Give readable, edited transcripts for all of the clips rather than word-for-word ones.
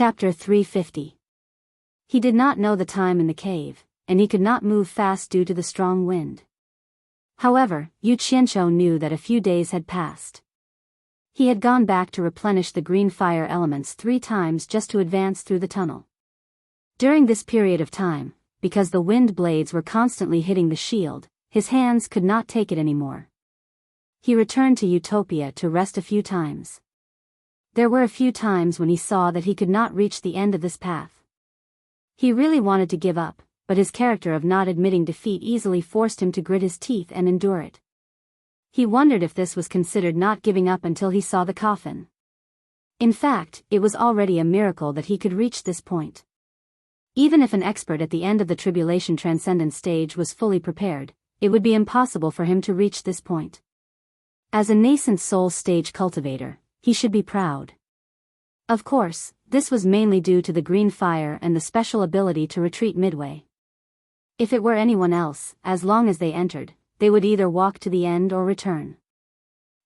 Chapter 350. He did not know the time in the cave, and he could not move fast due to the strong wind. However, Yu Qianqiu knew that a few days had passed. He had gone back to replenish the green fire elements 3 times just to advance through the tunnel. During this period of time, because the wind blades were constantly hitting the shield, his hands could not take it anymore. He returned to Utopia to rest a few times. There were a few times when he saw that he could not reach the end of this path. He really wanted to give up, but his character of not admitting defeat easily forced him to grit his teeth and endure it. He wondered if this was considered not giving up until he saw the coffin. In fact, it was already a miracle that he could reach this point. Even if an expert at the end of the Tribulation Transcendence stage was fully prepared, it would be impossible for him to reach this point. As a nascent soul stage cultivator, he should be proud. Of course, this was mainly due to the green fire and the special ability to retreat midway. If it were anyone else, as long as they entered, they would either walk to the end or return.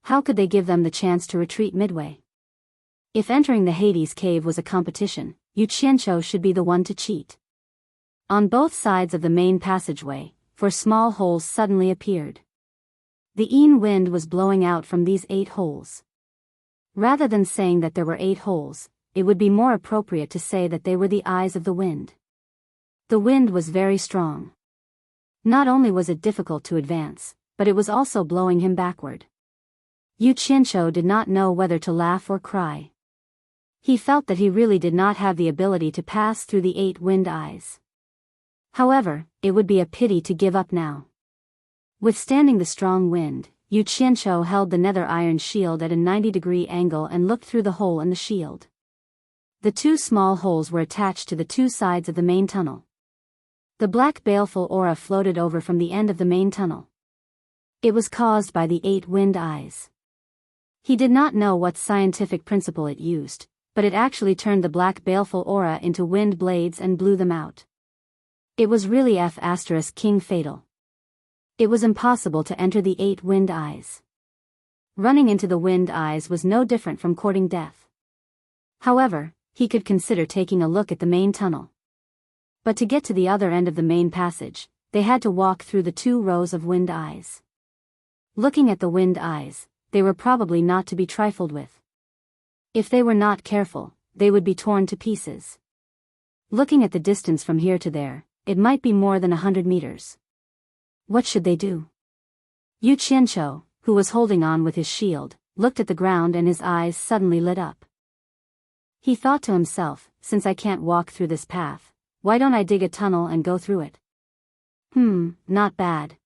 How could they give them the chance to retreat midway? If entering the Hades cave was a competition, Yu Qianqiu should be the one to cheat. On both sides of the main passageway, 4 small holes suddenly appeared. The wind was blowing out from these 8 holes. Rather than saying that there were 8 holes, it would be more appropriate to say that they were the eyes of the wind. The wind was very strong. Not only was it difficult to advance, but it was also blowing him backward. Yu Qianqiu did not know whether to laugh or cry. He felt that he really did not have the ability to pass through the 8 wind eyes. However, it would be a pity to give up now. Withstanding the strong wind, Yu Qianqiu held the nether iron shield at a 90-degree angle and looked through the hole in the shield. The 2 small holes were attached to the 2 sides of the main tunnel. The black baleful aura floated over from the end of the main tunnel. It was caused by the 8 wind eyes. He did not know what scientific principle it used, but it actually turned the black baleful aura into wind blades and blew them out. It was really King fatal. It was impossible to enter the 8 wind eyes. Running into the wind eyes was no different from courting death. However, he could consider taking a look at the main tunnel. But to get to the other end of the main passage, they had to walk through the 2 rows of wind eyes. Looking at the wind eyes, they were probably not to be trifled with. If they were not careful, they would be torn to pieces. Looking at the distance from here to there, it might be more than 100 meters. What should they do? Yu Qianqiu, who was holding on with his shield, looked at the ground and his eyes suddenly lit up. He thought to himself, since I can't walk through this path, why don't I dig a tunnel and go through it? Not bad.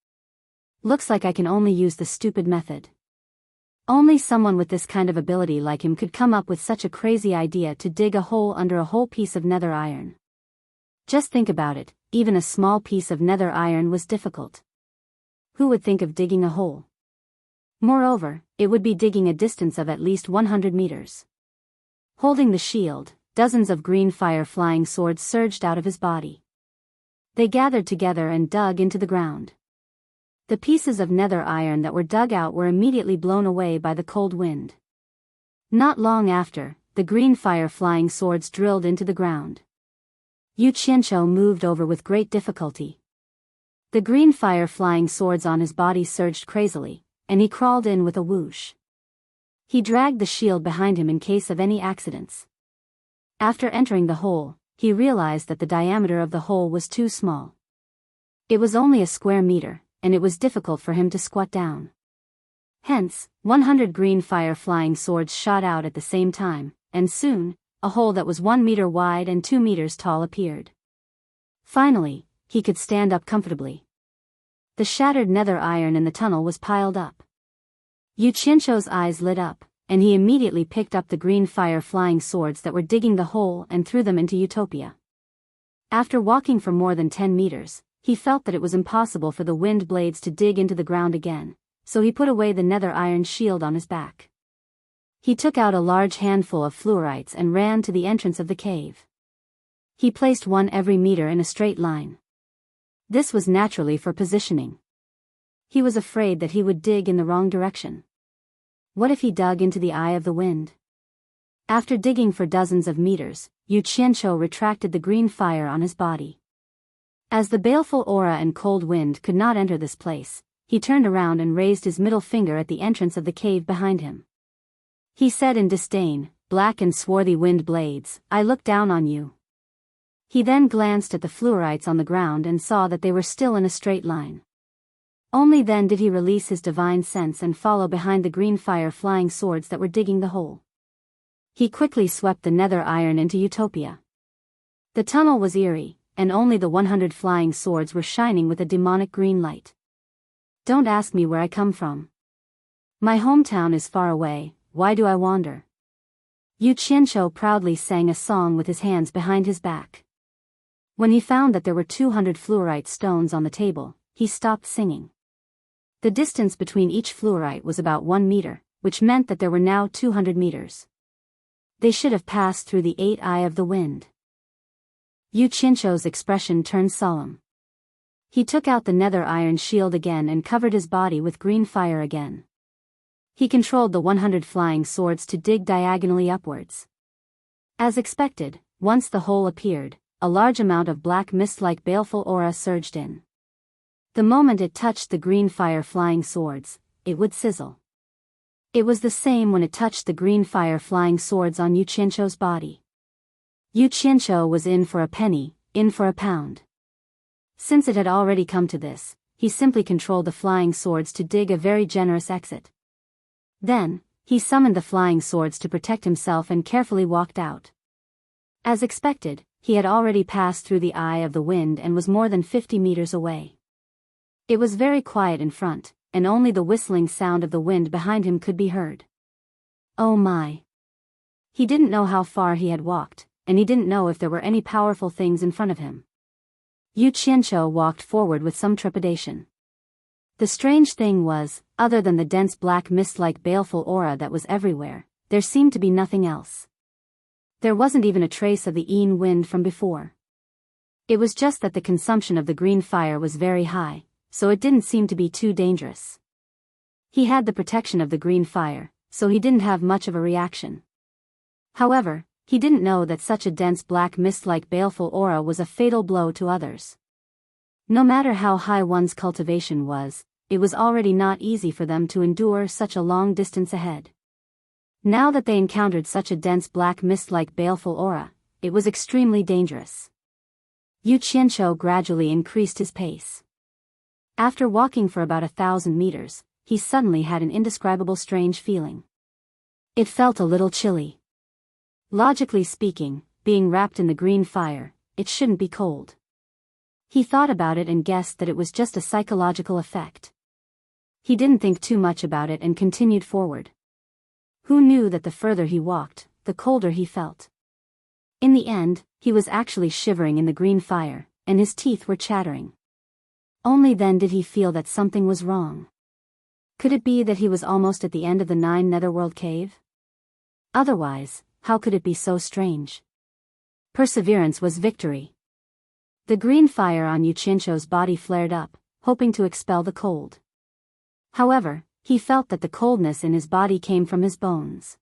Looks like I can only use the stupid method. Only someone with this kind of ability like him could come up with such a crazy idea to dig a hole under a whole piece of nether iron. Just think about it, even a small piece of nether iron was difficult. Who would think of digging a hole? Moreover, it would be digging a distance of at least 100 meters. Holding the shield, dozens of green fire flying swords surged out of his body. They gathered together and dug into the ground. The pieces of nether iron that were dug out were immediately blown away by the cold wind. Not long after, the green fire flying swords drilled into the ground. Yu Qianqiu moved over with great difficulty. The green fire flying swords on his body surged crazily, and he crawled in with a whoosh. He dragged the shield behind him in case of any accidents. After entering the hole, he realized that the diameter of the hole was too small. It was only a square meter, and it was difficult for him to squat down. Hence, 100 green fire flying swords shot out at the same time, and soon, a hole that was 1 meter wide and 2 meters tall appeared. Finally, he could stand up comfortably. The shattered nether iron in the tunnel was piled up. Yu Qianqiu's eyes lit up, and he immediately picked up the green fire flying swords that were digging the hole and threw them into Utopia. After walking for more than 10 meters, he felt that it was impossible for the wind blades to dig into the ground again, so he put away the nether iron shield on his back. He took out a large handful of fluorites and ran to the entrance of the cave. He placed one every meter in a straight line. This was naturally for positioning. He was afraid that he would dig in the wrong direction. What if he dug into the eye of the wind? After digging for dozens of meters, Yu Qianqiu retracted the green fire on his body. As the baleful aura and cold wind could not enter this place, he turned around and raised his middle finger at the entrance of the cave behind him. He said in disdain, "Black and swarthy wind blades, I look down on you." He then glanced at the fluorites on the ground and saw that they were still in a straight line. Only then did he release his divine sense and follow behind the green fire flying swords that were digging the hole. He quickly swept the nether iron into Utopia. The tunnel was eerie, and only the 100 flying swords were shining with a demonic green light. "Don't ask me where I come from. My hometown is far away, why do I wander?" Yu Qianqiu proudly sang a song with his hands behind his back. When he found that there were 200 fluorite stones on the table, he stopped singing. The distance between each fluorite was about 1 meter, which meant that there were now 200 meters. They should have passed through the 8th eye of the wind. Yu Qianqiu's expression turned solemn. He took out the nether iron shield again and covered his body with green fire again. He controlled the 100 flying swords to dig diagonally upwards. As expected, once the hole appeared, a large amount of black mist-like baleful aura surged in. The moment it touched the green fire flying swords, it would sizzle. It was the same when it touched the green fire flying swords on Yu Qianqiu's body. Yu Qianqiu was in for a penny, in for a pound. Since it had already come to this, he simply controlled the flying swords to dig a very generous exit. Then, he summoned the flying swords to protect himself and carefully walked out. As expected, he had already passed through the eye of the wind and was more than 50 meters away. It was very quiet in front, and only the whistling sound of the wind behind him could be heard. Oh my! He didn't know how far he had walked, and he didn't know if there were any powerful things in front of him. Yu Qianqiu walked forward with some trepidation. The strange thing was, other than the dense black mist-like baleful aura that was everywhere, there seemed to be nothing else. There wasn't even a trace of the Yin wind from before. It was just that the consumption of the green fire was very high, so it didn't seem to be too dangerous. He had the protection of the green fire, so he didn't have much of a reaction. However, he didn't know that such a dense black mist-like baleful aura was a fatal blow to others. No matter how high one's cultivation was, it was already not easy for them to endure such a long distance ahead. Now that they encountered such a dense black mist-like baleful aura, it was extremely dangerous. Yu Qianqiu gradually increased his pace. After walking for about 1,000 meters, he suddenly had an indescribable strange feeling. It felt a little chilly. Logically speaking, being wrapped in the green fire, it shouldn't be cold. He thought about it and guessed that it was just a psychological effect. He didn't think too much about it and continued forward. Who knew that the further he walked, the colder he felt? In the end, he was actually shivering in the green fire, and his teeth were chattering. Only then did he feel that something was wrong. Could it be that he was almost at the end of the 9 Netherworld cave? Otherwise, how could it be so strange? Perseverance was victory. The green fire on Yu Qianqiu's body flared up, hoping to expel the cold. However, he felt that the coldness in his body came from his bones.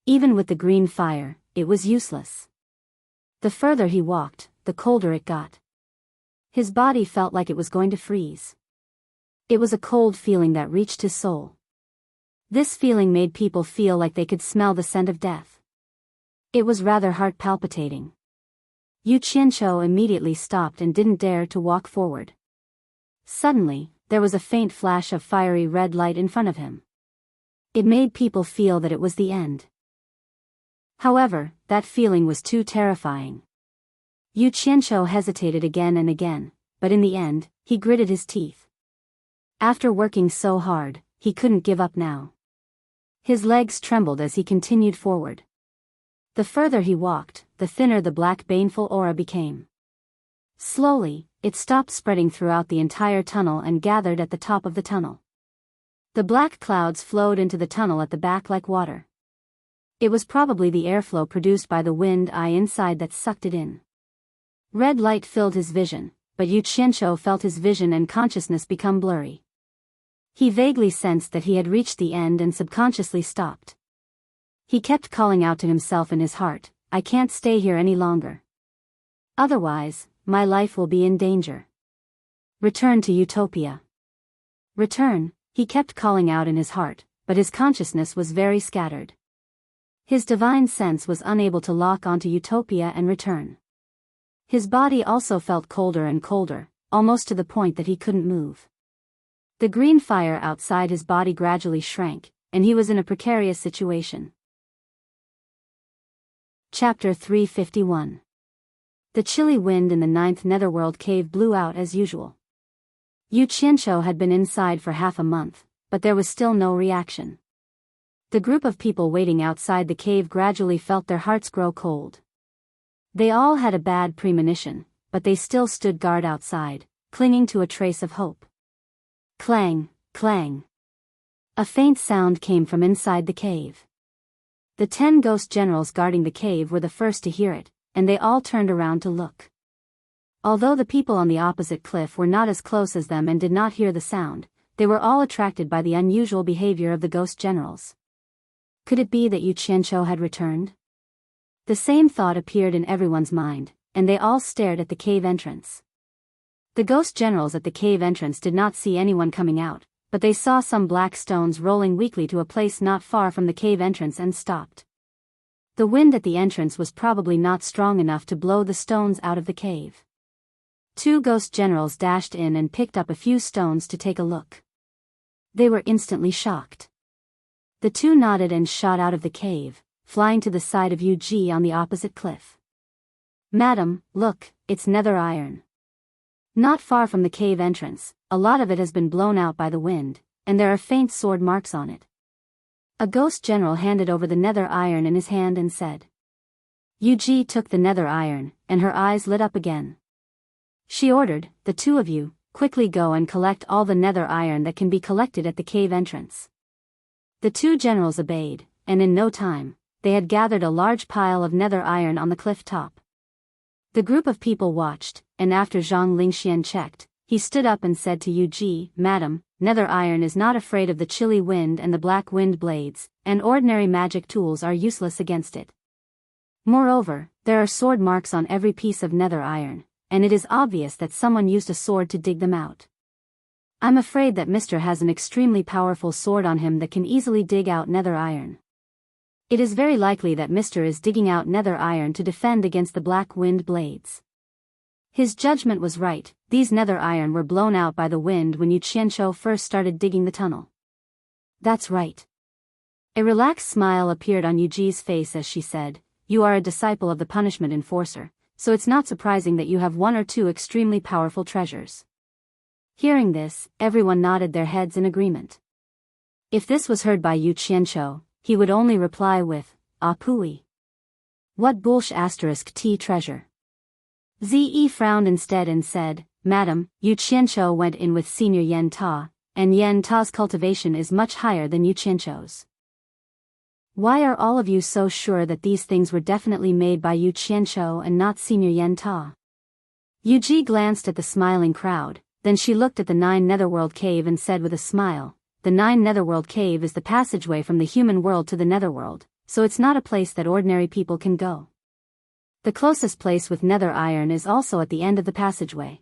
Even with the green fire, it was useless. The further he walked, the colder it got. His body felt like it was going to freeze. It was a cold feeling that reached his soul. This feeling made people feel like they could smell the scent of death. It was rather heart palpitating. Yu Qianqiu immediately stopped and didn't dare to walk forward. Suddenly, there was a faint flash of fiery red light in front of him. It made people feel that it was the end. However, that feeling was too terrifying. Yu Qianqiu hesitated again and again, but in the end, he gritted his teeth. After working so hard, he couldn't give up now. His legs trembled as he continued forward. The further he walked, the thinner the black baneful aura became. Slowly, it stopped spreading throughout the entire tunnel and gathered at the top of the tunnel. The black clouds flowed into the tunnel at the back like water. It was probably the airflow produced by the wind eye inside that sucked it in. Red light filled his vision, but Yu Qianqiu felt his vision and consciousness become blurry. He vaguely sensed that he had reached the end and subconsciously stopped. He kept calling out to himself in his heart, I can't stay here any longer. Otherwise, my life will be in danger. Return to Utopia. Return, he kept calling out in his heart, but his consciousness was very scattered. His divine sense was unable to lock onto Utopia and return. His body also felt colder and colder, almost to the point that he couldn't move. The green fire outside his body gradually shrank, and he was in a precarious situation. Chapter 351. The chilly wind in the 9th netherworld cave blew out as usual. Yu Qianqiu had been inside for half a month, but there was still no reaction. The group of people waiting outside the cave gradually felt their hearts grow cold. They all had a bad premonition, but they still stood guard outside, clinging to a trace of hope. Clang, clang. A faint sound came from inside the cave. The 10 ghost generals guarding the cave were the first to hear it, and they all turned around to look. Although the people on the opposite cliff were not as close as them and did not hear the sound, they were all attracted by the unusual behavior of the ghost generals. Could it be that Yu Qianqiu had returned? The same thought appeared in everyone's mind, and they all stared at the cave entrance. The ghost generals at the cave entrance did not see anyone coming out, but they saw some black stones rolling weakly to a place not far from the cave entrance and stopped. The wind at the entrance was probably not strong enough to blow the stones out of the cave. 2 ghost generals dashed in and picked up a few stones to take a look. They were instantly shocked. The 2 nodded and shot out of the cave, flying to the side of Yu Ji on the opposite cliff. Madam, look, it's nether iron. Not far from the cave entrance, a lot of it has been blown out by the wind, and there are faint sword marks on it. A ghost general handed over the nether iron in his hand and said. Yu Ji took the nether iron, and her eyes lit up again. She ordered, the 2 of you, quickly go and collect all the nether iron that can be collected at the cave entrance. The 2 generals obeyed, and in no time, they had gathered a large pile of nether iron on the cliff top. The group of people watched, and after Zhang Lingxian checked, he stood up and said to Yu Ji, Madam, nether iron is not afraid of the chilly wind and the black wind blades, and ordinary magic tools are useless against it. Moreover, there are sword marks on every piece of nether iron, and it is obvious that someone used a sword to dig them out. I'm afraid that Mr. has an extremely powerful sword on him that can easily dig out nether iron. It is very likely that Mr. is digging out nether iron to defend against the black wind blades. His judgment was right, these nether iron were blown out by the wind when Yu Qianqiu first started digging the tunnel. That's right. A relaxed smile appeared on Yu Ji's face as she said, You are a disciple of the punishment enforcer, so it's not surprising that you have 1 or 2 extremely powerful treasures. Hearing this, everyone nodded their heads in agreement. If this was heard by Yu Qianqiu, he would only reply with, Ah pooey. What **t treasure? Ze frowned instead and said, Madam, Yu Qianqiu went in with Senior Yen Ta, and Yen Ta's cultivation is much higher than Yu Qianqiu's. Why are all of you so sure that these things were definitely made by Yu Qianqiu and not Senior Yen Ta? Yu Ji glanced at the smiling crowd, then she looked at the 9 netherworld cave and said with a smile, The 9 netherworld cave is the passageway from the human world to the netherworld, so it's not a place that ordinary people can go. The closest place with nether iron is also at the end of the passageway.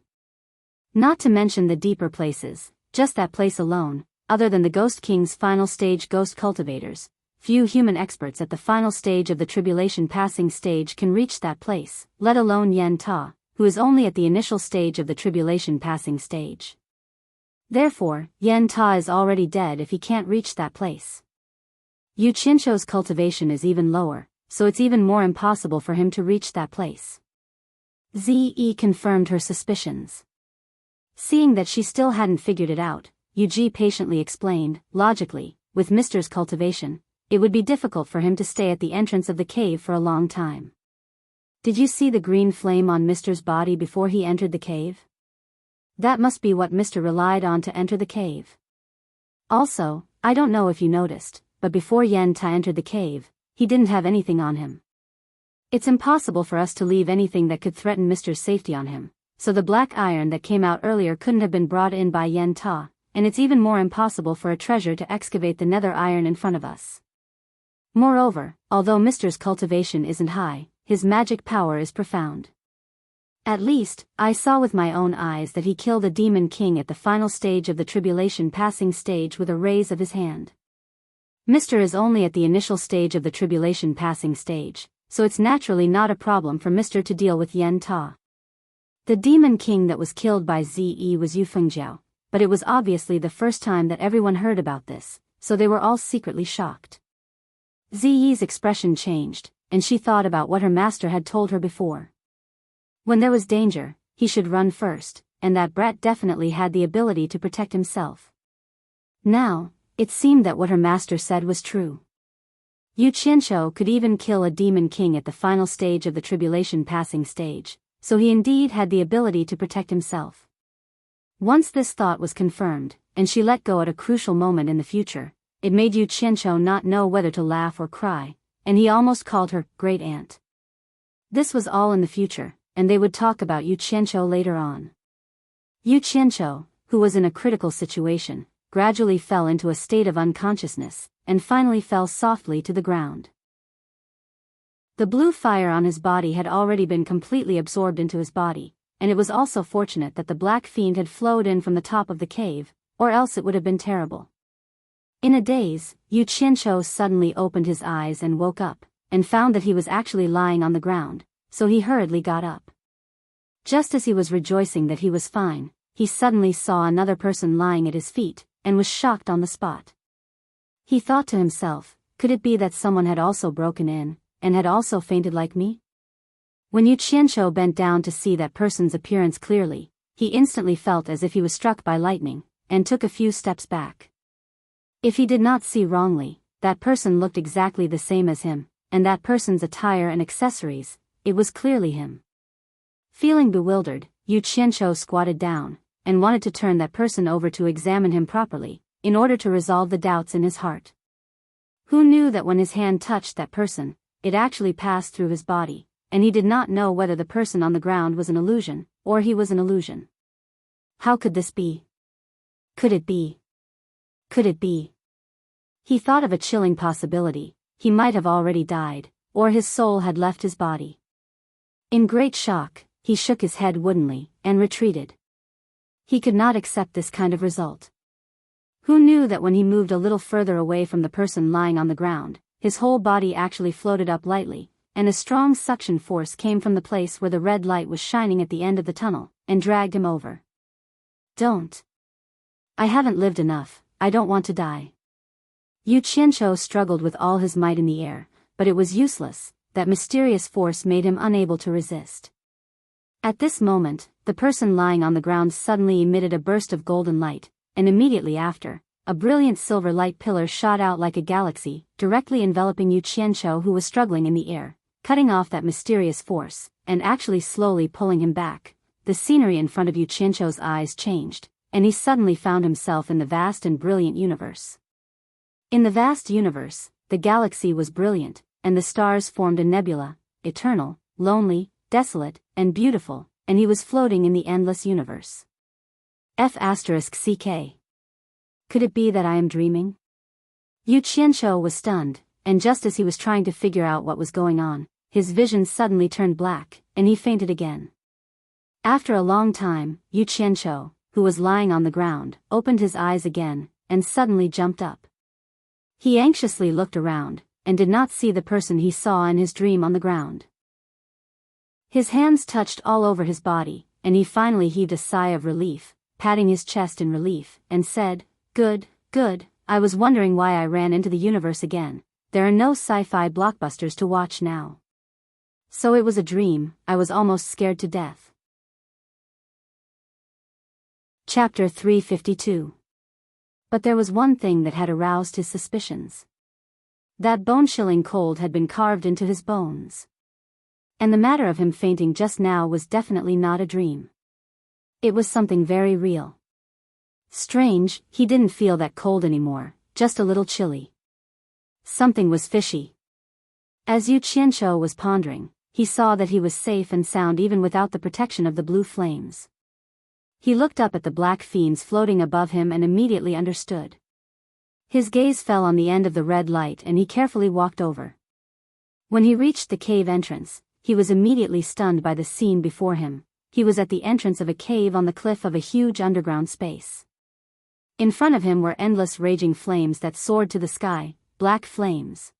Not to mention the deeper places, just that place alone, other than the Ghost King's final stage ghost cultivators, few human experts at the final stage of the tribulation passing stage can reach that place, let alone Yen Ta, who is only at the initial stage of the tribulation passing stage. Therefore, Yen Ta is already dead if he can't reach that place. Yu Qianqiu's cultivation is even lower, so it's even more impossible for him to reach that place. Ze confirmed her suspicions. Seeing that she still hadn't figured it out, Yu Ji patiently explained, logically, with Mr.'s cultivation, it would be difficult for him to stay at the entrance of the cave for a long time. Did you see the green flame on Mr.'s body before he entered the cave? That must be what Mr. relied on to enter the cave. Also, I don't know if you noticed, but before Yen Ta entered the cave, he didn't have anything on him. It's impossible for us to leave anything that could threaten Mr.'s safety on him, so the black iron that came out earlier couldn't have been brought in by Yen Ta, and it's even more impossible for a treasure to excavate the nether iron in front of us. Moreover, although Mr.'s cultivation isn't high, his magic power is profound. At least, I saw with my own eyes that he killed a demon king at the final stage of the tribulation passing stage with a raise of his hand. Mr. is only at the initial stage of the tribulation passing stage, so it's naturally not a problem for Mr. to deal with Yen Ta. The demon king that was killed by Ze was Yu Fengjiao, but it was obviously the first time that everyone heard about this, so they were all secretly shocked. Ze's expression changed, and she thought about what her master had told her before. When there was danger, he should run first, and that brat definitely had the ability to protect himself. Now, it seemed that what her master said was true. Yu Qianqiu could even kill a demon king at the final stage of the tribulation passing stage, so he indeed had the ability to protect himself. Once this thought was confirmed, and she let go at a crucial moment in the future, it made Yu Qianqiu not know whether to laugh or cry, and he almost called her great aunt. This was all in the future, and they would talk about Yu Qianqiu later on. Yu Qianqiu, who was in a critical situation, gradually fell into a state of unconsciousness, and finally fell softly to the ground. The blue fire on his body had already been completely absorbed into his body, and it was also fortunate that the black fiend had flowed in from the top of the cave, or else it would have been terrible. In a daze, Yu Qianqiu suddenly opened his eyes and woke up, and found that he was actually lying on the ground, so he hurriedly got up. Just as he was rejoicing that he was fine, he suddenly saw another person lying at his feet, and was shocked on the spot. He thought to himself, could it be that someone had also broken in, and had also fainted like me? When Yu Qianqiu bent down to see that person's appearance clearly, he instantly felt as if he was struck by lightning, and took a few steps back. If he did not see wrongly, that person looked exactly the same as him, and that person's attire and accessories, it was clearly him. Feeling bewildered, Yu Qianqiu squatted down, and wanted to turn that person over to examine him properly, in order to resolve the doubts in his heart. Who knew that when his hand touched that person, it actually passed through his body, and he did not know whether the person on the ground was an illusion, or he was an illusion. How could this be? Could it be? Could it be? He thought of a chilling possibility: he might have already died, or his soul had left his body. In great shock, he shook his head woodenly, and retreated. He could not accept this kind of result. Who knew that when he moved a little further away from the person lying on the ground, his whole body actually floated up lightly, and a strong suction force came from the place where the red light was shining at the end of the tunnel, and dragged him over. Don't. I haven't lived enough, I don't want to die. Yu Qianqiu struggled with all his might in the air, but it was useless. That mysterious force made him unable to resist. At this moment, the person lying on the ground suddenly emitted a burst of golden light, and immediately after, a brilliant silver light pillar shot out like a galaxy, directly enveloping Yu Qianqiu, who was struggling in the air, cutting off that mysterious force, and actually slowly pulling him back. The scenery in front of Yu Qianqiu's eyes changed, and he suddenly found himself in the vast and brilliant universe. In the vast universe, the galaxy was brilliant, and the stars formed a nebula, eternal, lonely, desolate, and beautiful, and he was floating in the endless universe. F***ck. Could it be that I am dreaming? Yu Qianqiu was stunned, and just as he was trying to figure out what was going on, his vision suddenly turned black, and he fainted again. After a long time, Yu Qianqiu, who was lying on the ground, opened his eyes again, and suddenly jumped up. He anxiously looked around, and did not see the person he saw in his dream on the ground. His hands touched all over his body, and he finally heaved a sigh of relief, patting his chest in relief, and said, Good, good, I was wondering why I ran into the universe again. There are no sci-fi blockbusters to watch now. So it was a dream, I was almost scared to death. Chapter 352. But there was one thing that had aroused his suspicions. That bone-chilling cold had been carved into his bones. And the matter of him fainting just now was definitely not a dream. It was something very real. Strange, he didn't feel that cold anymore, just a little chilly. Something was fishy. As Yu Qianqiu was pondering, he saw that he was safe and sound even without the protection of the blue flames. He looked up at the black fiends floating above him and immediately understood. His gaze fell on the end of the red light and he carefully walked over. When he reached the cave entrance, he was immediately stunned by the scene before him. He was at the entrance of a cave on the cliff of a huge underground space. In front of him were endless raging flames that soared to the sky, black flames.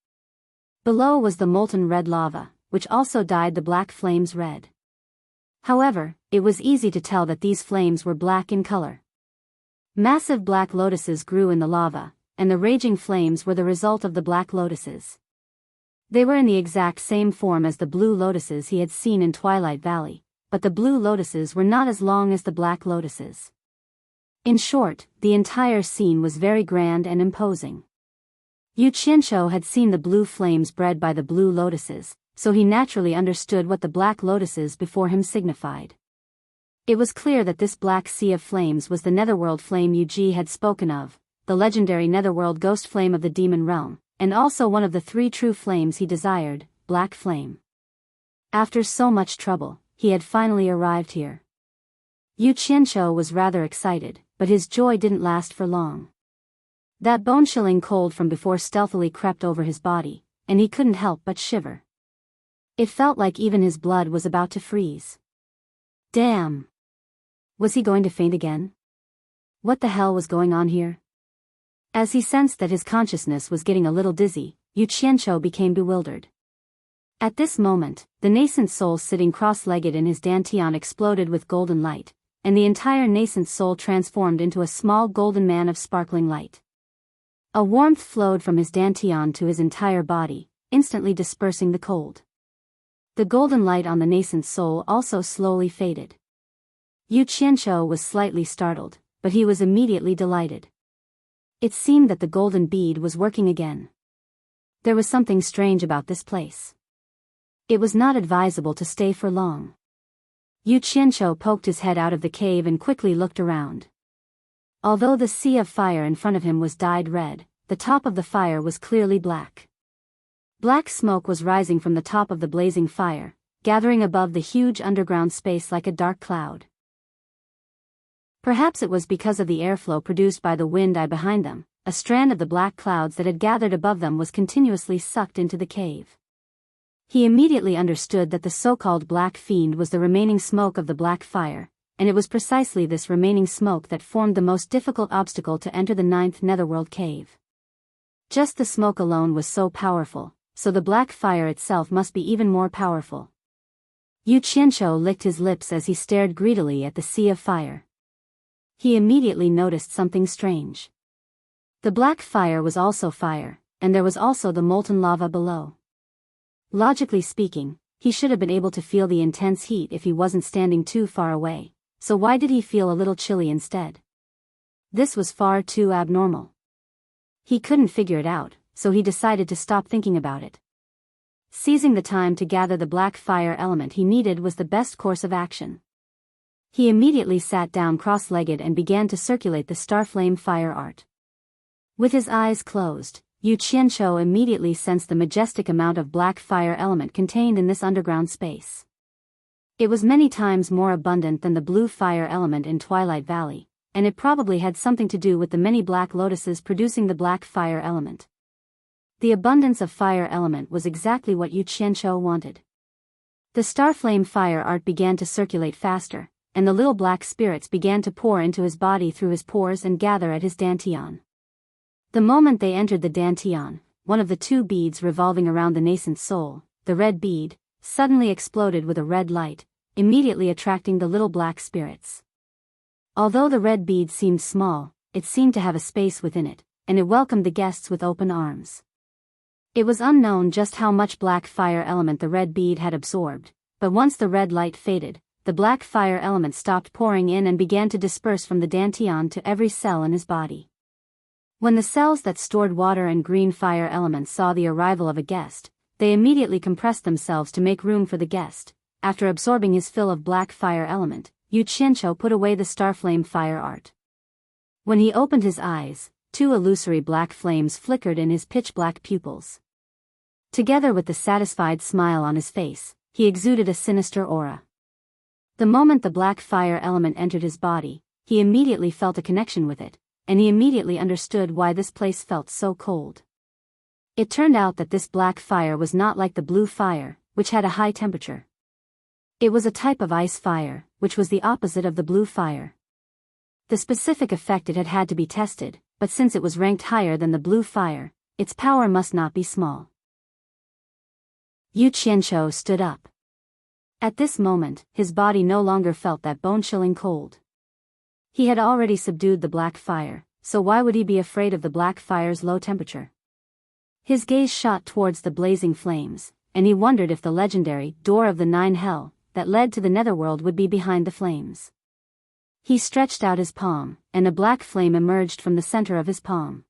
Below was the molten red lava, which also dyed the black flames red. However, it was easy to tell that these flames were black in color. Massive black lotuses grew in the lava, and the raging flames were the result of the black lotuses. They were in the exact same form as the blue lotuses he had seen in Twilight Valley, but the blue lotuses were not as long as the black lotuses. In short, the entire scene was very grand and imposing. Yu Qianqiu had seen the blue flames bred by the blue lotuses, so he naturally understood what the black lotuses before him signified. It was clear that this black sea of flames was the netherworld flame Yu Ji had spoken of, the legendary netherworld ghost flame of the demon realm, and also one of the 3 true flames he desired, black flame. After so much trouble, he had finally arrived here. Yu Qianqiu was rather excited, but his joy didn't last for long. That bone-chilling cold from before stealthily crept over his body, and he couldn't help but shiver. It felt like even his blood was about to freeze. Damn! Was he going to faint again? What the hell was going on here? As he sensed that his consciousness was getting a little dizzy, Yu Qianqiu became bewildered. At this moment, the nascent soul sitting cross-legged in his dantian exploded with golden light, and the entire nascent soul transformed into a small golden man of sparkling light. A warmth flowed from his dantian to his entire body, instantly dispersing the cold. The golden light on the nascent soul also slowly faded. Yu Qianqiu was slightly startled, but he was immediately delighted. It seemed that the golden bead was working again. There was something strange about this place. It was not advisable to stay for long. Yu Qianqiu poked his head out of the cave and quickly looked around. Although the sea of fire in front of him was dyed red, the top of the fire was clearly black. Black smoke was rising from the top of the blazing fire, gathering above the huge underground space like a dark cloud. Perhaps it was because of the airflow produced by the wind behind them. A strand of the black clouds that had gathered above them was continuously sucked into the cave. He immediately understood that the so-called black fiend was the remaining smoke of the black fire, and it was precisely this remaining smoke that formed the most difficult obstacle to enter the 9th netherworld cave. Just the smoke alone was so powerful, so the black fire itself must be even more powerful. Yu Qianqiu licked his lips as he stared greedily at the sea of fire. He immediately noticed something strange. The black fire was also fire, and there was also the molten lava below. Logically speaking, he should have been able to feel the intense heat if he wasn't standing too far away, so why did he feel a little chilly instead? This was far too abnormal. He couldn't figure it out, so he decided to stop thinking about it. Seizing the time to gather the black fire element he needed was the best course of action. He immediately sat down cross-legged and began to circulate the starflame fire art. With his eyes closed, Yu Qianqiu immediately sensed the majestic amount of black fire element contained in this underground space. It was many times more abundant than the blue fire element in Twilight Valley, and it probably had something to do with the many black lotuses producing the black fire element. The abundance of fire element was exactly what Yu Qianqiu wanted. The starflame fire art began to circulate faster, and the little black spirits began to pour into his body through his pores and gather at his dantian. The moment they entered the dantian, one of the 2 beads revolving around the nascent soul, the red bead, suddenly exploded with a red light, immediately attracting the little black spirits. Although the red bead seemed small, it seemed to have a space within it, and it welcomed the guests with open arms. It was unknown just how much black fire element the red bead had absorbed, but once the red light faded, the black fire element stopped pouring in and began to disperse from the dantian to every cell in his body. When the cells that stored water and green fire elements saw the arrival of a guest, they immediately compressed themselves to make room for the guest. After absorbing his fill of black fire element, Yu Qianqiu put away the starflame fire art. When he opened his eyes, 2 illusory black flames flickered in his pitch-black pupils. Together with the satisfied smile on his face, he exuded a sinister aura. The moment the black fire element entered his body, he immediately felt a connection with it, and he immediately understood why this place felt so cold. It turned out that this black fire was not like the blue fire, which had a high temperature. It was a type of ice fire, which was the opposite of the blue fire. The specific effect it had to be tested, but since it was ranked higher than the blue fire, its power must not be small. Yu Qianqiu stood up. At this moment, his body no longer felt that bone-chilling cold. He had already subdued the black fire, so why would he be afraid of the black fire's low temperature? His gaze shot towards the blazing flames, and he wondered if the legendary door of the 9 hell that led to the netherworld would be behind the flames. He stretched out his palm, and a black flame emerged from the center of his palm.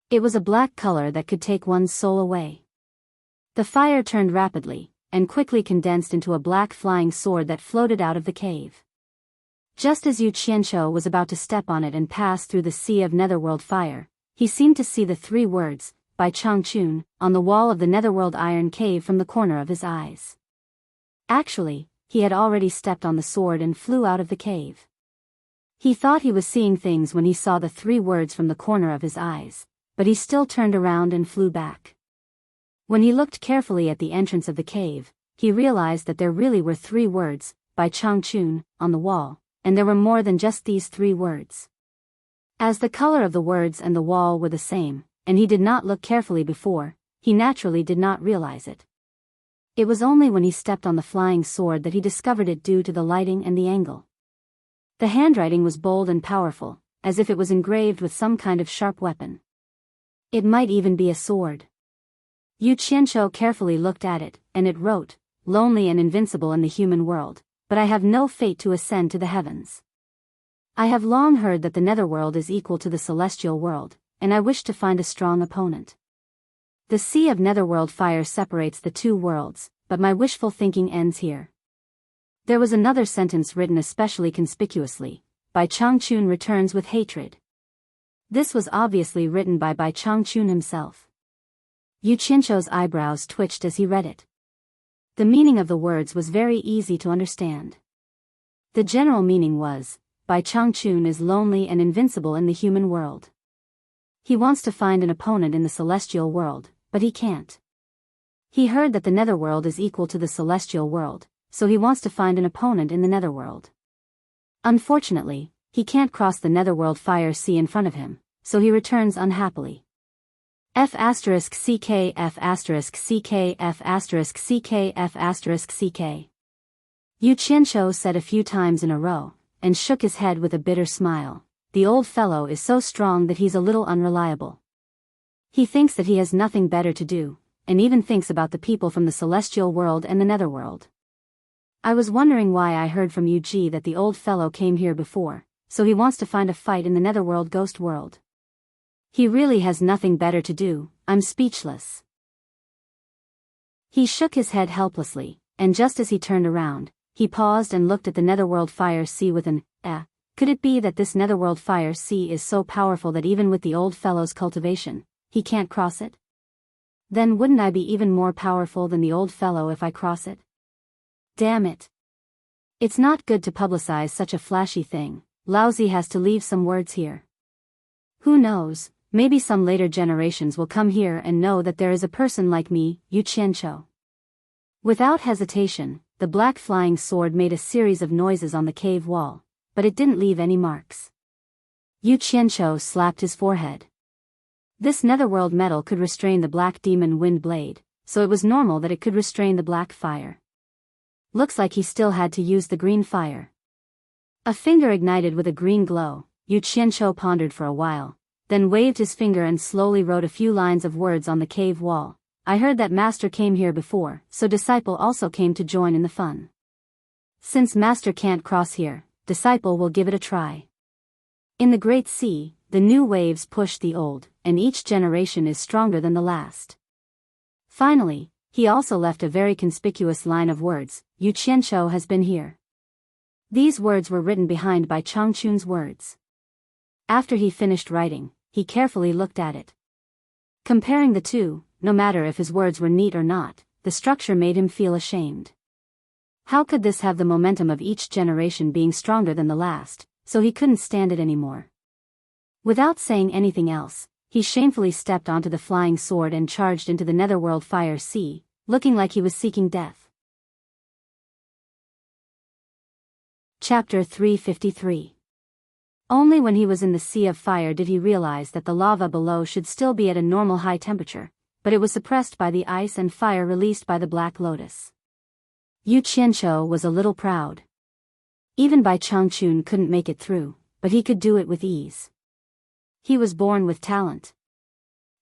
It was a black color that could take one's soul away. The fire turned rapidly, and quickly condensed into a black flying sword that floated out of the cave. Just as Yu Qianqiu was about to step on it and pass through the sea of netherworld fire, he seemed to see the 3 words, by Changchun, on the wall of the netherworld iron cave from the corner of his eyes. Actually, he had already stepped on the sword and flew out of the cave. He thought he was seeing things when he saw the 3 words from the corner of his eyes, but he still turned around and flew back. When he looked carefully at the entrance of the cave, he realized that there really were 3 words, by Changchun, on the wall, and there were more than just these 3 words. As the color of the words and the wall were the same, and he did not look carefully before, he naturally did not realize it. It was only when he stepped on the flying sword that he discovered it due to the lighting and the angle. The handwriting was bold and powerful, as if it was engraved with some kind of sharp weapon. It might even be a sword. Yu Qianqiu carefully looked at it, and it wrote, "Lonely and invincible in the human world, but I have no fate to ascend to the heavens. I have long heard that the netherworld is equal to the celestial world, and I wish to find a strong opponent. The sea of netherworld fire separates the 2 worlds, but my wishful thinking ends here." There was another sentence written especially conspicuously, by Changchun returns with hatred. This was obviously written by Changchun himself. Yu Qianqiu's eyebrows twitched as he read it. The meaning of the words was very easy to understand. The general meaning was, Bai Changchun is lonely and invincible in the human world. He wants to find an opponent in the celestial world, but he can't. He heard that the netherworld is equal to the celestial world, so he wants to find an opponent in the netherworld. Unfortunately, he can't cross the netherworld fire sea in front of him, so he returns unhappily. F***CK F***CK F***CK F***CK. Yu Qianqiu said a few times in a row, and shook his head with a bitter smile. The old fellow is so strong that he's a little unreliable. He thinks that he has nothing better to do, and even thinks about the people from the celestial world and the netherworld. I was wondering why I heard from Yu that the old fellow came here before, so he wants to find a fight in the netherworld ghost world. He really has nothing better to do. I'm speechless. He shook his head helplessly, and just as he turned around, he paused and looked at the netherworld fire sea with an, could it be that this netherworld fire sea is so powerful that even with the old fellow's cultivation, he can't cross it? Then wouldn't I be even more powerful than the old fellow if I cross it? Damn it. It's not good to publicize such a flashy thing. Laozi has to leave some words here. Who knows? Maybe some later generations will come here and know that there is a person like me, Yu Qianqiu. Without hesitation, the black flying sword made a series of noises on the cave wall, but it didn't leave any marks. Yu Qianqiu slapped his forehead. This netherworld metal could restrain the black demon wind blade, so it was normal that it could restrain the black fire. Looks like he still had to use the green fire. A finger ignited with a green glow. Yu Qianqiu pondered for a while, then waved his finger and slowly wrote a few lines of words on the cave wall. I heard that Master came here before, so Disciple also came to join in the fun. Since Master can't cross here, Disciple will give it a try. In the Great Sea, the new waves push the old, and each generation is stronger than the last. Finally, he also left a very conspicuous line of words, Yu Qianqiu has been here. These words were written behind by Changchun's words. After he finished writing, he carefully looked at it. Comparing the two, no matter if his words were neat or not, the structure made him feel ashamed. How could this have the momentum of each generation being stronger than the last, so he couldn't stand it anymore. Without saying anything else, he shamefully stepped onto the flying sword and charged into the netherworld fire sea. looking like he was seeking death. Chapter 353. Only when he was in the sea of fire did he realize that the lava below should still be at a normal high temperature, but it was suppressed by the ice and fire released by the Black Lotus. Yu Qianqiu was a little proud. Even Bai Changchun couldn't make it through, but he could do it with ease. He was born with talent.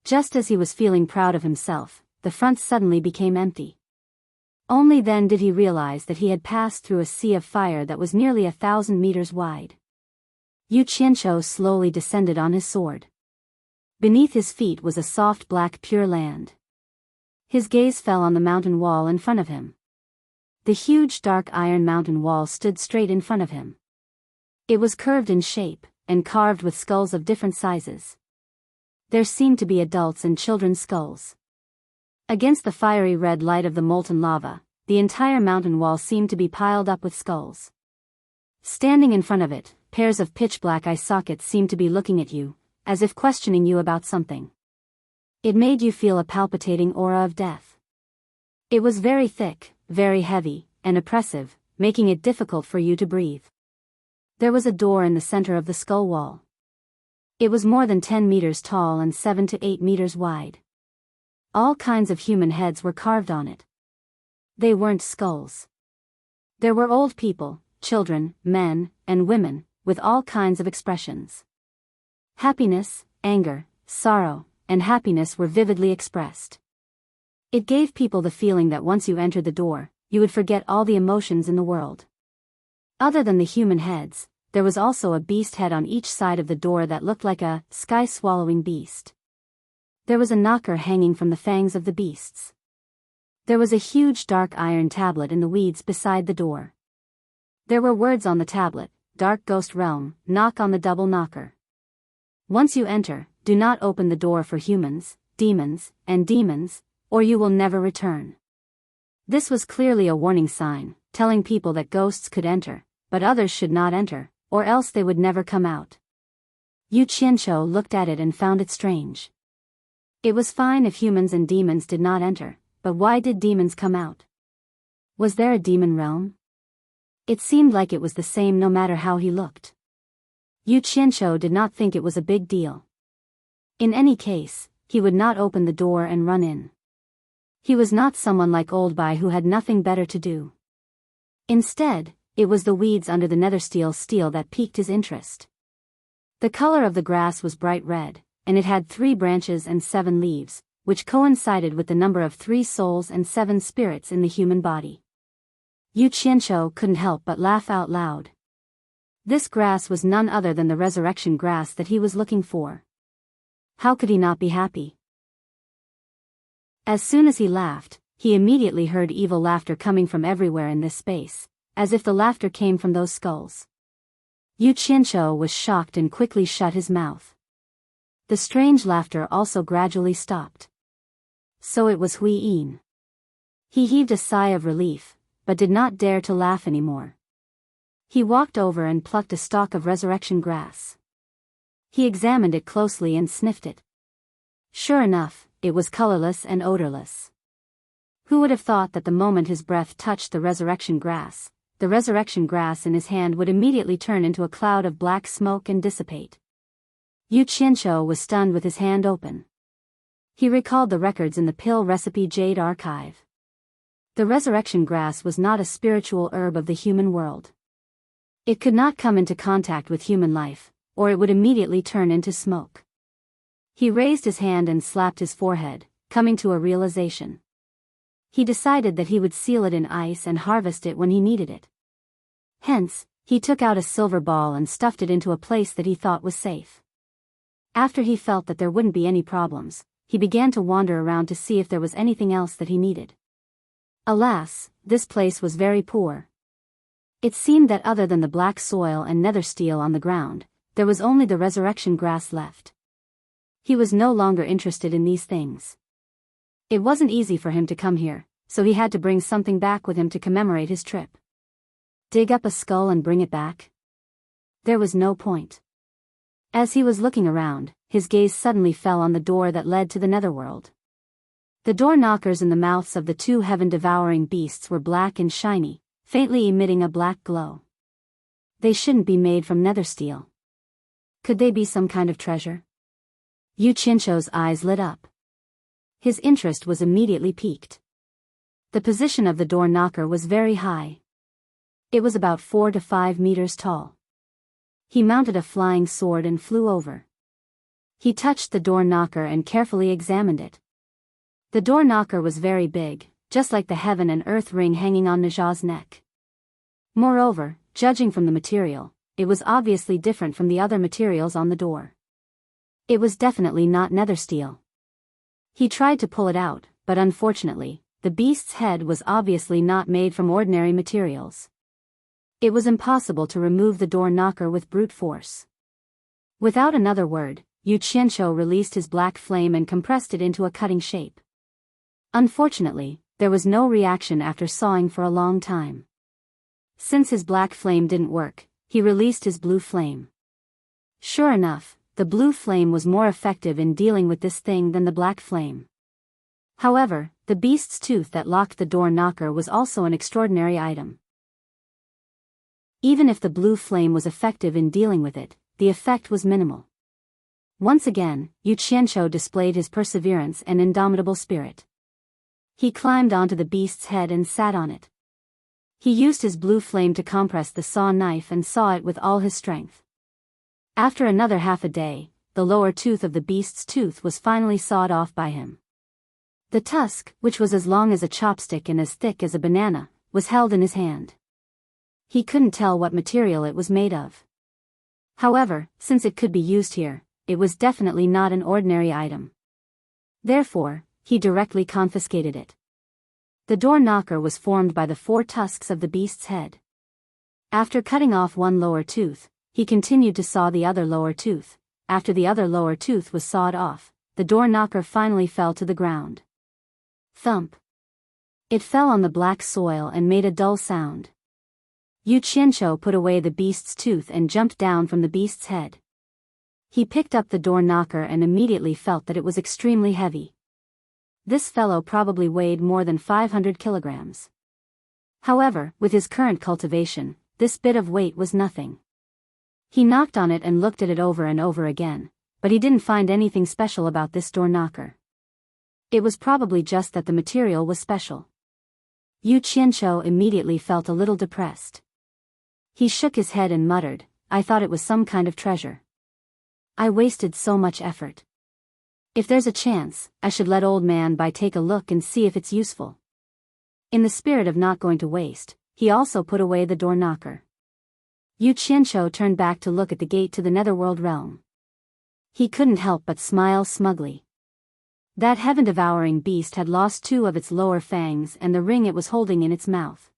Just as he was feeling proud of himself, the front suddenly became empty. Only then did he realize that he had passed through a sea of fire that was nearly 1,000 meters wide. Yu Qianqiu slowly descended on his sword. Beneath his feet was a soft black pure land. His gaze fell on the mountain wall in front of him. The huge dark iron mountain wall stood straight in front of him. It was curved in shape, and carved with skulls of different sizes. There seemed to be adults and children's skulls. Against the fiery red light of the molten lava, the entire mountain wall seemed to be piled up with skulls. Standing in front of it, pairs of pitch-black eye sockets seemed to be looking at you, as if questioning you about something. It made you feel a palpitating aura of death. It was very thick, very heavy, and oppressive, making it difficult for you to breathe. There was a door in the center of the skull wall. It was more than 10 meters tall and 7 to 8 meters wide. All kinds of human heads were carved on it. They weren't skulls. There were old people, children, men, and women, with all kinds of expressions. Happiness, anger, sorrow, and happiness were vividly expressed. It gave people the feeling that once you entered the door, you would forget all the emotions in the world. Other than the human heads, there was also a beast head on each side of the door that looked like a sky-swallowing beast. There was a knocker hanging from the fangs of the beasts. There was a huge dark iron tablet in the weeds beside the door. There were words on the tablet: Dark Ghost Realm, knock on the double knocker. Once you enter, do not open the door for humans, demons, or you will never return. This was clearly a warning sign, telling people that ghosts could enter, but others should not enter, or else they would never come out. Yu Qianqiu looked at it and found it strange. It was fine if humans and demons did not enter, but why did demons come out? Was there a demon realm? It seemed like it was the same no matter how he looked. Yu Qianqiu did not think it was a big deal. In any case, he would not open the door and run in. He was not someone like Old Bai who had nothing better to do. Instead, it was the weeds under the nethersteel steel that piqued his interest. The color of the grass was bright red, and it had 3 branches and 7 leaves, which coincided with the number of 3 souls and 7 spirits in the human body. Yu Qianqiu couldn't help but laugh out loud. This grass was none other than the resurrection grass that he was looking for. How could he not be happy? As soon as he laughed, he immediately heard evil laughter coming from everywhere in this space, as if the laughter came from those skulls. Yu Qianqiu was shocked and quickly shut his mouth. The strange laughter also gradually stopped. So it was Hui Yin. He heaved a sigh of relief, but did not dare to laugh anymore. He walked over and plucked a stalk of resurrection grass. He examined it closely and sniffed it. Sure enough, it was colorless and odorless. Who would have thought that the moment his breath touched the resurrection grass in his hand would immediately turn into a cloud of black smoke and dissipate? Yu Qianqiu was stunned with his hand open. He recalled the records in the pill recipe Jade Archive. The resurrection grass was not a spiritual herb of the human world. It could not come into contact with human life, or it would immediately turn into smoke. He raised his hand and slapped his forehead, coming to a realization. He decided that he would seal it in ice and harvest it when he needed it. Hence, he took out a silver ball and stuffed it into a place that he thought was safe. After he felt that there wouldn't be any problems, he began to wander around to see if there was anything else that he needed. Alas, this place was very poor. It seemed that other than the black soil and nether steel on the ground, there was only the resurrection grass left. He was no longer interested in these things. It wasn't easy for him to come here, so he had to bring something back with him to commemorate his trip. Dig up a skull and bring it back? There was no point. As he was looking around, his gaze suddenly fell on the door that led to the netherworld. The door knockers in the mouths of the two heaven-devouring beasts were black and shiny, faintly emitting a black glow. They shouldn't be made from nether steel. Could they be some kind of treasure? Yu Qianzhou's eyes lit up. His interest was immediately piqued. The position of the door knocker was very high. It was about 4 to 5 meters tall. He mounted a flying sword and flew over. He touched the door knocker and carefully examined it. The door knocker was very big, just like the heaven and earth ring hanging on Najah's neck. Moreover, judging from the material, it was obviously different from the other materials on the door. It was definitely not nether steel. He tried to pull it out, but unfortunately, the beast's head was obviously not made from ordinary materials. It was impossible to remove the door knocker with brute force. Without another word, Yu Qianzhou released his black flame and compressed it into a cutting shape. Unfortunately, there was no reaction after sawing for a long time. Since his black flame didn't work, he released his blue flame. Sure enough, the blue flame was more effective in dealing with this thing than the black flame. However, the beast's tooth that locked the door knocker was also an extraordinary item. Even if the blue flame was effective in dealing with it, the effect was minimal. Once again, Yu Qianzhou displayed his perseverance and indomitable spirit. He climbed onto the beast's head and sat on it. He used his blue flame to compress the saw knife and saw it with all his strength. After another half a day, the lower tooth of the beast's tooth was finally sawed off by him. The tusk, which was as long as a chopstick and as thick as a banana, was held in his hand. He couldn't tell what material it was made of. However, since it could be used here, it was definitely not an ordinary item. Therefore, he directly confiscated it. The door knocker was formed by the 4 tusks of the beast's head. After cutting off one lower tooth, he continued to saw the other lower tooth. After the other lower tooth was sawed off, the door knocker finally fell to the ground. Thump. It fell on the black soil and made a dull sound. Yu Qianzhou put away the beast's tooth and jumped down from the beast's head. He picked up the door knocker and immediately felt that it was extremely heavy. This fellow probably weighed more than 500 kilograms. However, with his current cultivation, this bit of weight was nothing. He knocked on it and looked at it over and over again, but he didn't find anything special about this door knocker. It was probably just that the material was special. Yu Qianzhou immediately felt a little depressed. He shook his head and muttered, "I thought it was some kind of treasure. I wasted so much effort. If there's a chance, I should let old man Bai take a look and see if it's useful." In the spirit of not going to waste, he also put away the door knocker. Yu Qianzhou turned back to look at the gate to the netherworld realm. He couldn't help but smile smugly. That heaven-devouring beast had lost 2 of its lower fangs and the ring it was holding in its mouth.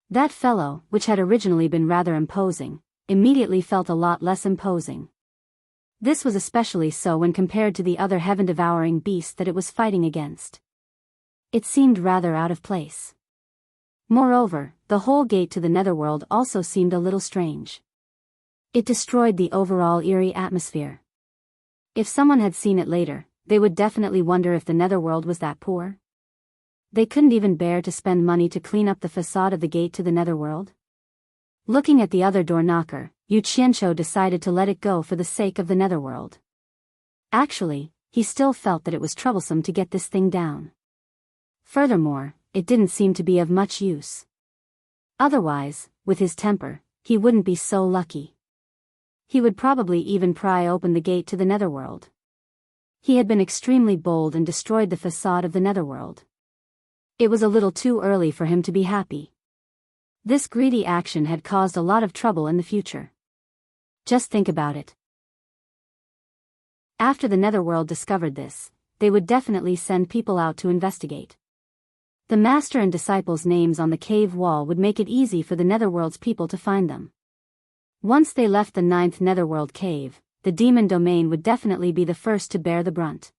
That fellow, which had originally been rather imposing, immediately felt a lot less imposing. This was especially so when compared to the other heaven-devouring beast that it was fighting against. It seemed rather out of place. Moreover, the whole gate to the netherworld also seemed a little strange. It destroyed the overall eerie atmosphere. If someone had seen it later, they would definitely wonder if the netherworld was that poor. They couldn't even bear to spend money to clean up the facade of the gate to the netherworld. Looking at the other door knocker, Yu Qianzhou decided to let it go for the sake of the netherworld. Actually, he still felt that it was troublesome to get this thing down. Furthermore, it didn't seem to be of much use. Otherwise, with his temper, he wouldn't be so lucky. He would probably even pry open the gate to the netherworld. He had been extremely bold and destroyed the facade of the netherworld. It was a little too early for him to be happy. This greedy action had caused a lot of trouble in the future. Just think about it. After the netherworld discovered this, they would definitely send people out to investigate. The master and disciples' names on the cave wall would make it easy for the netherworld's people to find them. Once they left the 9th netherworld cave, the demon domain would definitely be the first to bear the brunt.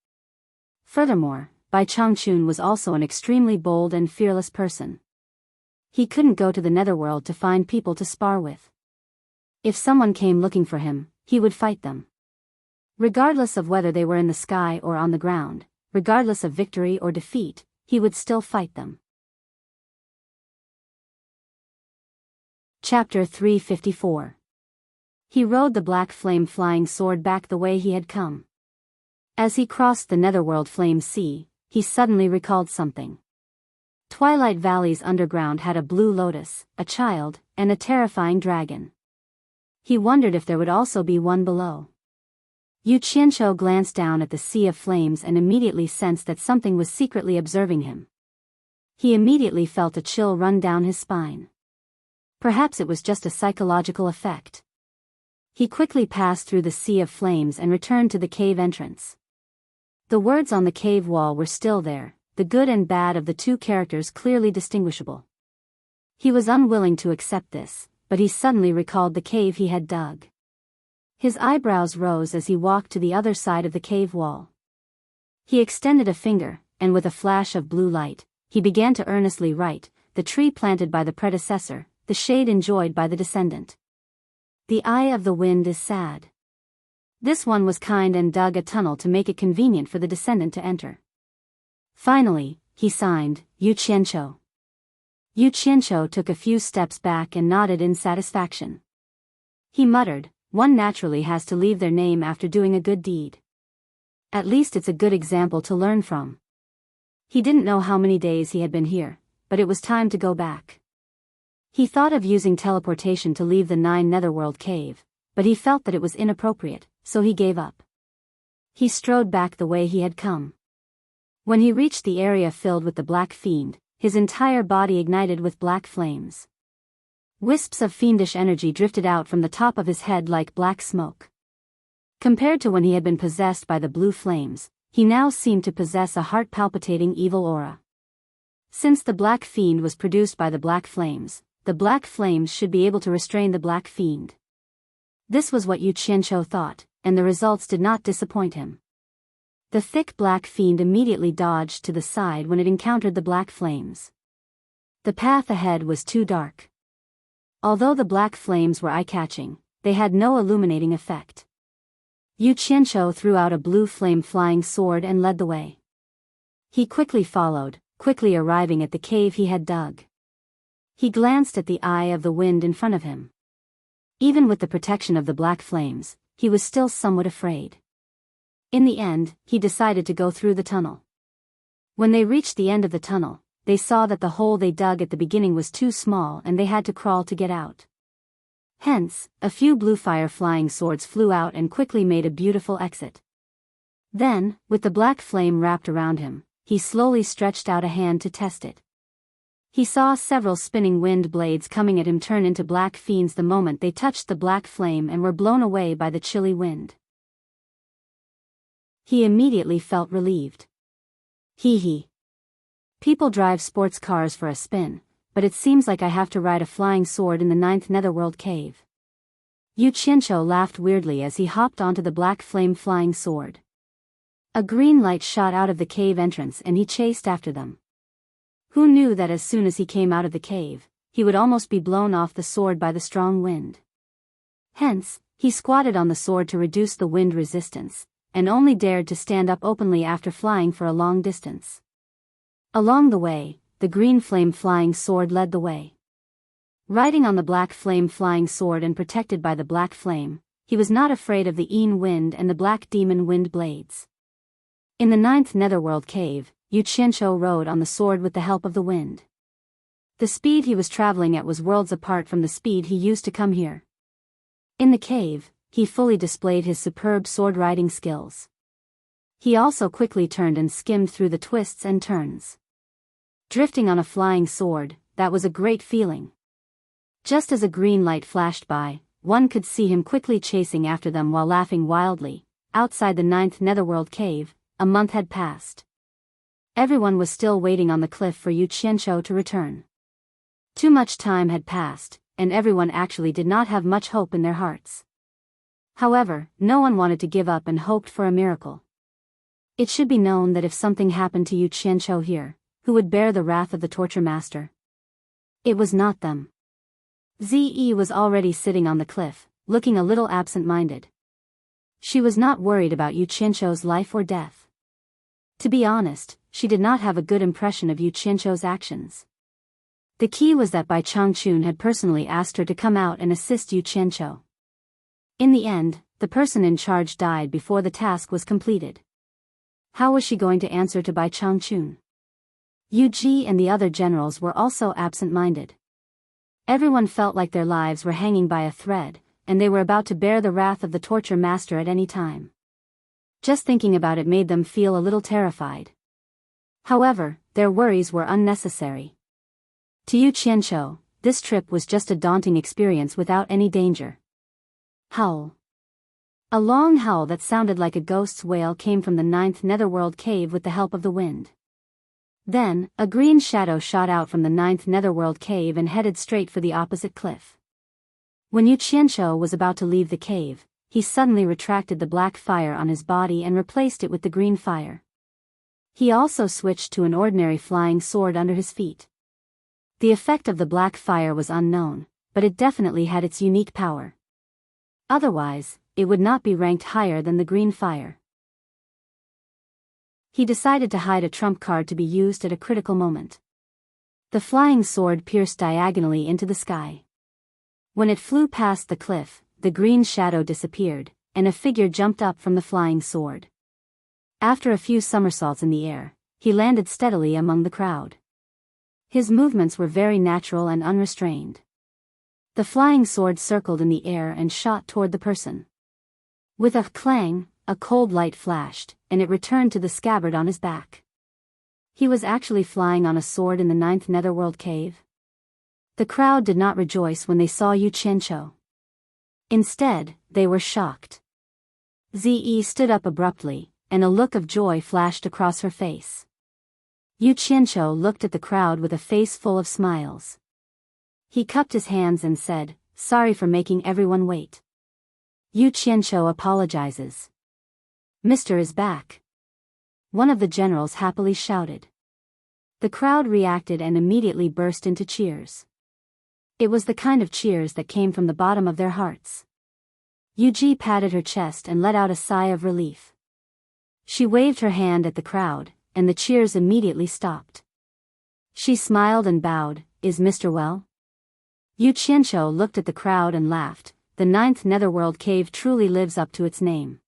Furthermore, Bai Changchun was also an extremely bold and fearless person. He couldn't go to the netherworld to find people to spar with. If someone came looking for him, he would fight them. Regardless of whether they were in the sky or on the ground, regardless of victory or defeat, he would still fight them. Chapter 354. He rode the black flame flying sword back the way he had come. As he crossed the netherworld flame sea, he suddenly recalled something. Twilight Valley's underground had a blue lotus, a child, and a terrifying dragon. He wondered if there would also be one below. Yu Qianqiu glanced down at the sea of flames and immediately sensed that something was secretly observing him. He immediately felt a chill run down his spine. Perhaps it was just a psychological effect. He quickly passed through the sea of flames and returned to the cave entrance. The words on the cave wall were still there, the good and bad of the two characters clearly distinguishable. He was unwilling to accept this, but he suddenly recalled the cave he had dug. His eyebrows rose as he walked to the other side of the cave wall. He extended a finger, and with a flash of blue light, he began to earnestly write, "The tree planted by the predecessor, the shade enjoyed by the descendant. The eye of the wind is sad. This one was kind and dug a tunnel to make it convenient for the descendant to enter." Finally, he signed, Yu Qianqiu. Yu Qianqiu took a few steps back and nodded in satisfaction. He muttered, "One naturally has to leave their name after doing a good deed. At least it's a good example to learn from." He didn't know how many days he had been here, but it was time to go back. He thought of using teleportation to leave the 9 Netherworld cave, but he felt that it was inappropriate, so he gave up. He strode back the way he had come. When he reached the area filled with the Black Fiend, his entire body ignited with black flames. Wisps of fiendish energy drifted out from the top of his head like black smoke. Compared to when he had been possessed by the blue flames, he now seemed to possess a heart-palpitating evil aura. Since the Black Fiend was produced by the black flames, the black flames should be able to restrain the Black Fiend. This was what Yu Qianqiu thought, and the results did not disappoint him. The thick Black Fiend immediately dodged to the side when it encountered the black flames. The path ahead was too dark. Although the black flames were eye-catching, they had no illuminating effect. Yu Qianqiu threw out a blue flame-flying sword and led the way. He quickly followed, quickly arriving at the cave he had dug. He glanced at the eye of the wind in front of him. Even with the protection of the black flames, he was still somewhat afraid. In the end, he decided to go through the tunnel. When they reached the end of the tunnel, they saw that the hole they dug at the beginning was too small and they had to crawl to get out. Hence, a few blue fire flying swords flew out and quickly made a beautiful exit. Then, with the black flame wrapped around him, he slowly stretched out a hand to test it. He saw several spinning wind blades coming at him turn into black fiends the moment they touched the black flame and were blown away by the chilly wind. He immediately felt relieved. Hee. People drive sports cars for a spin, but it seems like I have to ride a flying sword in the 9th Netherworld cave. Yu Qianqiu laughed weirdly as he hopped onto the black flame flying sword. A green light shot out of the cave entrance and he chased after them. Who knew that as soon as he came out of the cave, he would almost be blown off the sword by the strong wind. Hence, he squatted on the sword to reduce the wind resistance, and only dared to stand up openly after flying for a long distance. Along the way, the green flame flying sword led the way. Riding on the black flame flying sword and protected by the black flame, he was not afraid of the Een wind and the black demon wind blades. In the 9th Netherworld cave, Yu Qianqiu rode on the sword with the help of the wind. The speed he was traveling at was worlds apart from the speed he used to come here. In the cave, he fully displayed his superb sword-riding skills. He also quickly turned and skimmed through the twists and turns. Drifting on a flying sword, that was a great feeling. Just as a green light flashed by, one could see him quickly chasing after them while laughing wildly. Outside the 9th Netherworld cave, a month had passed. Everyone was still waiting on the cliff for Yu Qianqiu to return. Too much time had passed, and everyone actually did not have much hope in their hearts. However, no one wanted to give up and hoped for a miracle. It should be known that if something happened to Yu Qianqiu here, who would bear the wrath of the torture master? It was not them. Ze was already sitting on the cliff, looking a little absent-minded. She was not worried about Yu Qianqiu's life or death. To be honest, she did not have a good impression of Yu Qianqiu's actions. The key was that Bai Changchun had personally asked her to come out and assist Yu Qianqiu. In the end, the person in charge died before the task was completed. How was she going to answer to Bai Changchun? Yu Ji and the other generals were also absent-minded. Everyone felt like their lives were hanging by a thread, and they were about to bear the wrath of the torture master at any time. Just thinking about it made them feel a little terrified. However, their worries were unnecessary. To Yu Qianqiu, this trip was just a daunting experience without any danger. Howl. A long howl that sounded like a ghost's wail came from the 9th netherworld cave with the help of the wind. Then, a green shadow shot out from the 9th netherworld cave and headed straight for the opposite cliff. When Yu Qianqiu was about to leave the cave, he suddenly retracted the black fire on his body and replaced it with the green fire. He also switched to an ordinary flying sword under his feet. The effect of the black fire was unknown, but it definitely had its unique power. Otherwise, it would not be ranked higher than the green fire. He decided to hide a trump card to be used at a critical moment. The flying sword pierced diagonally into the sky. When it flew past the cliff, the green shadow disappeared, and a figure jumped up from the flying sword. After a few somersaults in the air, he landed steadily among the crowd. His movements were very natural and unrestrained. The flying sword circled in the air and shot toward the person. With a clang, a cold light flashed, and it returned to the scabbard on his back. He was actually flying on a sword in the 9th netherworld cave. The crowd did not rejoice when they saw Yu Qianqiu. Instead, they were shocked. Zi stood up abruptly, and a look of joy flashed across her face. Yu Qianqiu looked at the crowd with a face full of smiles. He cupped his hands and said, "Sorry for making everyone wait." Yu Qianqiu apologizes. "Mr. is back." One of the generals happily shouted. The crowd reacted and immediately burst into cheers. It was the kind of cheers that came from the bottom of their hearts. Yu Ji patted her chest and let out a sigh of relief. She waved her hand at the crowd, and the cheers immediately stopped. She smiled and bowed. "Is Mr. well?" Yu Qianqiu looked at the crowd and laughed. "The 9th netherworld cave truly lives up to its name.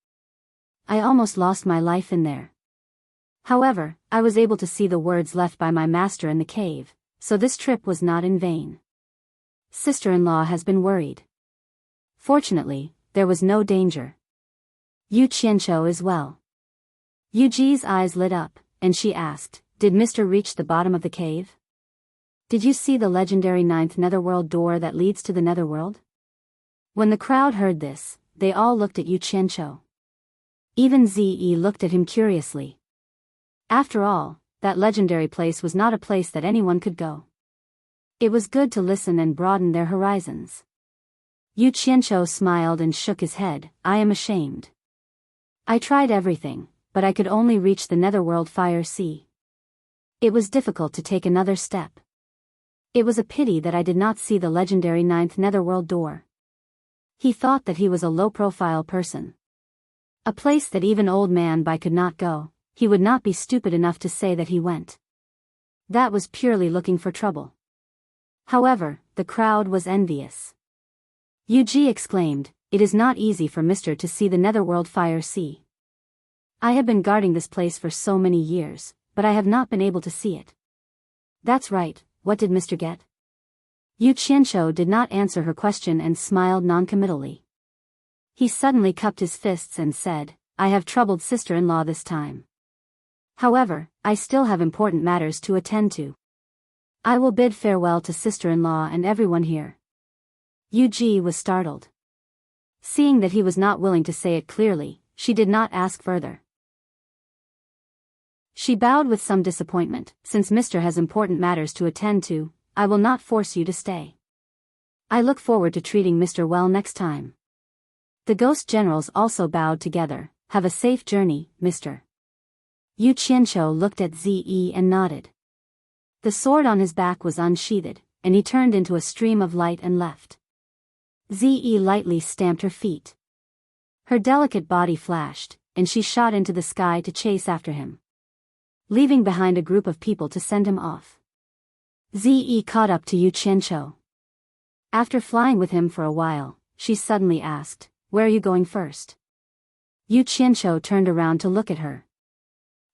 I almost lost my life in there. However, I was able to see the words left by my master in the cave, so this trip was not in vain. Sister-in-law has been worried. Fortunately, there was no danger. Yu Qianqiu is well." Yu Ji's eyes lit up, and she asked, "Did Mr. reach the bottom of the cave? Did you see the legendary 9th netherworld door that leads to the netherworld?" When the crowd heard this, they all looked at Yu Qianqiu. Even Zi looked at him curiously. After all, that legendary place was not a place that anyone could go. It was good to listen and broaden their horizons. Yu Qianqiu smiled and shook his head. "I am ashamed. I tried everything, but I could only reach the netherworld fire sea. It was difficult to take another step. It was a pity that I did not see the legendary 9th netherworld door." He thought that he was a low-profile person. A place that even old man Bai could not go. He would not be stupid enough to say that he went. That was purely looking for trouble. However, the crowd was envious. Yu Ji exclaimed, "It is not easy for Mr. to see the netherworld fire sea. I have been guarding this place for so many years, but I have not been able to see it." "That's right, what did Mr. get?" Yu Qianqiu did not answer her question and smiled noncommittally. He suddenly cupped his fists and said, "I have troubled sister-in-law this time. However, I still have important matters to attend to. I will bid farewell to sister-in-law and everyone here." Yu Ji was startled. Seeing that he was not willing to say it clearly, she did not ask further. She bowed with some disappointment. "Since Mr. has important matters to attend to, I will not force you to stay. I look forward to treating Mr. well next time." The ghost generals also bowed together. "Have a safe journey, Mr." Yu Qianqiu looked at Zi and nodded. The sword on his back was unsheathed, and he turned into a stream of light and left. Zi lightly stamped her feet. Her delicate body flashed, and she shot into the sky to chase after him. leaving behind a group of people to send him off. Ze caught up to Yu Qianqiu. After flying with him for a while, she suddenly asked, "Where are you going first?" Yu Qianqiu turned around to look at her.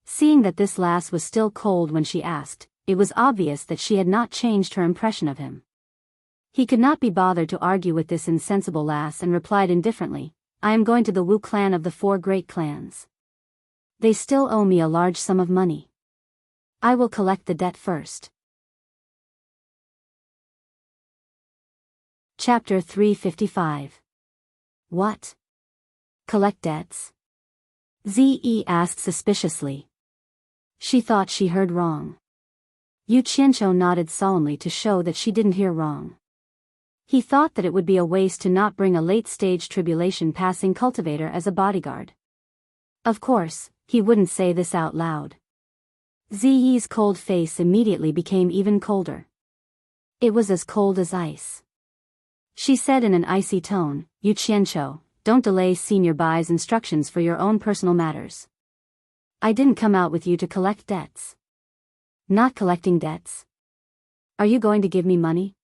Seeing that this lass was still cold when she asked, it was obvious that she had not changed her impression of him. He could not be bothered to argue with this insensible lass and replied indifferently, "I am going to the Wu clan of the 4 great clans. They still owe me a large sum of money. I will collect the debt first." Chapter 355. What? Collect debts? Ze asked suspiciously. She thought she heard wrong. Yu Qianqiu nodded solemnly to show that she didn't hear wrong. He thought that it would be a waste to not bring a late-stage tribulation-passing cultivator as a bodyguard. Of course, he wouldn't say this out loud. Ziyi's cold face immediately became even colder. It was as cold as ice. She said in an icy tone, "Yu Qianqiu, don't delay Senior Bai's instructions for your own personal matters. I didn't come out with you to collect debts." "Not collecting debts? Are you going to give me money?"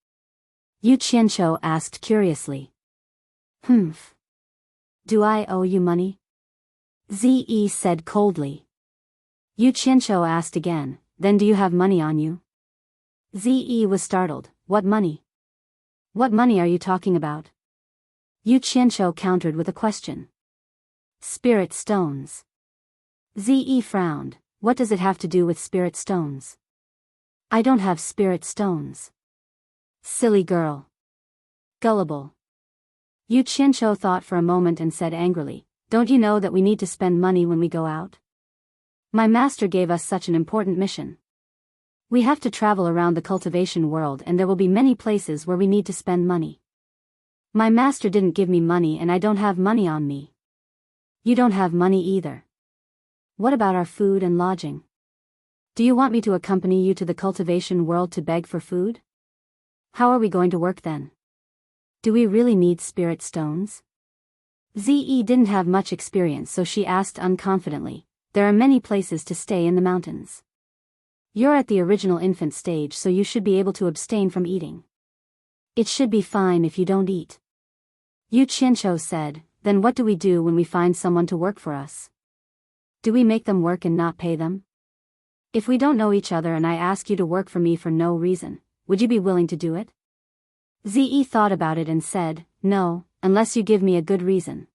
Yu Qianqiu asked curiously. "Humph. Do I owe you money?" Ze said coldly. Yu Qianqiu asked again, "Then do you have money on you?" Ze was startled. "What money? What money are you talking about?" Yu Qianqiu countered with a question. "Spirit stones." Ze frowned. "What does it have to do with spirit stones?" "I don't have spirit stones." "Silly girl. Gullible." Yu Qianqiu thought for a moment and said angrily, "Don't you know that we need to spend money when we go out? My master gave us such an important mission. We have to travel around the cultivation world and there will be many places where we need to spend money. My master didn't give me money and I don't have money on me. You don't have money either. What about our food and lodging? Do you want me to accompany you to the cultivation world to beg for food? How are we going to work then? Do we really need spirit stones?" Ze didn't have much experience, so she asked unconfidently, "There are many places to stay in the mountains. You're at the original infant stage, so you should be able to abstain from eating. It should be fine if you don't eat." Yu Qianqiu said, "Then what do we do when we find someone to work for us? Do we make them work and not pay them? If we don't know each other and I ask you to work for me for no reason, would you be willing to do it?" Ze thought about it and said, "No, unless you give me a good reason."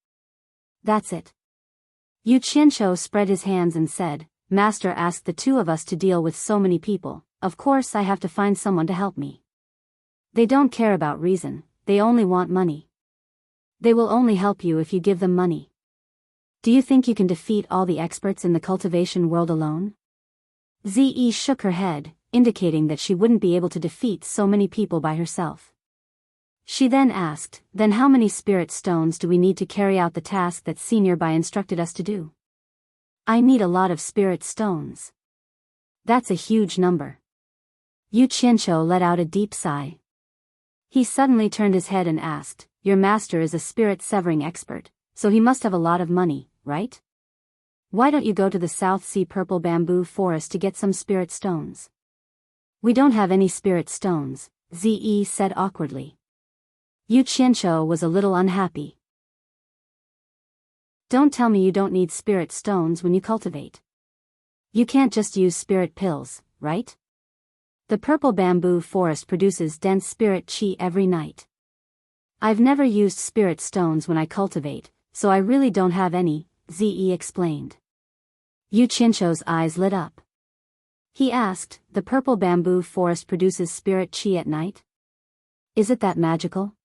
"That's it." Yu Qianqiu spread his hands and said, "Master asked the 2 of us to deal with so many people, of course I have to find someone to help me. They don't care about reason, they only want money. They will only help you if you give them money. Do you think you can defeat all the experts in the cultivation world alone?" Ze shook her head, indicating that she wouldn't be able to defeat so many people by herself. She then asked, "Then how many spirit stones do we need to carry out the task that Senior Bai instructed us to do?" "I need a lot of spirit stones." "That's a huge number." Yu Qianqiu let out a deep sigh. He suddenly turned his head and asked, "Your master is a spirit severing expert, so he must have a lot of money, right? Why don't you go to the South Sea purple bamboo forest to get some spirit stones?" "We don't have any spirit stones," Ze said awkwardly. Yu Qianqiu was a little unhappy. "Don't tell me you don't need spirit stones when you cultivate. You can't just use spirit pills, right? The purple bamboo forest produces dense spirit qi every night. I've never used spirit stones when I cultivate, so I really don't have any," Ze explained. Yu Qianqiu's eyes lit up. He asked, "The purple bamboo forest produces spirit qi at night? Is it that magical?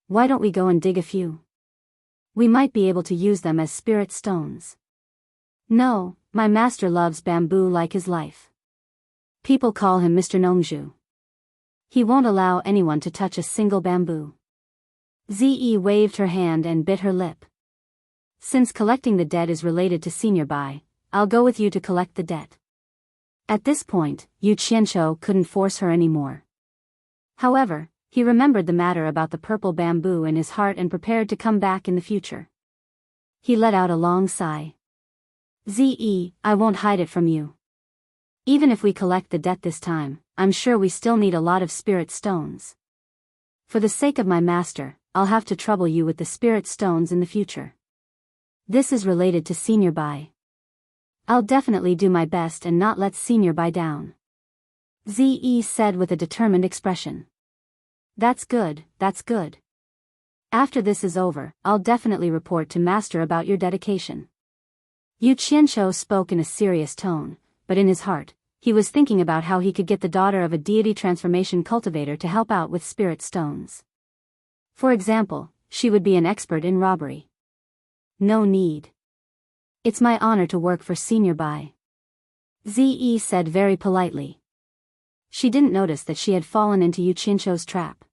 Why don't we go and dig a few? We might be able to use them as spirit stones." "No, my master loves bamboo like his life. People call him Mr. Nongzhu. He won't allow anyone to touch a single bamboo." Ze waved her hand and bit her lip. "Since collecting the debt is related to Senior Bai, I'll go with you to collect the debt." At this point, Yu Qianqiu couldn't force her anymore. However, he remembered the matter about the purple bamboo in his heart and prepared to come back in the future. He let out a long sigh. "Ze, I won't hide it from you. Even if we collect the debt this time, I'm sure we still need a lot of spirit stones. For the sake of my master, I'll have to trouble you with the spirit stones in the future. This is related to Senior Bai. I'll definitely do my best and not let Senior Bai down. Ze said with a determined expression. That's good, that's good. After this is over, I'll definitely report to Master about your dedication. Yu Qianqiu spoke in a serious tone, but in his heart, he was thinking about how he could get the daughter of a deity transformation cultivator to help out with spirit stones. For example, she would be an expert in robbery. No need. It's my honor to work for Senior Bai. Ze said very politely. She didn't notice that she had fallen into Yu Qianqiu's trap.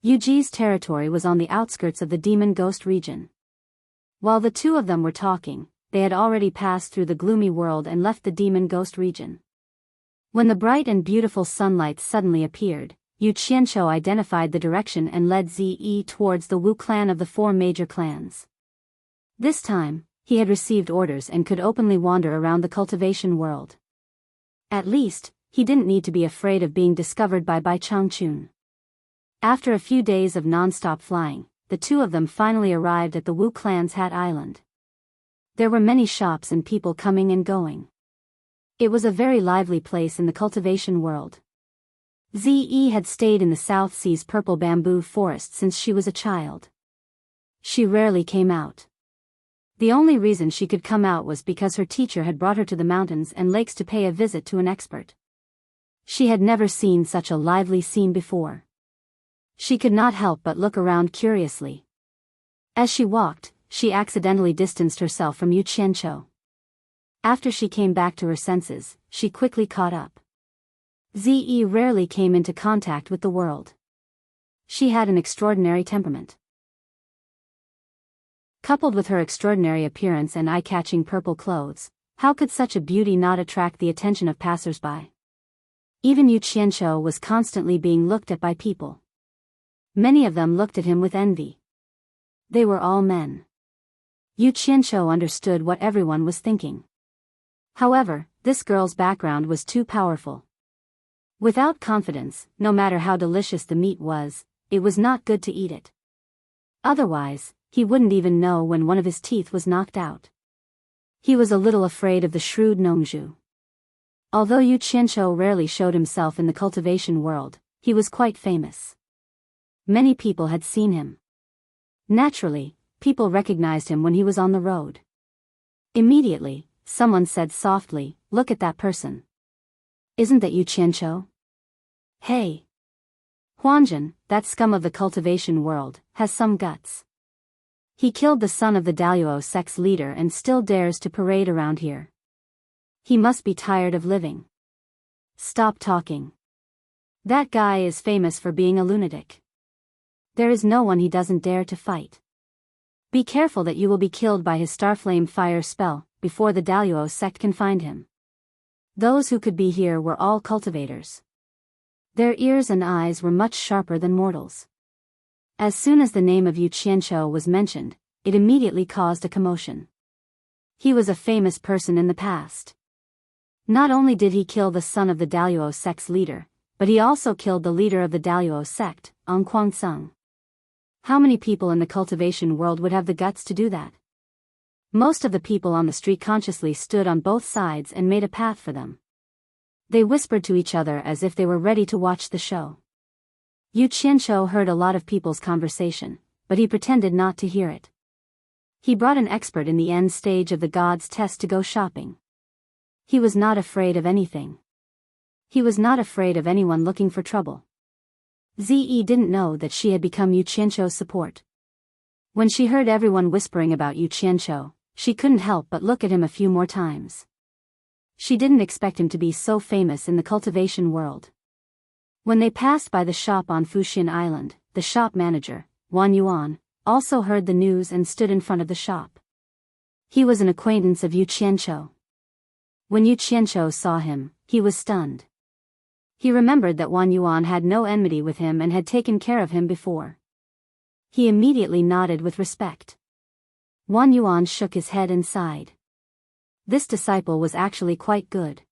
Yu Ji's territory was on the outskirts of the demon ghost region. While the two of them were talking, they had already passed through the gloomy world and left the demon ghost region. When the bright and beautiful sunlight suddenly appeared, Yu Qianqiu identified the direction and led Ze towards the Wu clan of the four major clans. This time, he had received orders and could openly wander around the cultivation world. At least, he didn't need to be afraid of being discovered by Bai Changchun. After a few days of non-stop flying, the two of them finally arrived at the Wu clan's Hat Island. There were many shops and people coming and going. It was a very lively place in the cultivation world. Ze had stayed in the South Sea's purple bamboo forest since she was a child. She rarely came out. The only reason she could come out was because her teacher had brought her to the mountains and lakes to pay a visit to an expert. She had never seen such a lively scene before. She could not help but look around curiously. As she walked, she accidentally distanced herself from Yu Qianqiu. After she came back to her senses, she quickly caught up. Ze rarely came into contact with the world. She had an extraordinary temperament. Coupled with her extraordinary appearance and eye-catching purple clothes, how could such a beauty not attract the attention of passers-by? Even Yu Qianqiu was constantly being looked at by people. Many of them looked at him with envy. They were all men. Yu Qianqiu understood what everyone was thinking. However, this girl's background was too powerful. Without confidence, no matter how delicious the meat was, it was not good to eat it. Otherwise, he wouldn't even know when one of his teeth was knocked out. He was a little afraid of the shrewd Nongzhu. Although Yu Qianqiu rarely showed himself in the cultivation world, he was quite famous. Many people had seen him. Naturally, people recognized him when he was on the road. Immediately, someone said softly, "Look at that person. Isn't that Yu Qianqiu? Hey! Huanjun, that scum of the cultivation world, has some guts. He killed the son of the Daluo sect's leader and still dares to parade around here. He must be tired of living. Stop talking. That guy is famous for being a lunatic. There is no one he doesn't dare to fight. Be careful that you will be killed by his Starflame fire spell, before the Daluo sect can find him." Those who could be here were all cultivators. Their ears and eyes were much sharper than mortals. As soon as the name of Yu Qianqiu was mentioned, it immediately caused a commotion. He was a famous person in the past. Not only did he kill the son of the Daluo sect's leader, but he also killed the leader of the Daluo sect, Ang Kuangsung. How many people in the cultivation world would have the guts to do that? Most of the people on the street consciously stood on both sides and made a path for them. They whispered to each other as if they were ready to watch the show. Yu Qianqiu heard a lot of people's conversation, but he pretended not to hear it. He brought an expert in the end stage of the god's test to go shopping. He was not afraid of anything. He was not afraid of anyone looking for trouble. Ze didn't know that she had become Yu Qianqiu's support. When she heard everyone whispering about Yu Qianqiu, she couldn't help but look at him a few more times. She didn't expect him to be so famous in the cultivation world. When they passed by the shop on Fuxian Island, the shop manager, Wan Yuan, also heard the news and stood in front of the shop. He was an acquaintance of Yu Qianqiu. When Yu Qianqiu saw him, he was stunned. He remembered that Wan Yuan had no enmity with him and had taken care of him before. He immediately nodded with respect. Wan Yuan shook his head and sighed. This disciple was actually quite good.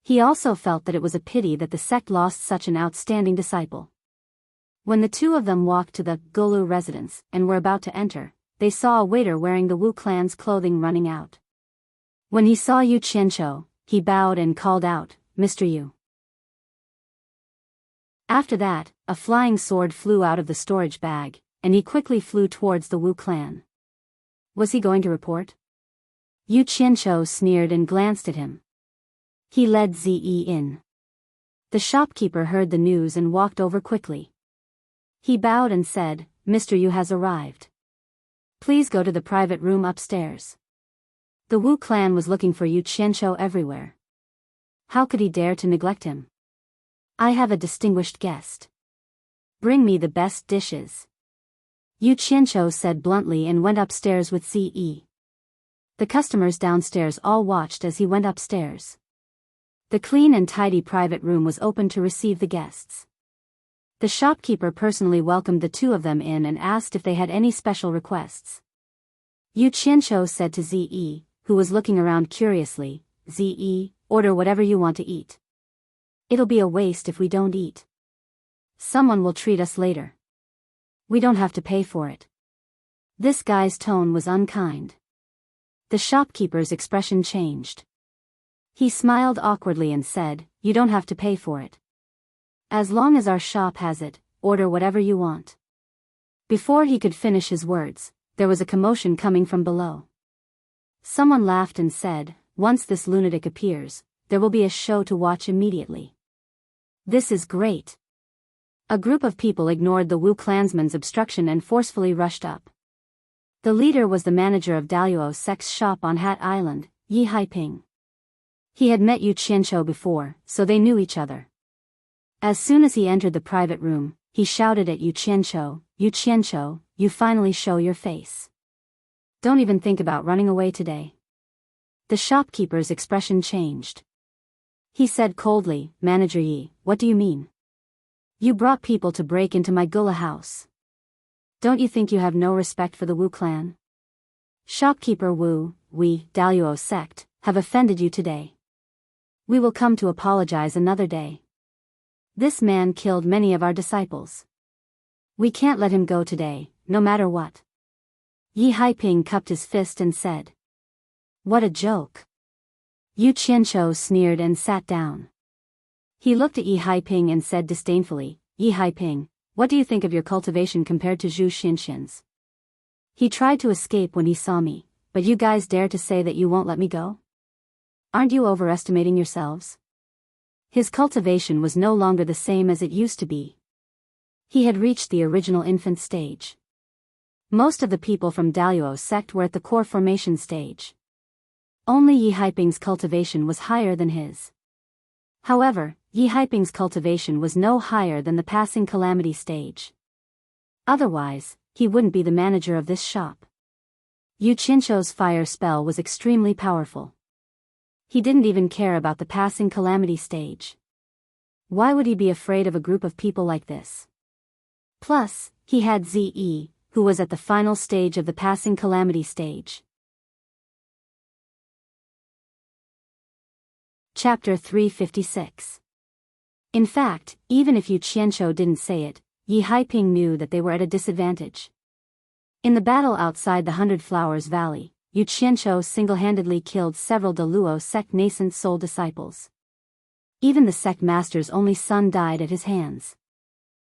He also felt that it was a pity that the sect lost such an outstanding disciple. When the two of them walked to the Gulu residence and were about to enter, they saw a waiter wearing the Wu clan's clothing running out. When he saw Yu Qianqiu, he bowed and called out, "Mr. Yu." After that, a flying sword flew out of the storage bag, and he quickly flew towards the Wu clan. Was he going to report? Yu Qianqiu sneered and glanced at him. He led Zi in. The shopkeeper heard the news and walked over quickly. He bowed and said, "Mr. Yu has arrived. Please go to the private room upstairs." The Wu clan was looking for Yu Qianqiu everywhere. How could he dare to neglect him? "I have a distinguished guest. Bring me the best dishes," Yu Qianqiu said bluntly and went upstairs with Zi. The customers downstairs all watched as he went upstairs. The clean and tidy private room was open to receive the guests. The shopkeeper personally welcomed the two of them in and asked if they had any special requests. Yu Qianqiu said to Zi, who was looking around curiously, "Zi, order whatever you want to eat. It'll be a waste if we don't eat. Someone will treat us later. We don't have to pay for it." This guy's tone was unkind. The shopkeeper's expression changed. He smiled awkwardly and said, "You don't have to pay for it. As long as our shop has it, order whatever you want." Before he could finish his words, there was a commotion coming from below. Someone laughed and said, "Once this lunatic appears, there will be a show to watch immediately. This is great." A group of people ignored the Wu clansman's obstruction and forcefully rushed up. The leader was the manager of Daluo sect's shop on Hat Island, Yi Haiping. He had met Yu Qianqiu before, so they knew each other. As soon as he entered the private room, he shouted at Yu Qianqiu, "Yu Qianqiu, you finally show your face. Don't even think about running away today." The shopkeeper's expression changed. He said coldly, "Manager Yi, what do you mean? You brought people to break into my Gula house. Don't you think you have no respect for the Wu clan? Shopkeeper Wu, we, Daluo sect, have offended you today. We will come to apologize another day. This man killed many of our disciples. We can't let him go today, no matter what." Yi Haiping cupped his fist and said, "What a joke." Yu Qianqiu sneered and sat down. He looked at Yi Haiping and said disdainfully, "Yi Haiping, what do you think of your cultivation compared to Zhu Xinxian's? He tried to escape when he saw me, but you guys dare to say that you won't let me go? Aren't you overestimating yourselves?" His cultivation was no longer the same as it used to be. He had reached the original infant stage. Most of the people from Daluo sect were at the core formation stage. Only Yi Haiping's cultivation was higher than his. However, Yi Haiping's cultivation was no higher than the passing calamity stage. Otherwise, he wouldn't be the manager of this shop. Yu Qianqiu's fire spell was extremely powerful. He didn't even care about the passing calamity stage. Why would he be afraid of a group of people like this? Plus, he had Zi, who was at the final stage of the passing calamity stage. Chapter 356. In fact, even if Yu Qianqiu didn't say it, Yi Haiping knew that they were at a disadvantage. In the battle outside the Hundred Flowers Valley, Yu Qianqiu single-handedly killed several Daluo sect nascent soul disciples. Even the sect master's only son died at his hands.